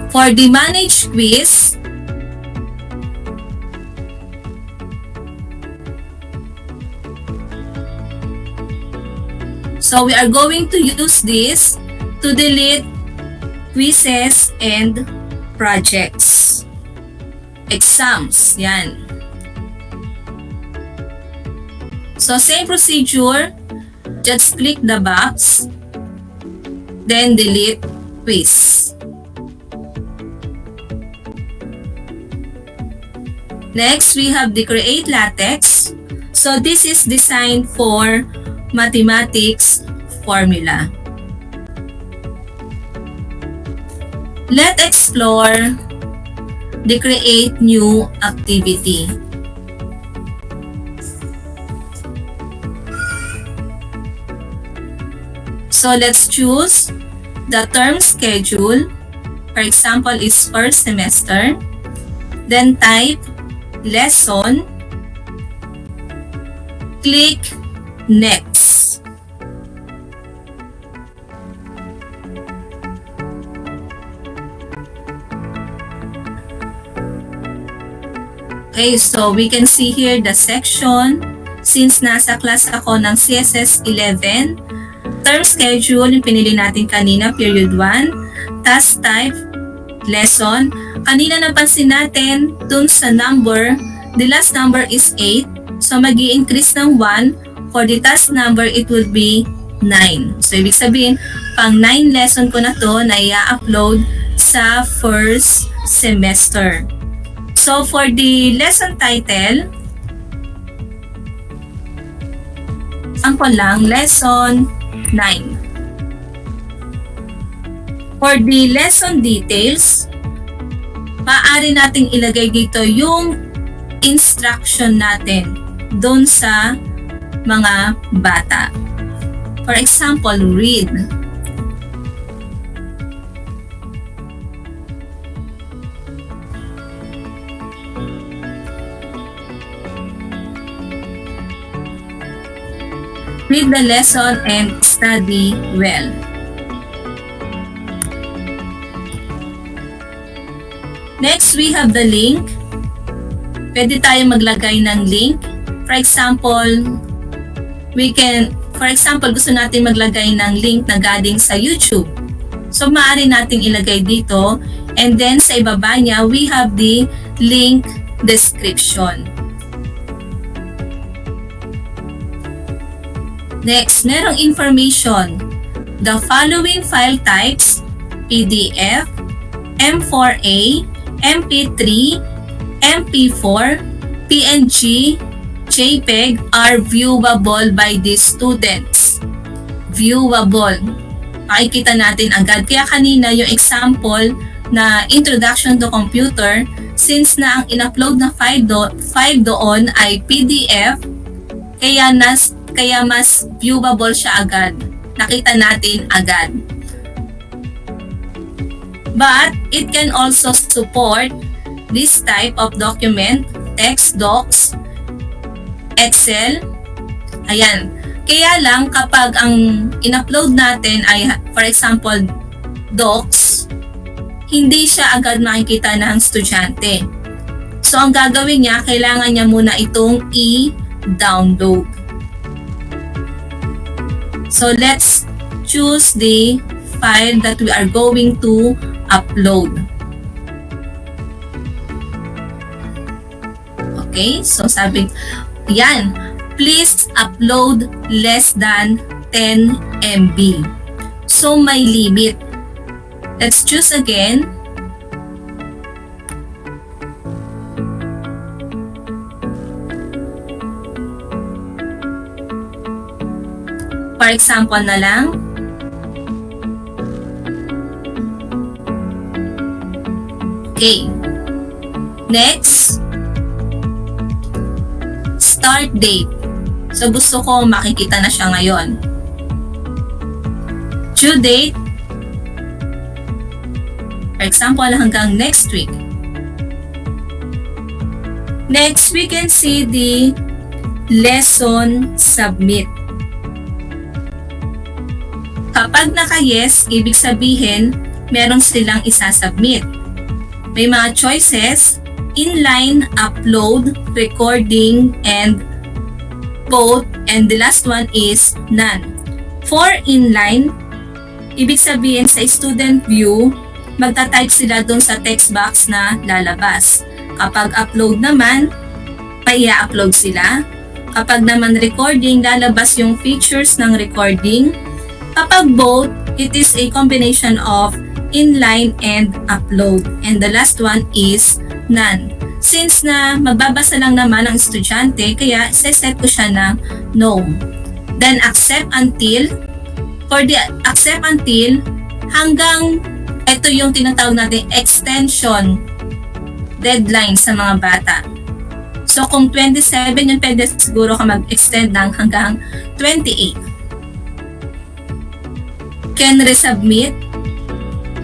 For the managed quiz, so we are going to use this to delete quizzes and projects. Exams, yan. So same procedure, just click the box, then delete quiz. Next, we have the Create LaTeX. So this is designed for mathematics formula. Let's explore the Create New activity. So let's choose the term schedule. For example, is first semester. Then type lesson. Click next. Okay, so we can see here the section. Since nasa class ako ng CSS 11, term schedule yung pinili natin kanina, period 1. Task type, lesson. Kanina napansin natin, dun sa number, the last number is 8. So, mag-i-increase ng 1. For the task number, it will be 9. So, ibig sabihin, pang 9 lesson ko na to na i-upload sa first semester. So, for the lesson title, sample lang, lesson 9. For the lesson details, maaari nating ilagay dito yung instruction natin doon sa mga bata. For example, read. Read the lesson and study well. Next, we have the link. Pwede tayo maglagay ng link. For example, gusto natin maglagay ng link na galing sa YouTube. So, maaari nating ilagay dito. And then, sa ibaba niya, we have the link description. Next, merong information. The following file types, PDF, M4A, MP3, MP4, PNG, JPEG are viewable by the students. Viewable. Makikita natin agad. Kaya kanina yung example na Introduction to Computer, since na ang in-upload na file doon ay PDF, kaya mas viewable siya agad. Nakita natin agad. But it can also support this type of document, text docs, Excel. Ayan. Kaya lang kapag ang in-upload natin ay, for example, docs, hindi siya agad makikita ng estudyante. So, ang gagawin niya, kailangan niya muna itong i-download. So, let's choose the file that we are going to upload. Okay, so sabi, yan, please upload less than 10 MB. So, may limit. Let's choose again. For example na lang, okay. Next, start date. So, gusto ko makikita na siya ngayon. Due date, for example, hanggang next week. Next, we can see the lesson submit. Kapag naka-yes, ibig sabihin, meron silang isasubmit. May mga choices, inline, upload, recording, and both, and the last one is none. For inline, ibig sabihin sa student view, magta-type sila dun sa text box na lalabas. Kapag upload naman, i-upload sila. Kapag naman recording, lalabas yung features ng recording. Kapag both, it is a combination of inline and upload. And the last one is none. since na magbabasa lang naman ang estudyante, kaya set ko siya na no. Then accept until, for the accept until, hanggang ito yung tinatawag natin extension deadline sa mga bata. So kung 27 yun, pwede siguro ka mag-extend ng hanggang 28. Can resubmit.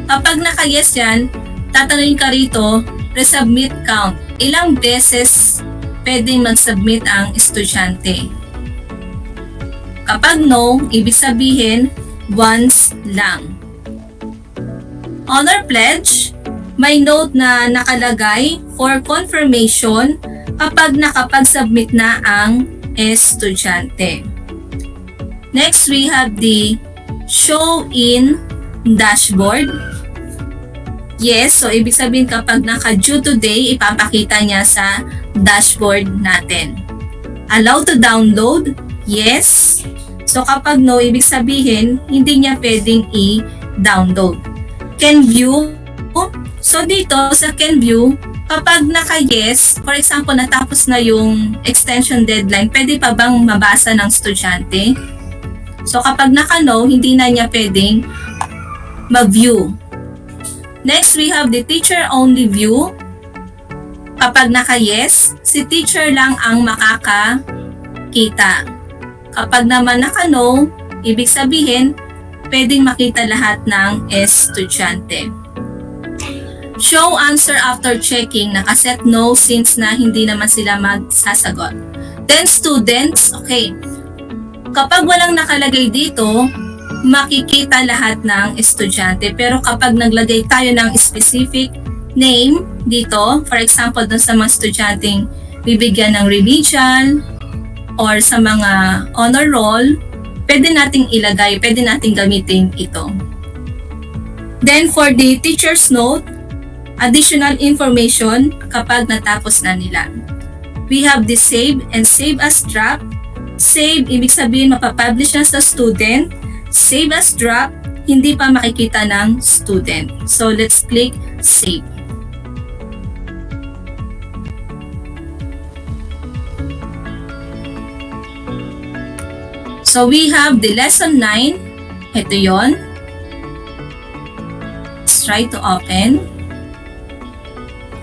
Kapag naka-yes yan, tatanungin ka rito, resubmit count. Ilang beses pwedeng mag-submit ang estudyante. Kapag no, ibig sabihin, once lang. Honor pledge, may note na nakalagay for confirmation kapag nakapag-submit na ang estudyante. Next, we have the show in dashboard. Yes, so ibig sabihin kapag naka-due today, ipapakita niya sa dashboard natin. Allow to download? Yes. So kapag no, ibig sabihin, hindi niya pwedeng i-download. Can view? So dito sa can view, kapag naka-yes, for example, natapos na yung extension deadline, pwede pa bang mabasa ng estudyante? So kapag naka-no, hindi na niya pwedeng mag-view. Next, we have the teacher-only view. Kapag naka-yes, si teacher lang ang makakakita. Kapag naman naka-no, ibig sabihin, pwedeng makita lahat ng estudyante. Show answer after checking. Nakaset no since na hindi naman sila magsasagot. Then students, okay. Kapag walang nakalagay dito, makikita lahat ng estudyante. Pero kapag naglagay tayo ng specific name dito, for example, dun sa mga estudyanteng bibigyan ng remedial or sa mga honor roll, pwede nating ilagay, pwede nating gamitin ito. Then for the teacher's note, additional information kapag natapos na nila. We have the save and save as draft. Save, ibig sabihin mapapublish na sa student. Save as draft, hindi pa makikita ng student. So let's click save. So we have the lesson 9. Ito yon. Let's try to open.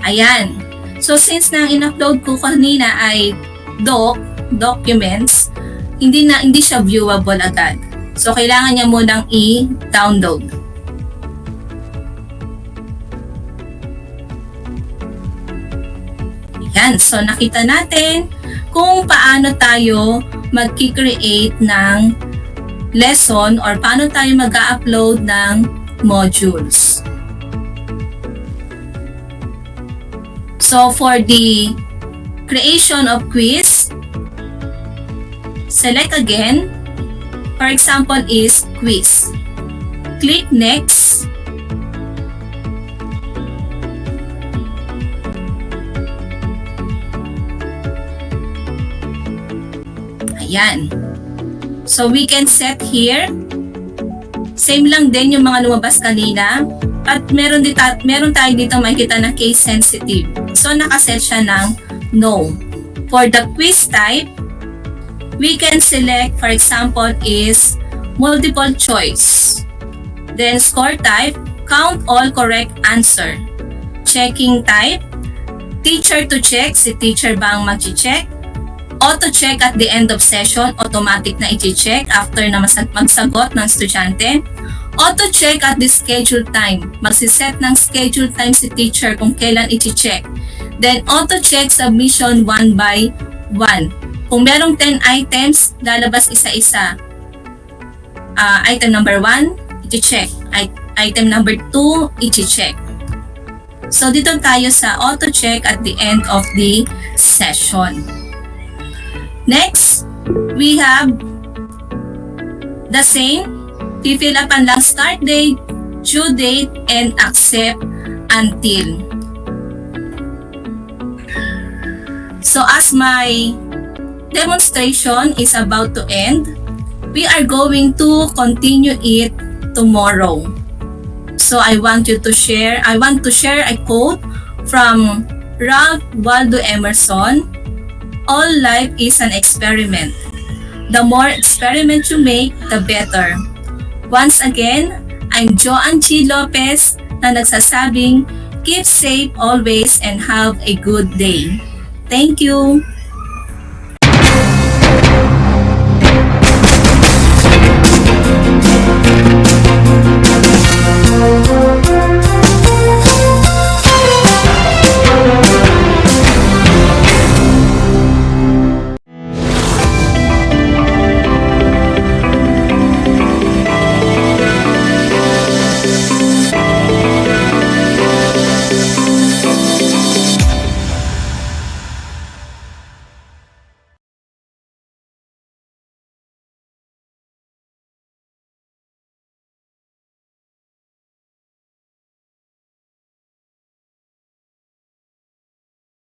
Ayan. So since na in-upload ko kanina ay documents, hindi siya viewable agad. So, kailangan niya munang i-download. Yan. So, nakita natin kung paano tayo mag-create ng lesson or paano tayo mag-upload ng modules. So, for the creation of quiz, select again. For example is quiz. Click next. Ayan. So we can set here. Same lang din yung mga lumabas kanina. At meron tayo dito makikita na case sensitive. So nakaset siya ng no. For the quiz type, we can select, for example, is multiple choice. Then score type, count all correct answer. Checking type, teacher to check, si teacher ba ang mag-check? Auto check at the end of session, automatic na i-check after na magsagot ng estudyante. Auto check at the schedule time, magsiset ng schedule time si teacher kung kailan i-check. Then auto check submission 1 by 1. Kung merong 10 items, lalabas isa-isa. Item number 1, i-check. Item number 2, i-check. So, dito tayo sa auto-check at the end of the session. Next, we have the same. Fill up lang start date, due date, and accept until. So, as my demonstration is about to end, we are going to continue it tomorrow. So I want to share a quote from Ralph Waldo Emerson, all life is an experiment. The more experiment you make, the better. Once again, I'm Joanne G. Lopez na nagsasabing, keep safe always and have a good day. Thank you!